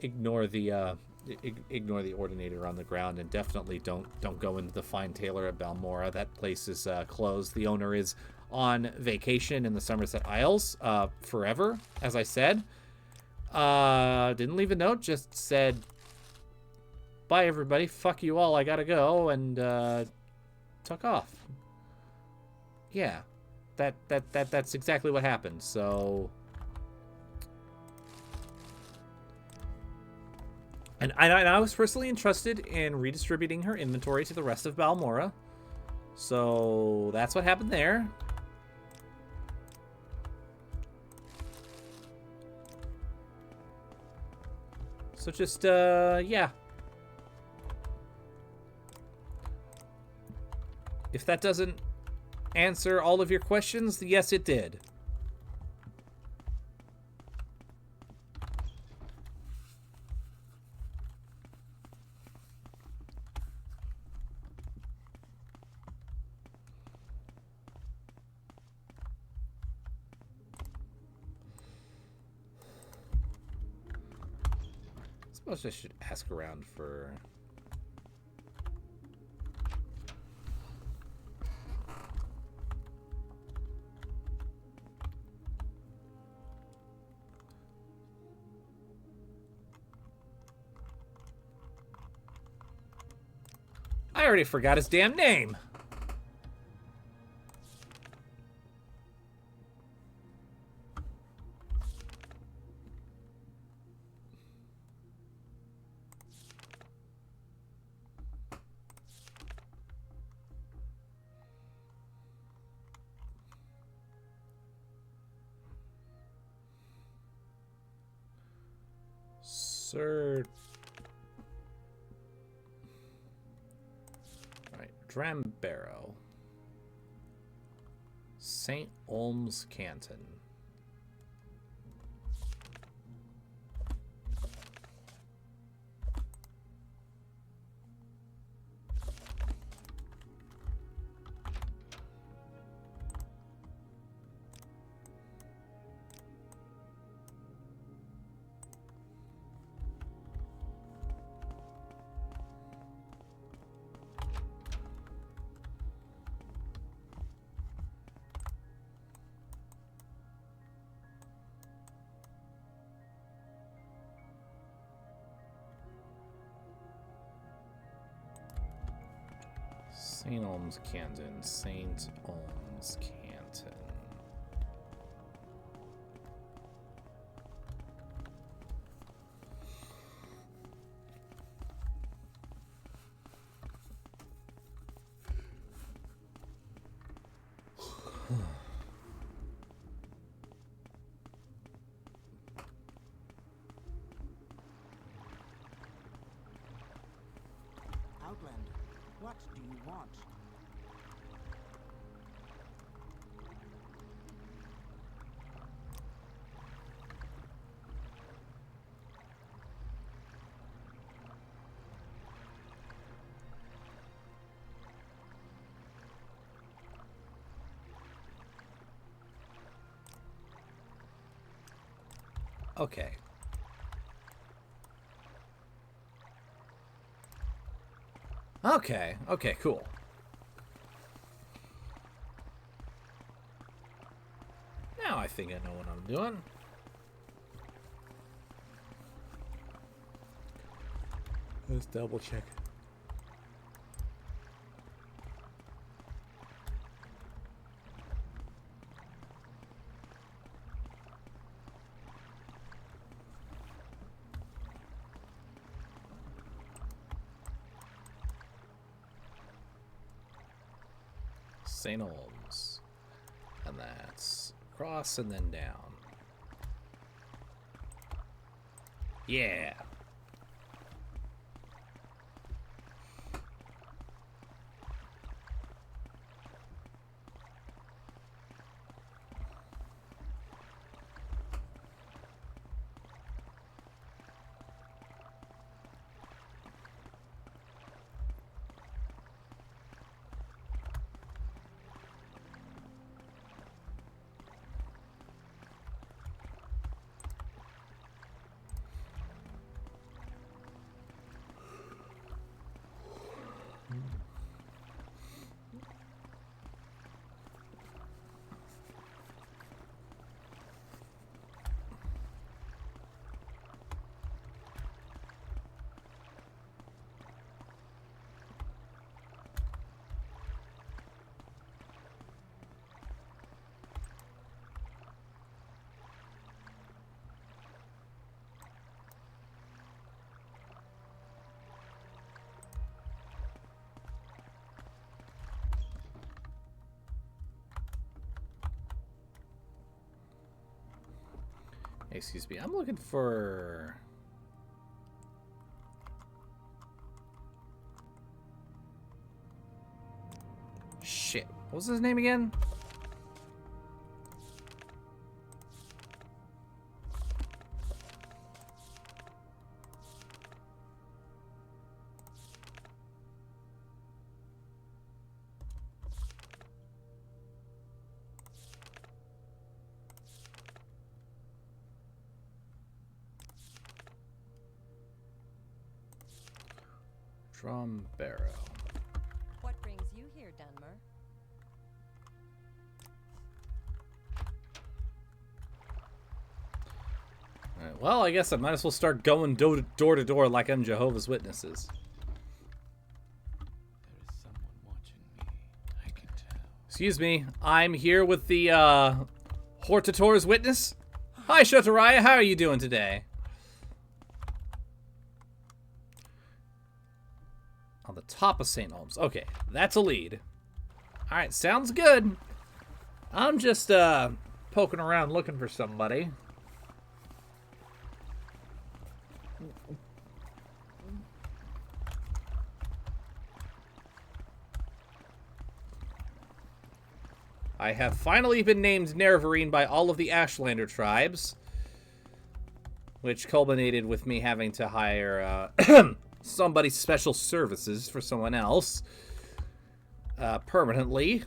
ignore the ignore the ordinator on the ground, and definitely don't go into the Fine Tailor at Balmora. That place is closed. The owner is on vacation in the Somerset Isles forever, as I said. Didn't leave a note, just said, bye everybody, fuck you all, I gotta go, and took off. Yeah, that's exactly what happened. So, and I was personally interested in redistributing her inventory to the rest of Balmora. So that's what happened there. So just, yeah. If that doesn't answer all of your questions, yes, it did. I suppose I should ask around for... I already forgot his damn name. Sir... Right, Drambarrow. St. Olms Canton. St. Olms Canton. St. Olms Canton. Outlander, what do you want? Okay. Okay, cool. Now I think I know what I'm doing. Let's double check. St. Olms. And that's across and then down. Yeah. Excuse me, I'm looking for... Shit, what was his name again? Drum Barrow. What brings you here, Dunmer? Alright, well, I guess I might as well start going door to door like I'm Jehovah's Witnesses. There is someone watching me. I can tell. Excuse me, I'm here with the Hortator's Witness. Hi, Shotaraya, how are you doing today? On the top of St. Holmes. Okay, that's a lead. Alright, sounds good. I'm just poking around looking for somebody. I have finally been named Nerevarine by all of the Ashlander tribes, which culminated with me having to hire somebody's special services for someone else permanently.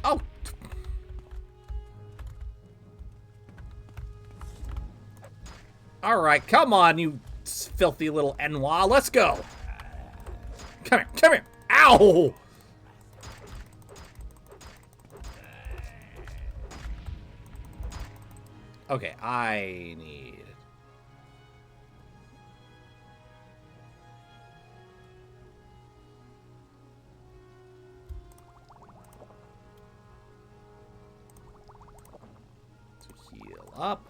Oh! Alright, come on, you filthy little Enoir. Let's go! Come here, come here! Ow! Okay, I need... to heal up.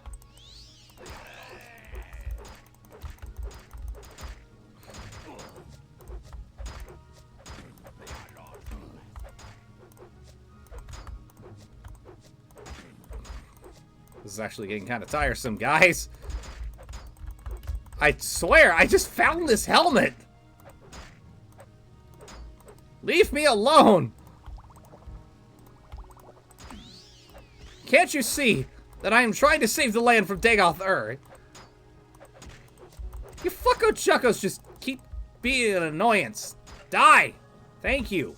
This is actually getting kind of tiresome, guys. I swear, I just found this helmet. Leave me alone. Can't you see that I am trying to save the land from Dagoth-Ur? You fucko chuckos just keep being an annoyance. Die. Thank you.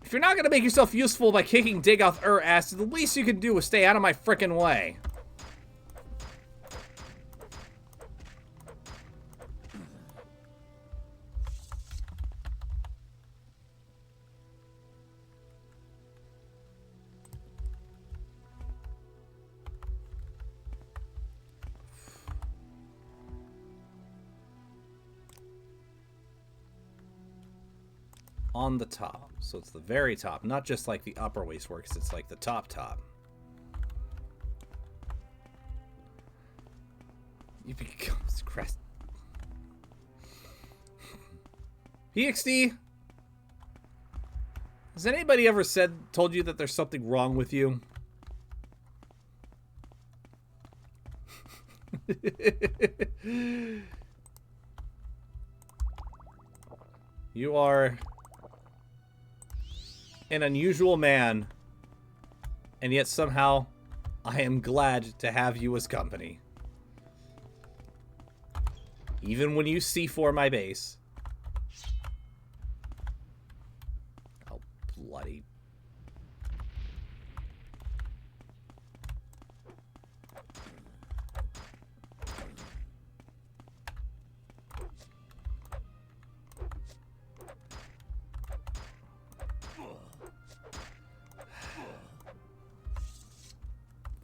If you're not gonna make yourself useful by kicking Dagoth-Ur ass, the least you can do is stay out of my frickin' way. on the top. So it's the very top, not just like the upper wasteworks, it's like the top. You become crest. PXD, has anybody ever told you that there's something wrong with you? You are an unusual man, and yet somehow I am glad to have you as company. Even when you C4 my base. Oh, bloody.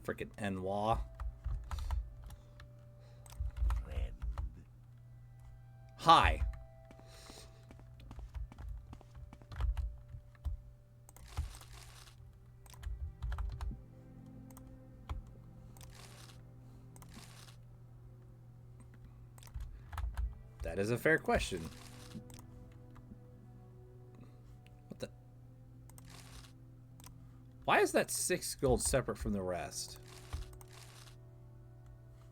Frickin' Enwa. Hi. That is a fair question. What the? Why is that 6 gold separate from the rest?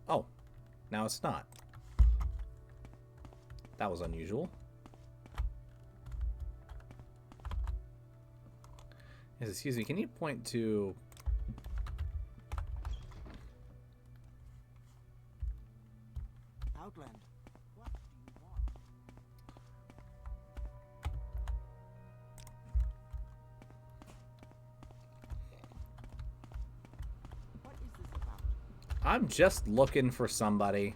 Oh, now it's not. That was unusual. Yes, excuse me, can you point to... Outland, what do you want? What is this about? I'm just looking for somebody.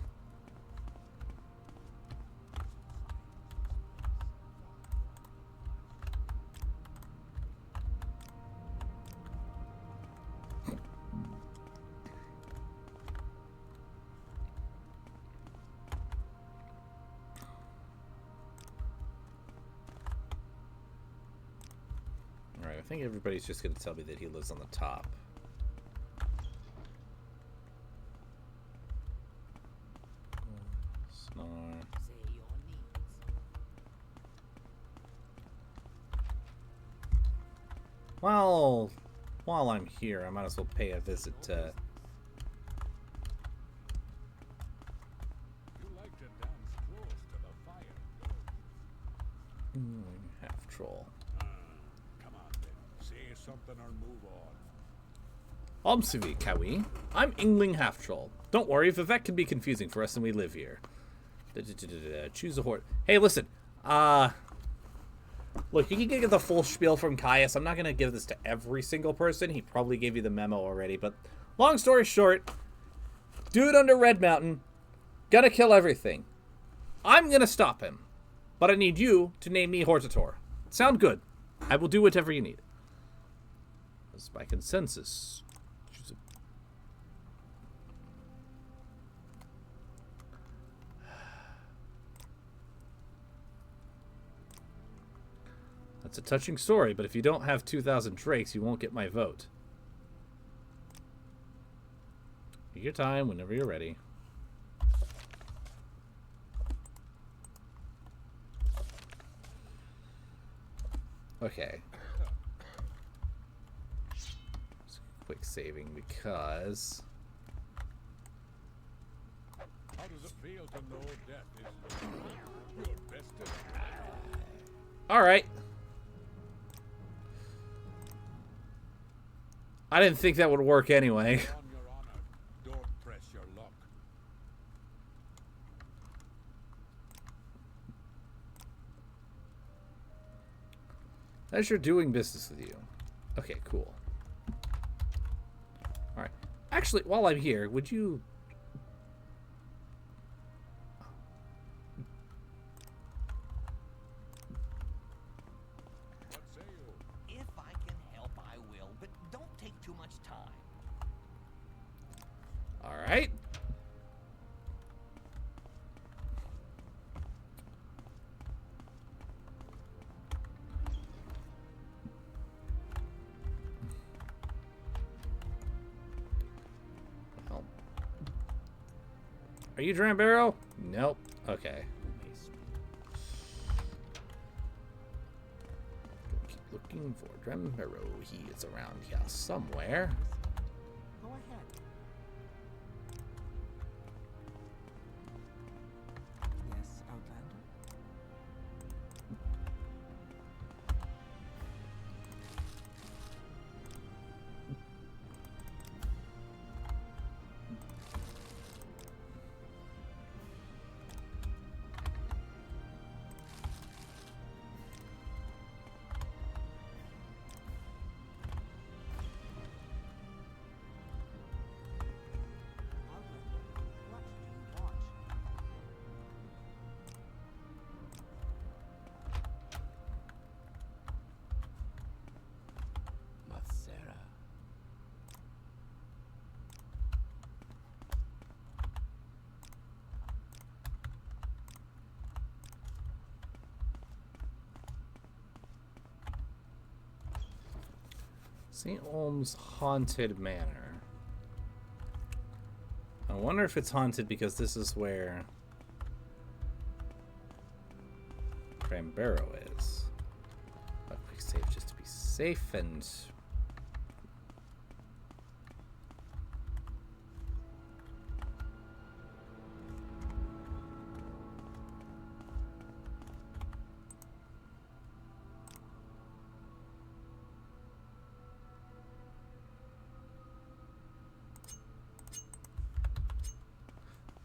Alright, I think everybody's just going to tell me that he lives on the top. Snar. Say your needs. Well, while I'm here, I might as well pay a visit to... You like to dance close to the fire. half troll. Come on then. Say something or move on. Omsivi, Kawi. I'm Ingling half troll. Don't worry, Vivek can be confusing for us and we live here. Choose a horde. Hey, listen. Look, you can get the full spiel from Caius. I'm not going to give this to every single person. He probably gave you the memo already. But long story short, dude under Red Mountain, gonna kill everything. I'm going to stop him. But I need you to name me Hortator. Sound good. I will do whatever you need. This is by consensus. Choose a... That's a touching story, but if you don't have 2,000 drakes, you won't get my vote. Take your time whenever you're ready. Okay. Just quick saving because... How does it feel to know death is your destiny? Alright. I didn't think that would work anyway. On your honor, don't press your luck. As you're doing business with you. Okay, cool. Alright. Actually, while I'm here, would you... What say you? If I can help, I will, but don't take too much time. Alright. Are you Drambaro? Nope. Okay. Keep looking for Drambaro. He is around here somewhere. Go ahead. Yes, Outlander? Outlander, what do you want? Mathera. St. Olm's Haunted Manor. I wonder if it's haunted because this is where Drambaro is. A quick save just to be safe and...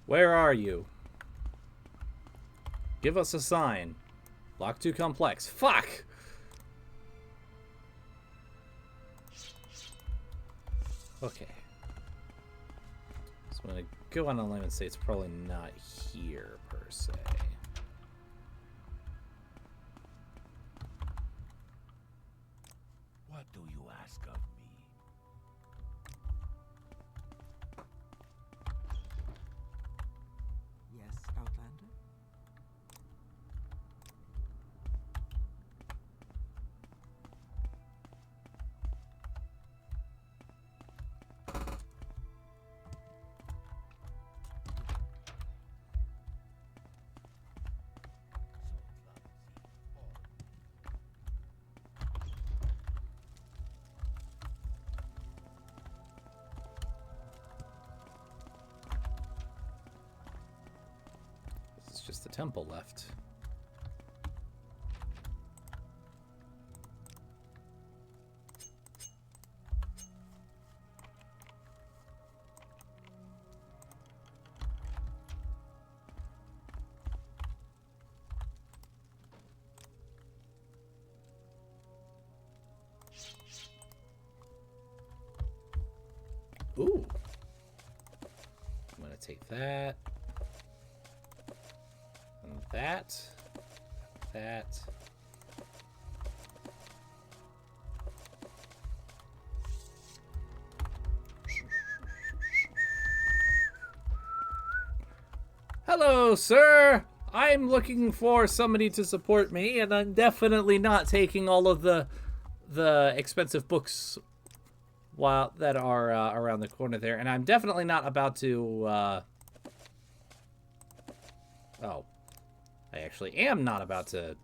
Where are you? Give us a sign. Block too complex. Fuck! Okay. So I'm gonna go on a limb and say it's probably not here, per se. What do you ask of me? Yes, Outlander? It's just the temple left. Ooh. I'm gonna take that. And that. That. Hello, sir. I'm looking for somebody to support me, and I'm definitely not taking all of the expensive books while that are around the corner there, and I'm definitely not about to. Oh, I actually am not about to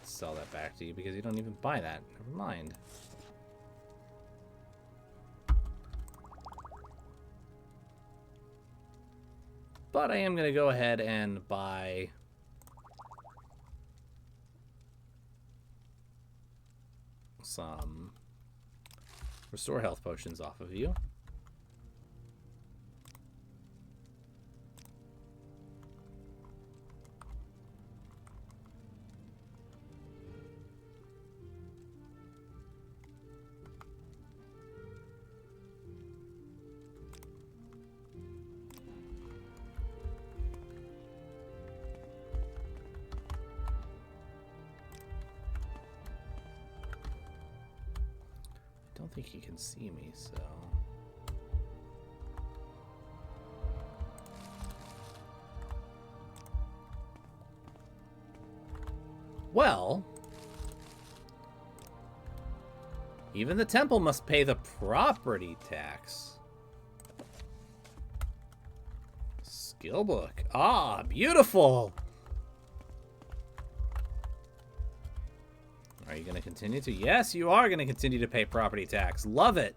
sell that back to you because you don't even buy that. Never mind. But I am going to go ahead and buy some restore health potions off of you. I don't think he can see me, so... Well... Even the temple must pay the property tax. Skill book. Ah, beautiful. Are you going to continue to? Yes, you are going to continue to pay property tax. Love it.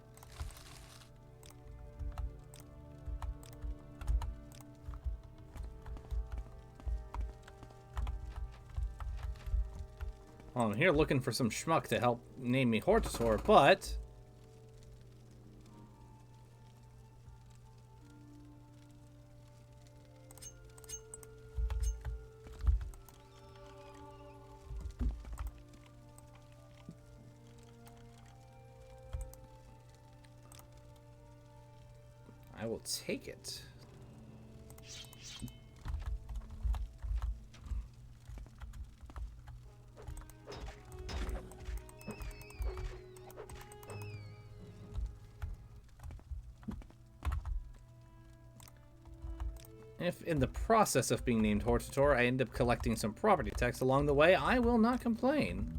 Well, I'm here looking for some schmuck to help name me Hortator, but I will take it. If in the process of being named Hortator, I end up collecting some property tax along the way, I will not complain.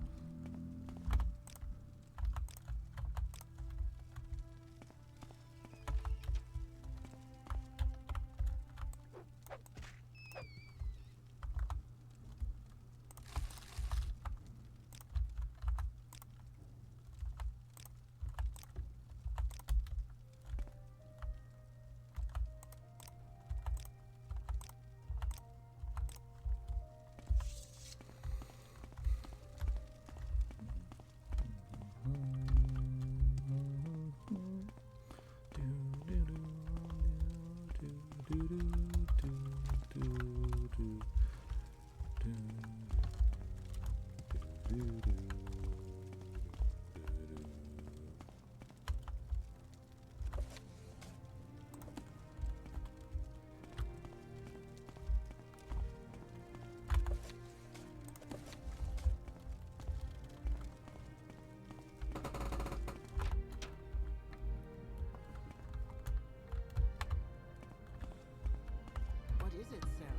What is it, Sarah?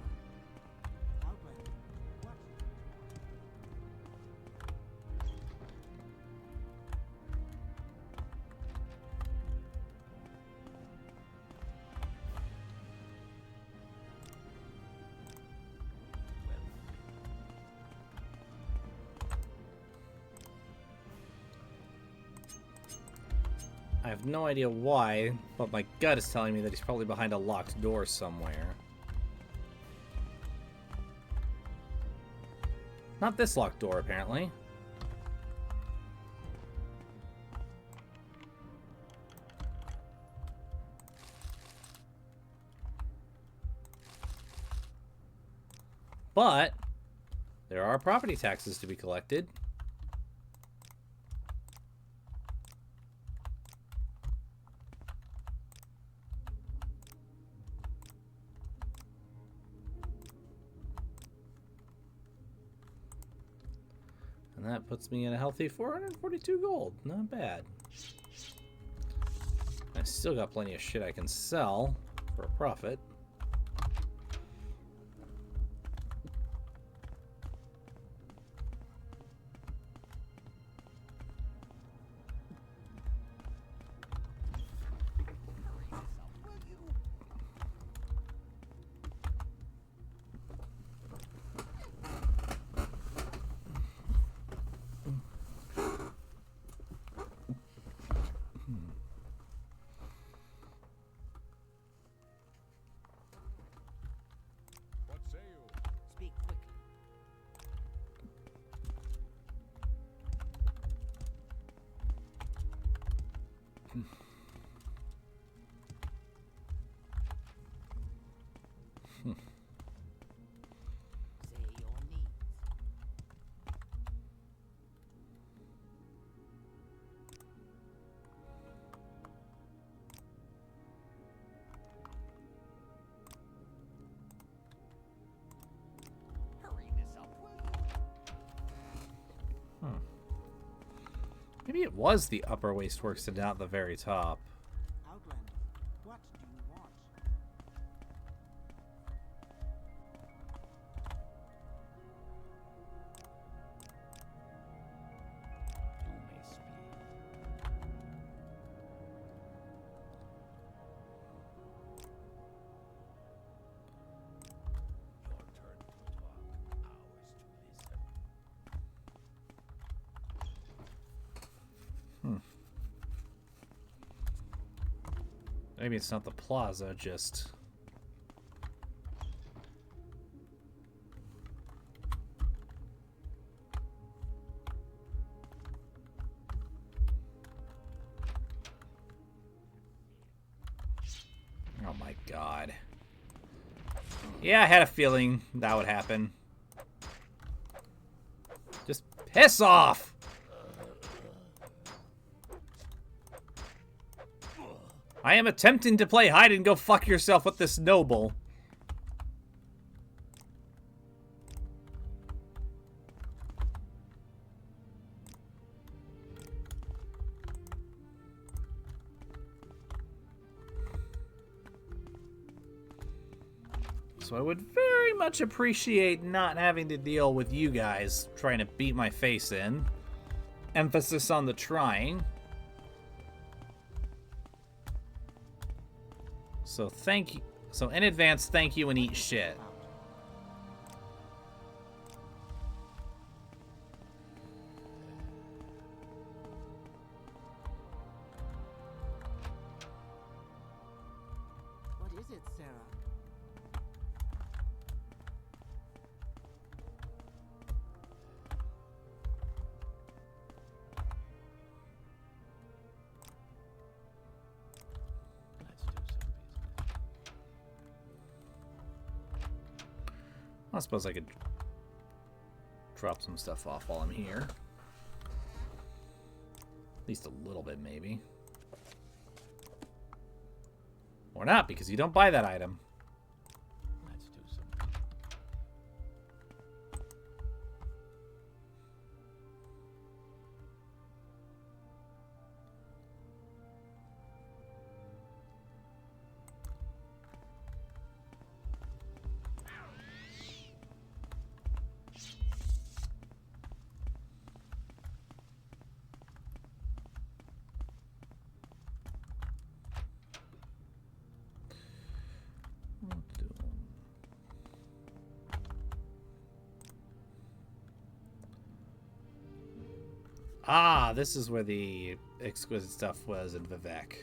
Outlander. What? I have no idea why, but my gut is telling me that he's probably behind a locked door somewhere. Not this locked door, apparently. But there are property taxes to be collected. And that puts me at a healthy 442 gold. Not bad. I still got plenty of shit I can sell for a profit. What say you? Speak quickly. Say your needs. Hurry this up, will you? Maybe it was the upper wasteworks and not the very top. Outlander. What do you want? You may speak. Maybe it's not the plaza, just... Oh my god. Yeah, I had a feeling that would happen. Just piss off! I am attempting to play hide and go fuck yourself with this noble. So I would very much appreciate not having to deal with you guys trying to beat my face in. Emphasis on the trying. So thank you. So in advance, thank you and eat shit. What is it, Sarah? Let's do some business. I suppose I could drop some stuff off while I'm here. At least a little bit, maybe. Or not, because you don't buy that item. Let's do some business. Ah, this is where the exquisite stuff was in Vivek.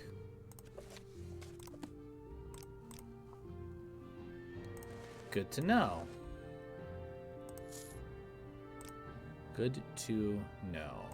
Good to know. Good to know.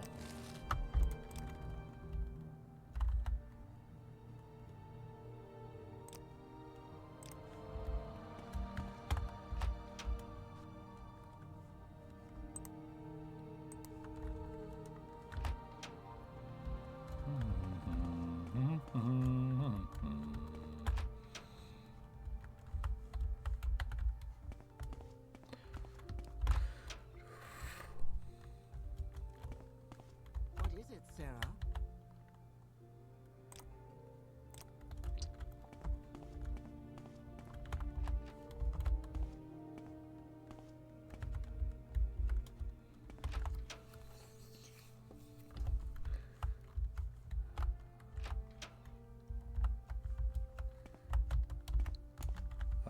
What is it, Sarah?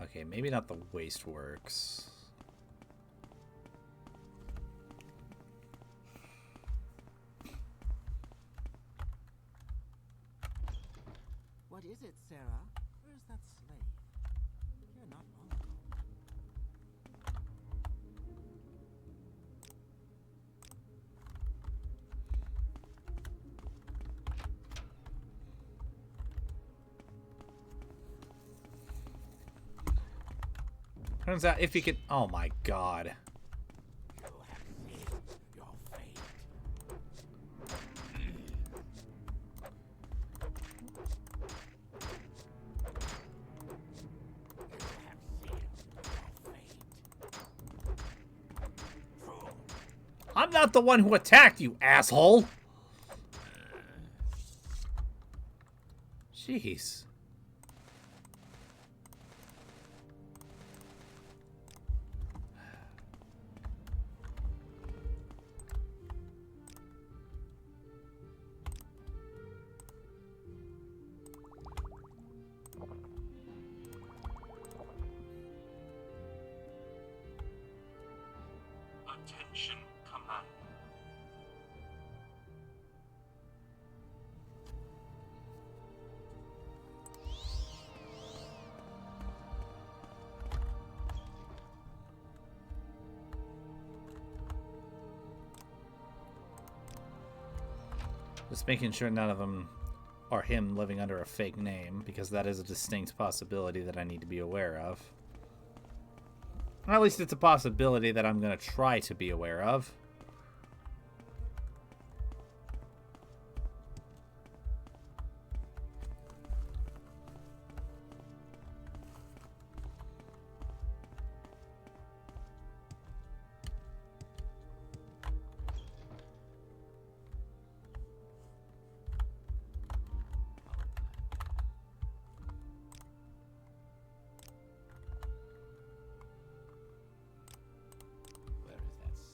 Okay, maybe not the Wasteworks. What is it, Sarah? Where's that slave? Here not long ago. Turns out if you could... Oh my god. You have seen your fate. You have sealed your fate. True. I'm not the one who attacked you, asshole! Jeez. Attention command. Just making sure none of them are him living under a fake name, because that is a distinct possibility that I need to be aware of. Or at least it's a possibility that I'm going to try to be aware of. Where is that slave?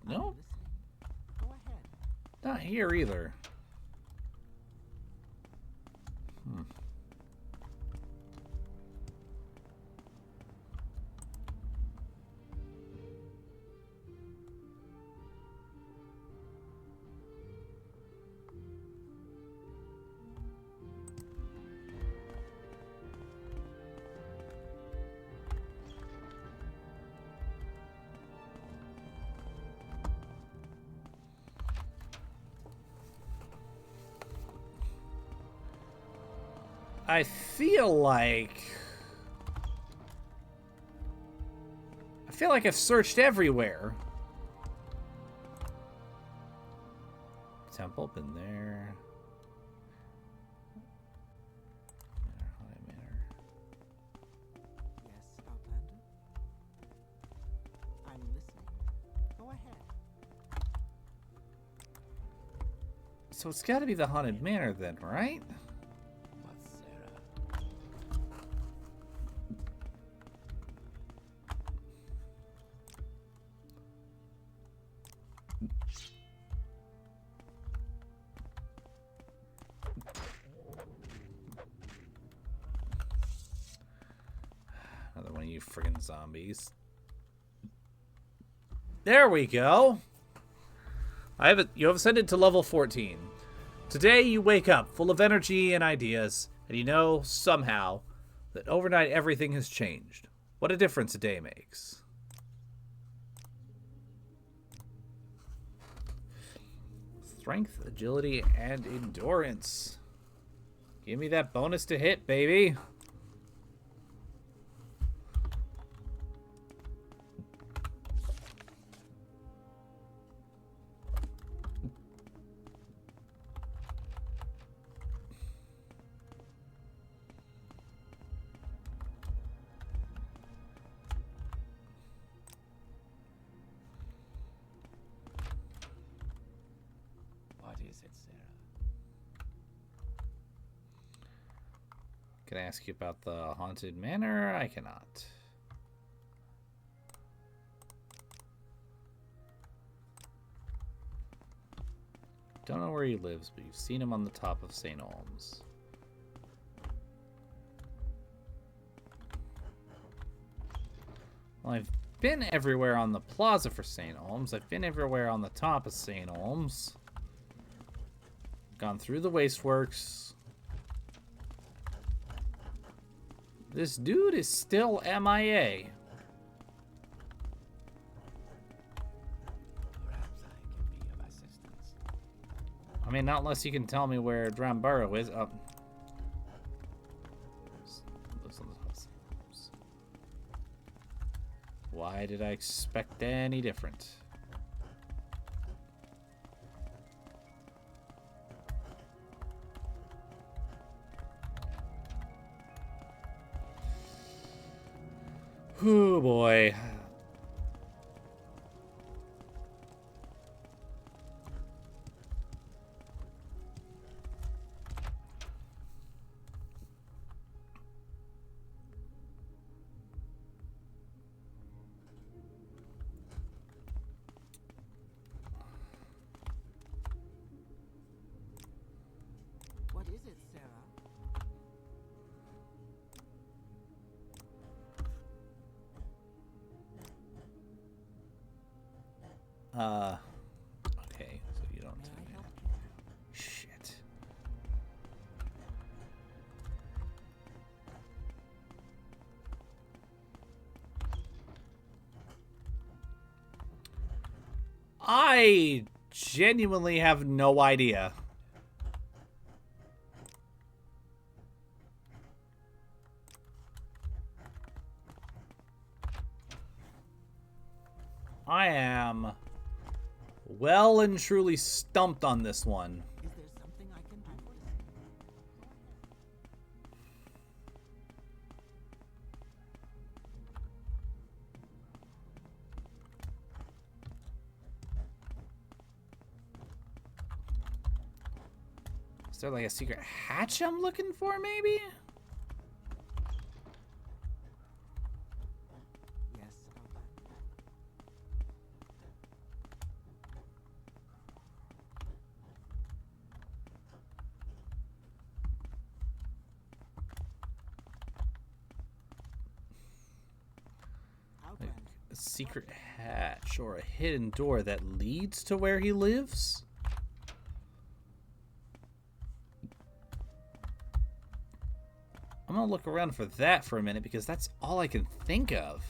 Nope, Listening. Go ahead. not here either. Hmm. I feel like I've searched everywhere. Temple, been there. Manor. Yes, Outlander. I'm listening. Go ahead. So it's got to be the Haunted Manor then, right? What's Sarah? Another one of you friggin' zombies. There we go. You have ascended to level 14. Today you wake up full of energy and ideas, and you know somehow that overnight everything has changed. What a difference a day makes. Strength, agility, and endurance. Give me that bonus to hit, baby. What is it, Sarah? Can I ask you about the Haunted Manor? I cannot. Don't know where he lives, but you've seen him on the top of St. Olms. Well, I've been everywhere on the plaza for St. Olms. I've been everywhere on the top of St. Olms. Gone through the wasteworks. This dude is still MIA. Perhaps I can be of assistance. I mean, not unless you can tell me where Dramburo is. Oh. Lives on the top of St. Olms. Why did I expect any different? Oh boy. What is it, Sarah? Okay, so you don't May tell I me. help I genuinely have no idea. I am well and truly stumped on this one. Is there something I can do? Is there like a secret hatch I'm looking for, maybe? Yes, Outlander. Like Outlander. a secret hatch or a hidden door that leads to where he lives? I'm gonna look around for that for a minute because that's all I can think of.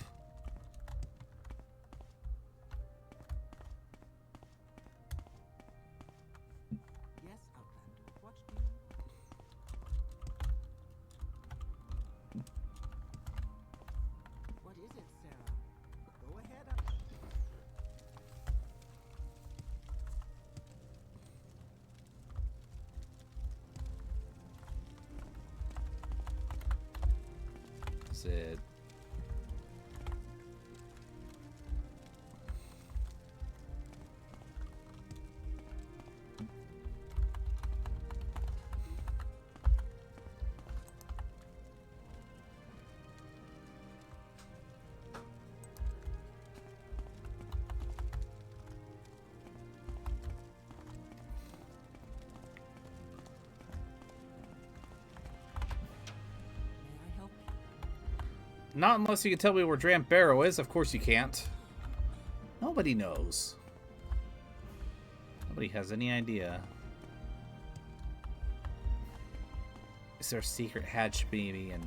Yes, Outlander. What do you... What is it, Sarah? Go ahead, Is it... May I help you? Not unless you can tell me where Dramp Barrow is. Of course you can't. Nobody knows. Nobody has any idea. Is there a secret hatch maybe in...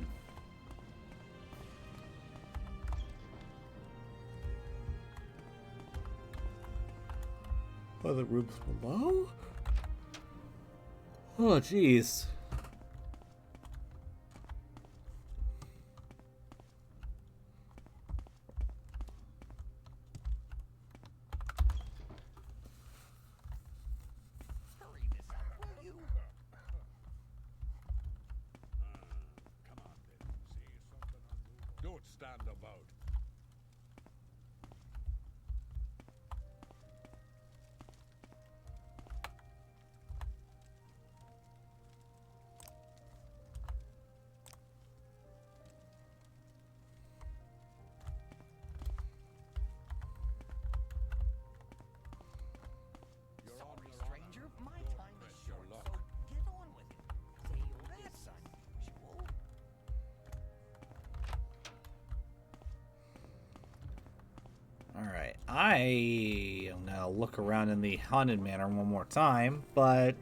other rooms below? Oh, jeez. Hurry this up, will you? Come on, then. See something unusual. Don't stand about. You're on Sorry, your honor. stranger. My Don't time is press your short, luck. so get on with it. That's unusual. Alright, I am gonna look around in the haunted manor one more time, but...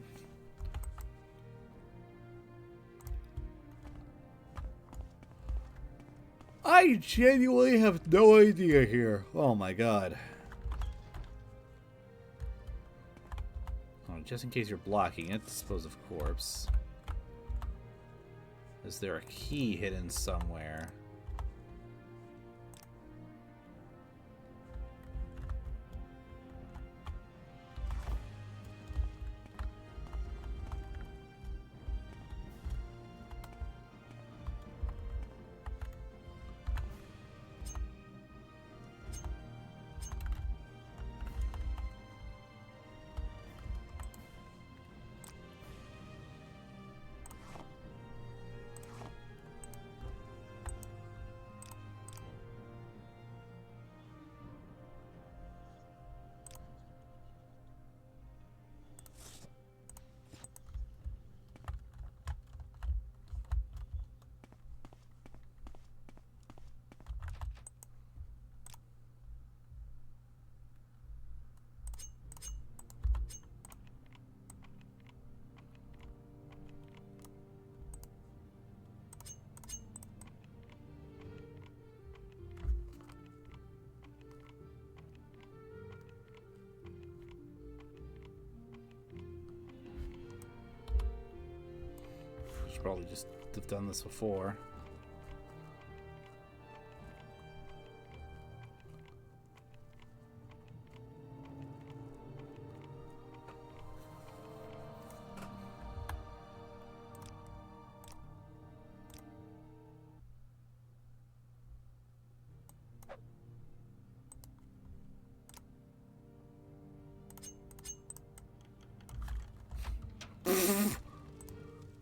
I genuinely have no idea here. Oh my god. Oh, just in case you're blocking it, dispose of corpse. Is there a key hidden somewhere? probably just have done this before.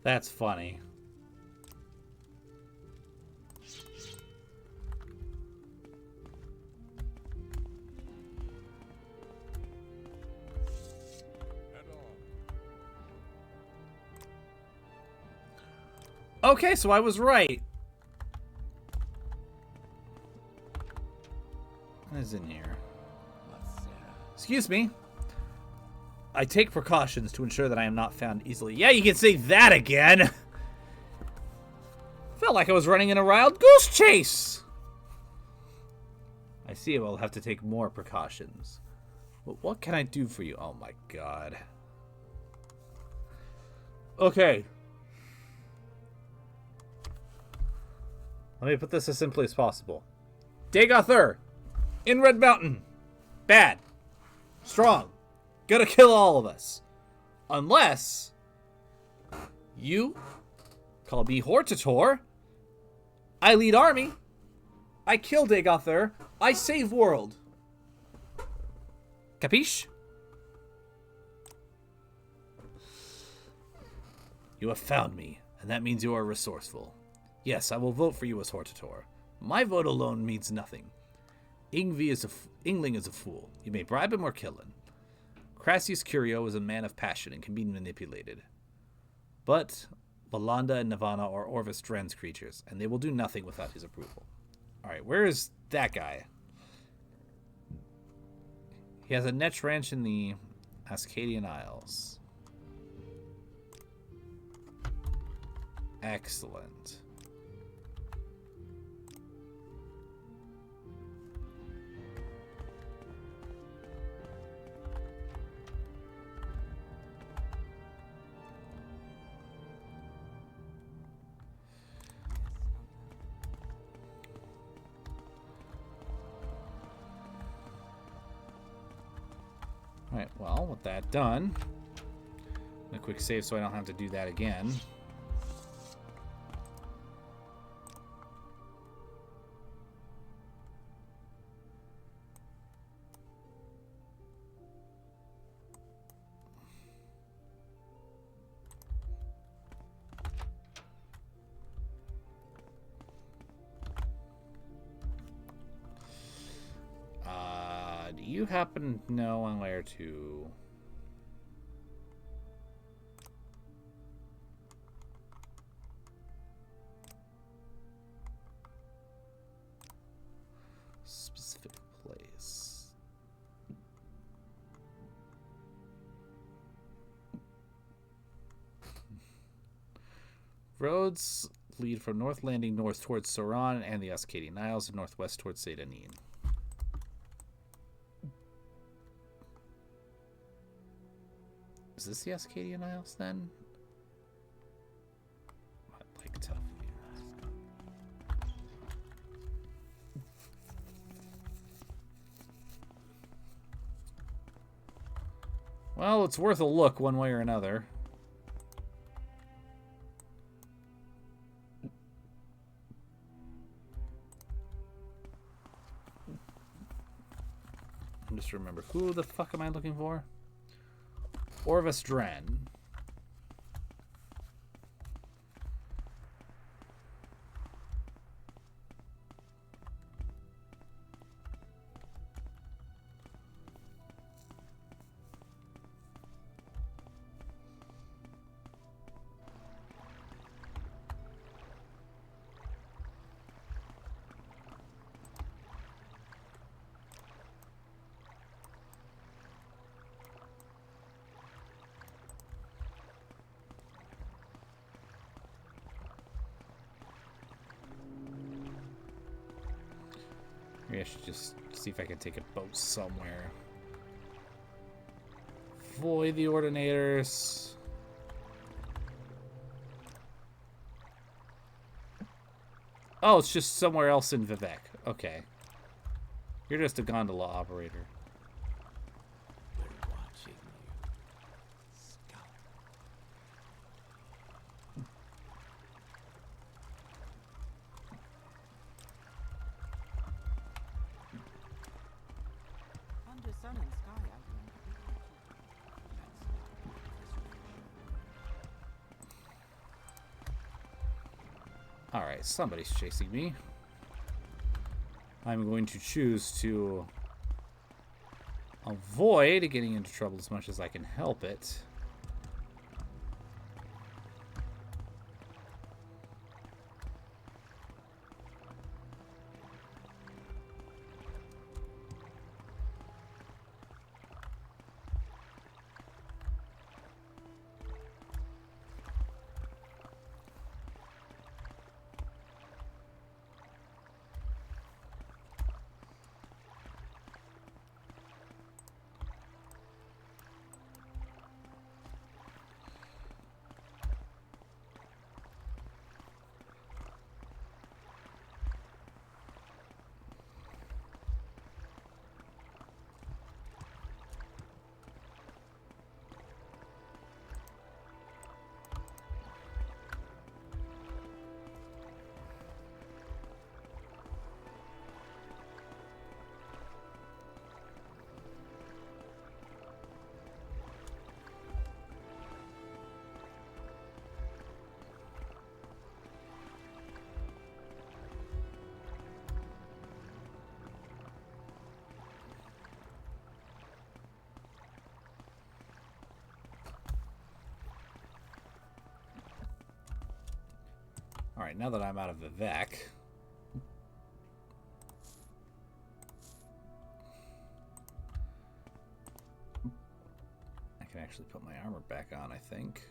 That's funny. Okay, so I was right. What is in here? Excuse me. I take precautions to ensure that I am not found easily. Yeah, you can say that again. Felt like I was running in a wild goose chase. I see. I'll have to take more precautions. But what can I do for you? Oh my god. Okay. Let me put this as simply as possible. Dagothur, in Red Mountain. Bad. Strong. Gonna kill all of us. Unless you call me Hortator. I lead army. I kill Dagothur. I save world. Capiche? You have found me, and that means you are resourceful. Yes, I will vote for you as Hortator. My vote alone means nothing. Ingling is a fool. You may bribe him or kill him. Crassius Curio is a man of passion and can be manipulated. But Valanda and Navana are Orvis Dren's creatures, and they will do nothing without his approval. Alright, where is that guy? He has a Netch ranch in the Ascadian Isles. Excellent. Alright, well, with that done, a quick save so I don't have to do that again. Do you happen to know where to... specific place? Roads lead from North Landing north towards Sauron and the Ascadian Isles and northwest towards Sedanine. Is this the Ascadian Isles, then? I'd like to. Well, it's worth a look one way or another. Just remember, who the fuck am I looking for? Orvis Dren. Maybe I should just see if I can take a boat somewhere. Void the Ordinators. Oh, it's just somewhere else in Vivek. Okay. You're just a gondola operator. We're watching you, scout. Under sun and sky, I think. Alright, somebody's chasing me. I'm going to choose to avoid getting into trouble as much as I can help it. Alright, now that I'm out of Vivek, I can actually put my armor back on, I think.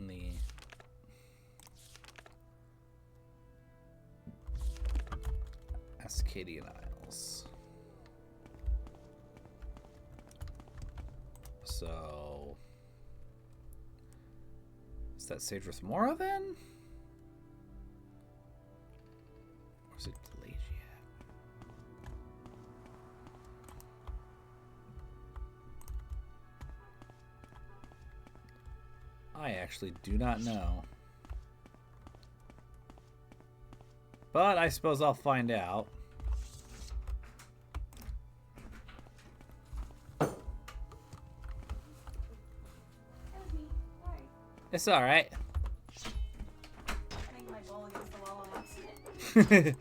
The Ascadian Isles. So is that Sadris Mora then? Or is it Pelagia? I actually do not know. But I suppose I'll find out. It's alright. I think my ball against the wall on accident.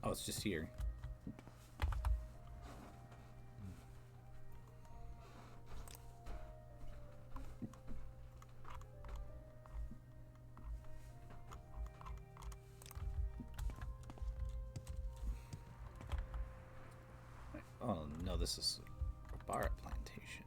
Oh, it's just here. Oh no, this is a Barrett plantation.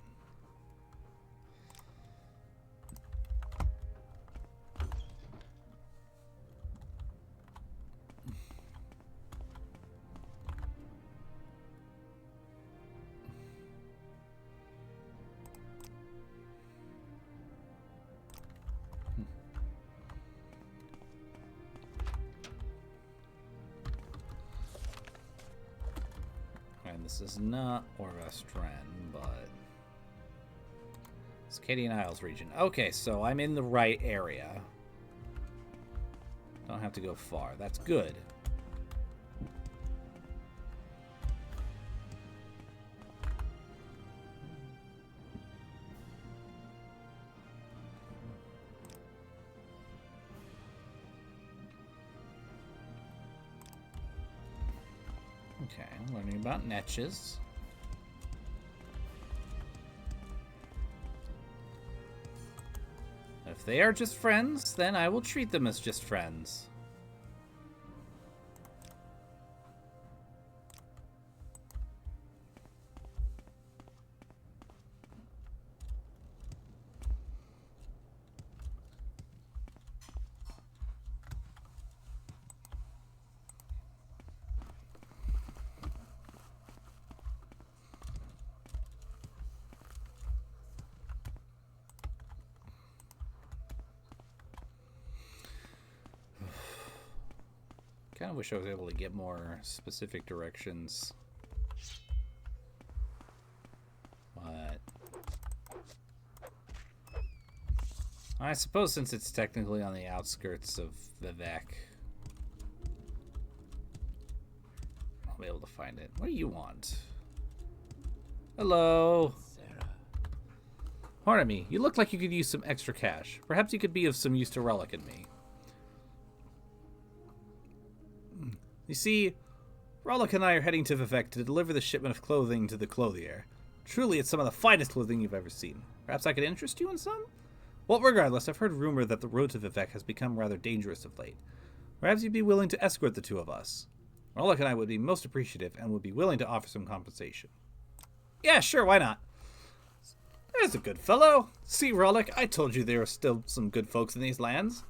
And this is not Orvestren, but Ascadian Isles region. Okay, so I'm in the right area. Don't have to go far. That's good. Okay, I'm learning about netches. If If they are just friends, then I will treat them as just friends. Kind of wish I was able to get more specific directions. But I suppose since it's technically on the outskirts of Vivek, I'll be able to find it. What do you want? Hello. Sarah. Pardon me. You look like you could use some extra cash. Perhaps you could be of some use to Relic and me. You see, Rollick and I are heading to Vivek to deliver the shipment of clothing to the clothier. Truly, it's some of the finest clothing you've ever seen. Perhaps I could interest you in some? Well, regardless, I've heard rumor that the road to Vivek has become rather dangerous of late. Perhaps you'd be willing to escort the two of us. Rollick and I would be most appreciative and would be willing to offer some compensation. Yeah, sure, why not? There's a good fellow. See, Rollick, I told you there are still some good folks in these lands.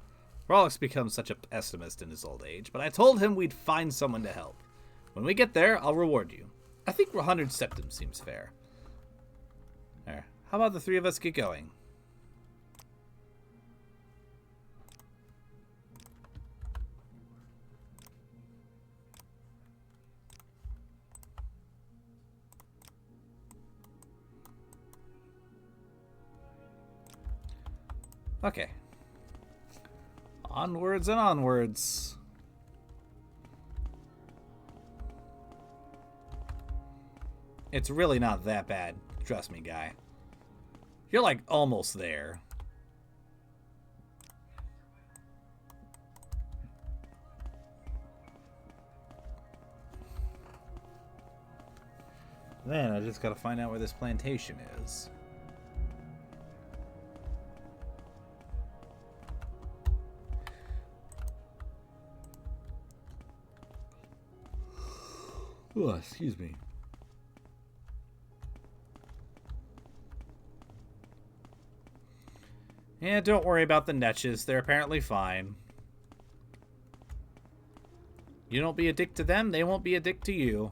Rollick's become such a pessimist in his old age, but I told him we'd find someone to help. When we get there, I'll reward you. I think 100 septums seems fair. There. How about the three of us get going? Okay. Onwards and onwards. It's really not that bad. Trust me, guy. You're like almost there. Then I just gotta find out where this plantation is. Oh, excuse me. Yeah, don't worry about the netches. They're apparently fine. You don't be a dick to them, they won't be a dick to you.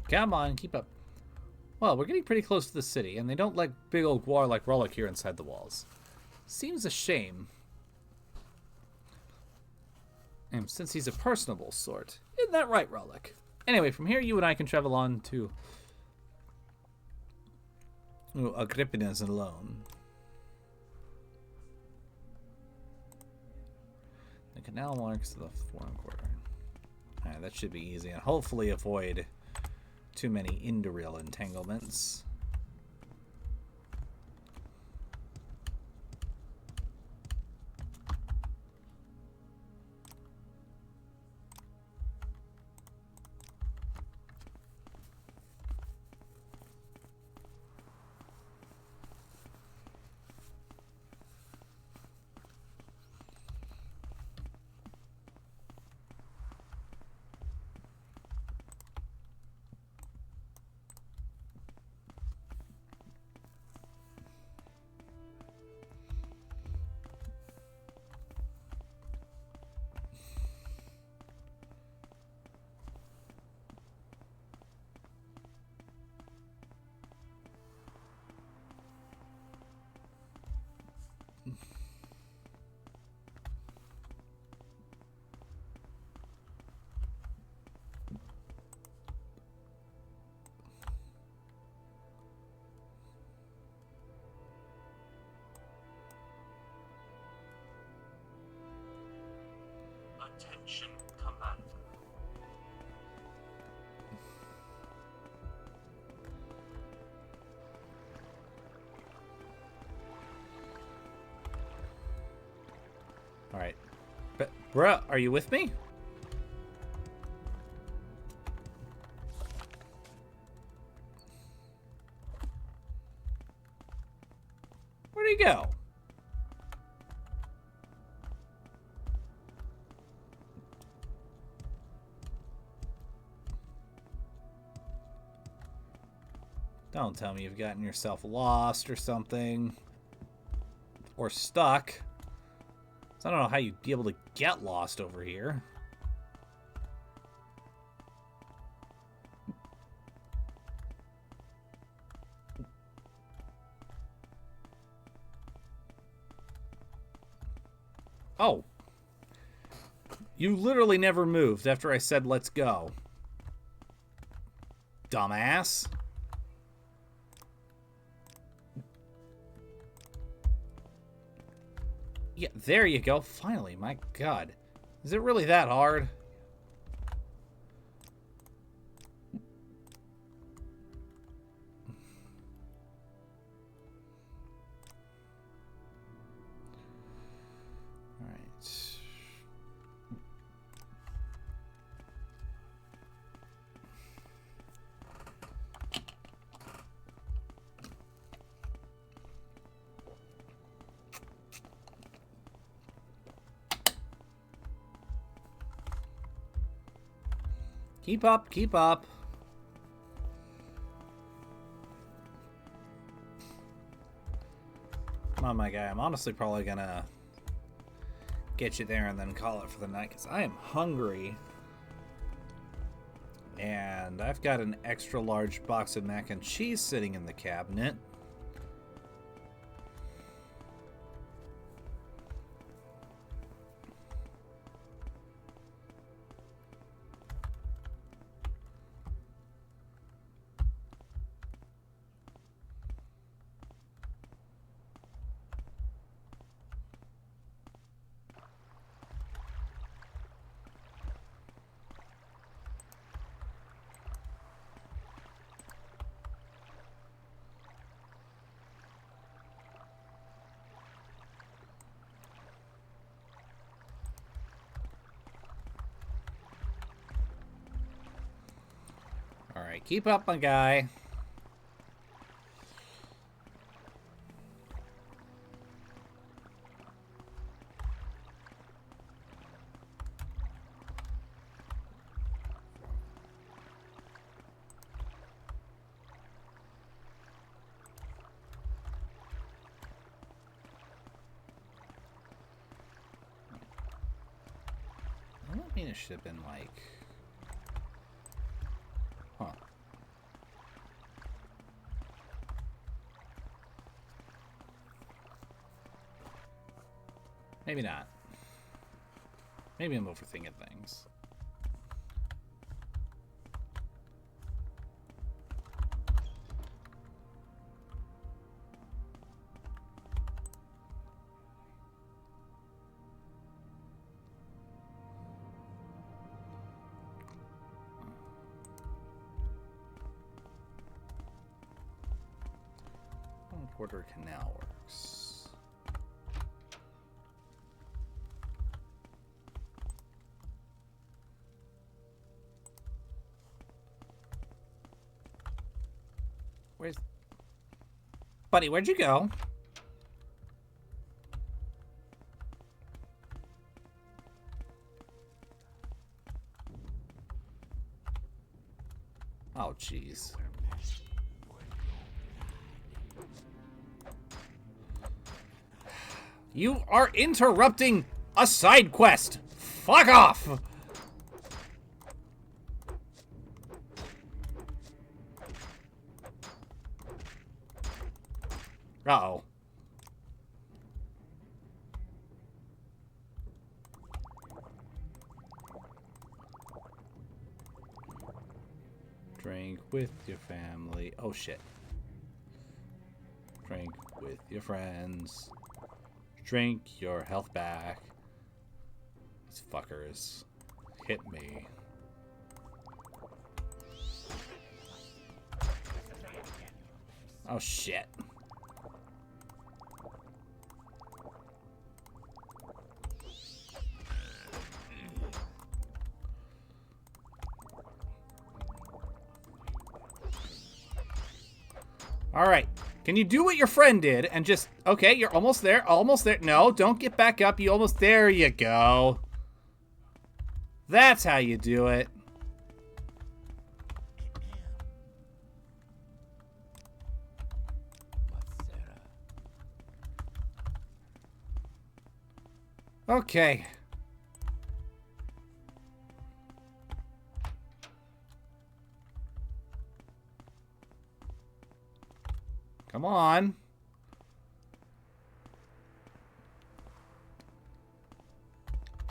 Come on, keep up. Well, we're getting pretty close to the city, and they don't let big old Gwar like Rollick here inside the walls. Seems a shame. And since he's a personable sort. Isn't that right, Rollick? Anyway, from here, you and I can travel on to Agrippina's alone. The canal marks the foreign quarter. Alright, that should be easy, and hopefully avoid too many Indoril entanglements. Attention, Commander. Alright. But, bruh, are you with me? Where'd he go? Don't tell me you've gotten yourself lost or something. Or stuck. So I don't know how you'd be able to get lost over here. Oh. You literally never moved after I said let's go. Dumbass. Yeah, there you go. Finally, my God. Is it really that hard? All right. Keep up, keep up. Come on, my guy. I'm honestly probably gonna get you there and then call it for the night because I am hungry. And I've got an extra large box of mac and cheese sitting in the cabinet. Alright, keep up, my guy. I don't mean it should have been like... Huh. Maybe not. Maybe I'm overthinking things. Porter Canal works. Where's... Buddy, where'd you go? Oh, jeez. You are interrupting a side quest! Fuck off! Uh-oh. Drink with your family. Oh, shit. Drink with your friends. Drink your health back. These fuckers hit me. Oh, shit. Alright. Can you do what your friend did and just... Okay, you're almost there. Almost there. No, don't get back up. You almost... There you go. That's how you do it. What's Sarah? Okay. Come on.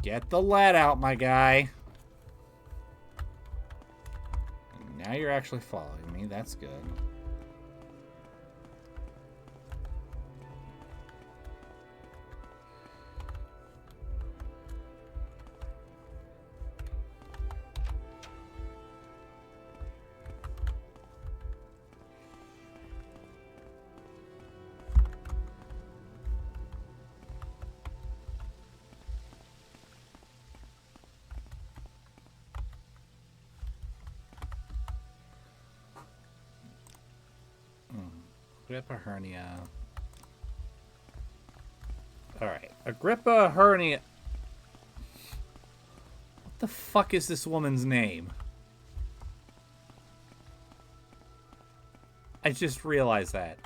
Get the lead out, my guy. Now you're actually following me. That's good. Agrippa hernia. Alright. Agrippa hernia. What the fuck is this woman's name? I just realized that.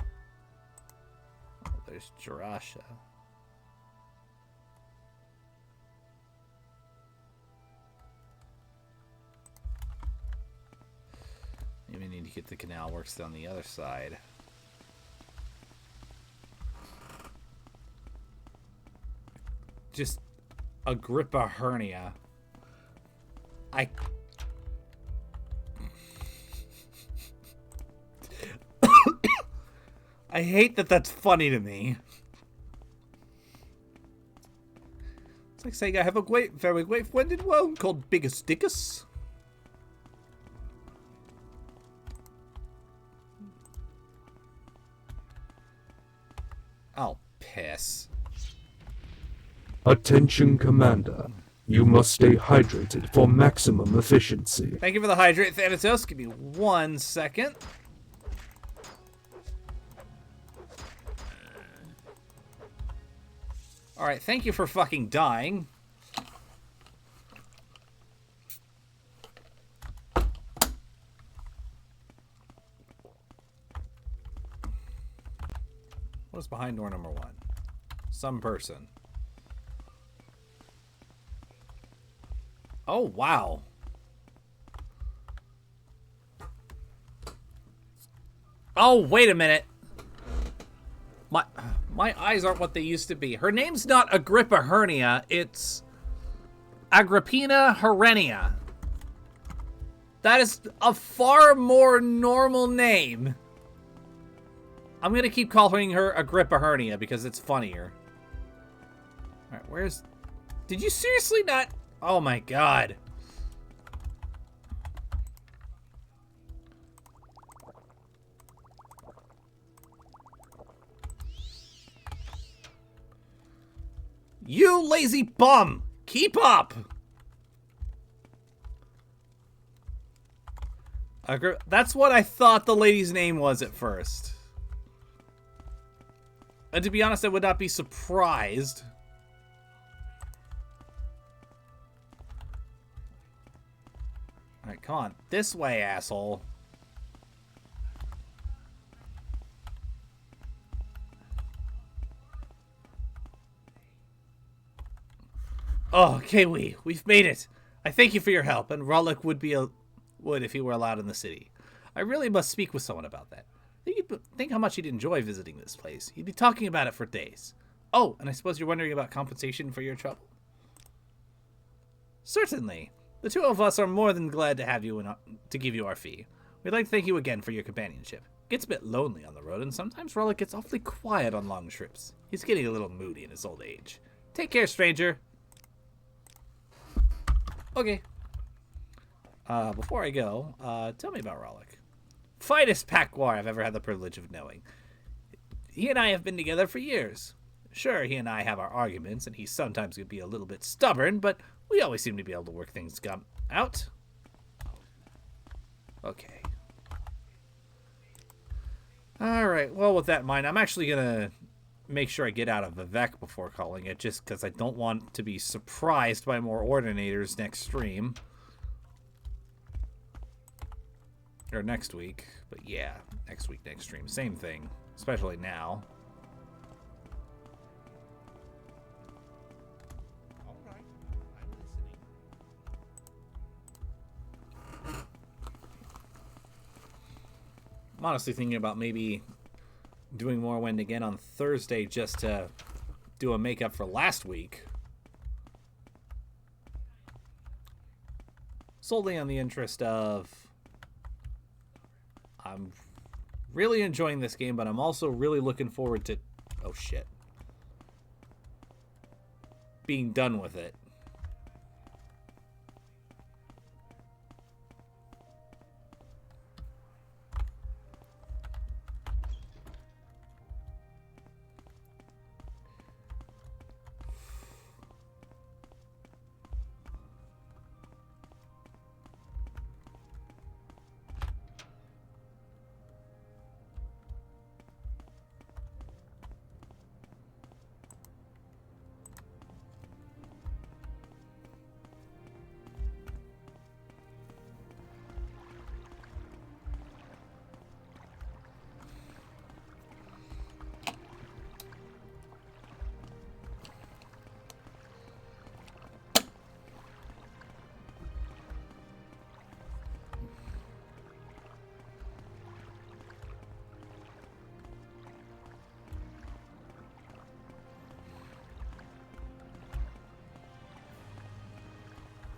Oh, there's Jarasha. Maybe we need to get the canal works on the other side. Just Agrippa hernia. I hate that that's funny to me. It's like saying I have a very great friend in Rome called Bigus Dickus. I'll piss. Attention, Commander. You must stay hydrated for maximum efficiency. Thank you for the hydrate, Thanatos. Give me 1 second. Alright, thank you for fucking dying. What's behind door number 1? Some person. Oh, wow. Oh, wait a minute. My eyes aren't what they used to be. Her name's not Agrippa hernia, it's Agrippina hernia. That is a far more normal name. I'm gonna keep calling her Agrippa hernia because it's funnier. Alright, where's... Did you seriously not... Oh my god. You lazy bum! Keep up! That's what I thought the lady's name was at first. And to be honest, I would not be surprised. Alright, come on. This way, asshole. Oh, okay, we've made it. I thank you for your help, and Rollick would if he were allowed in the city. I really must speak with someone about that. Think how much he'd enjoy visiting this place. He'd be talking about it for days. Oh, and I suppose you're wondering about compensation for your trouble? Certainly. The two of us are more than glad to have you to give you our fee. We'd like to thank you again for your companionship. It gets a bit lonely on the road, and sometimes Rollick gets awfully quiet on long trips. He's getting a little moody in his old age. Take care, stranger. Okay. Before I go, tell me about Rollick. Finest Packwar I've ever had the privilege of knowing. He and I have been together for years. Sure, he and I have our arguments, and he sometimes can be a little bit stubborn, but we always seem to be able to work things out. Okay. Alright, well, with that in mind, I'm actually gonna make sure I get out of Vivek before calling it, just because I don't want to be surprised by more Ordinators next stream. Or next week. But yeah, next week, next stream. Same thing. Especially now. All right, I'm listening. I'm honestly thinking about maybe doing Morrowind again on Thursday just to do a makeup for last week. Solely on the interest of I'm really enjoying this game, but I'm also really looking forward to oh shit. Being done with it.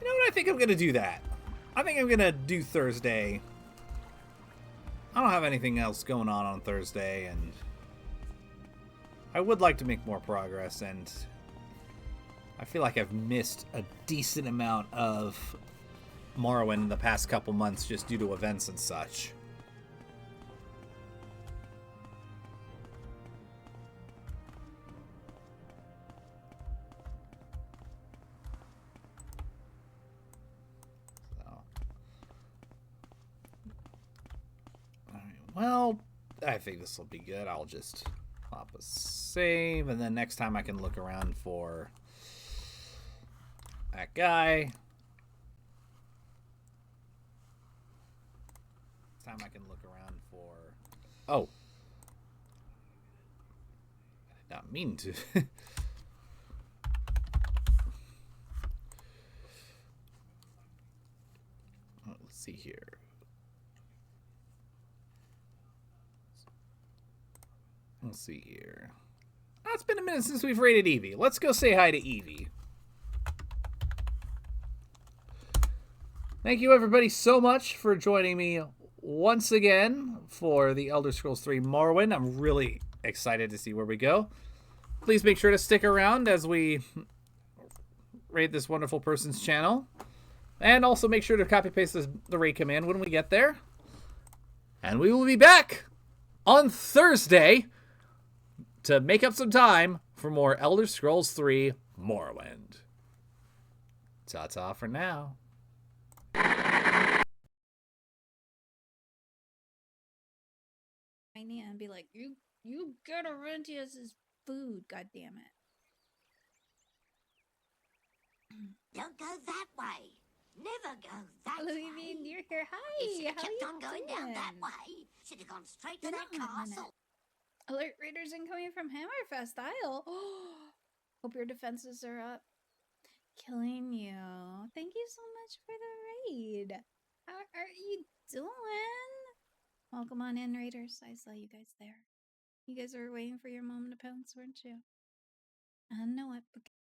You know what? I think I'm gonna do that. I think I'm gonna do Thursday. I don't have anything else going on Thursday, and I would like to make more progress, and I feel like I've missed a decent amount of Morrowind in the past couple months just due to events and such. Well, I think this will be good. I'll just pop a save, and then next time I can look around for that guy. Next time I can look around for... Oh. I did not mean to. Let's see here. Let's see here. Oh, it's been a minute since we've raided Evie. Let's go say hi to Evie. Thank you, everybody, so much for joining me once again for the Elder Scrolls 3 Morrowind. I'm really excited to see where we go. Please make sure to stick around as we raid this wonderful person's channel. And also make sure to copy-paste the raid command when we get there. And we will be back on Thursday to make up some time for more Elder Scrolls 3 Morrowind. Ta-ta for now. And be like, you gotta rent us his food, goddammit. Don't go that way. Never go that Hello, way. Evian, you're here. Hi, You should have how kept you on going doing? down that way. Should have gone straight to Hold that on a minute. castle. Alert raiders incoming from Hammerfest Isle. Hope your defenses are up. Killing you. Thank you so much for the raid. How are you doing? Welcome on in, raiders. I saw you guys there. You guys were waiting for your moment to pounce, weren't you? I know it.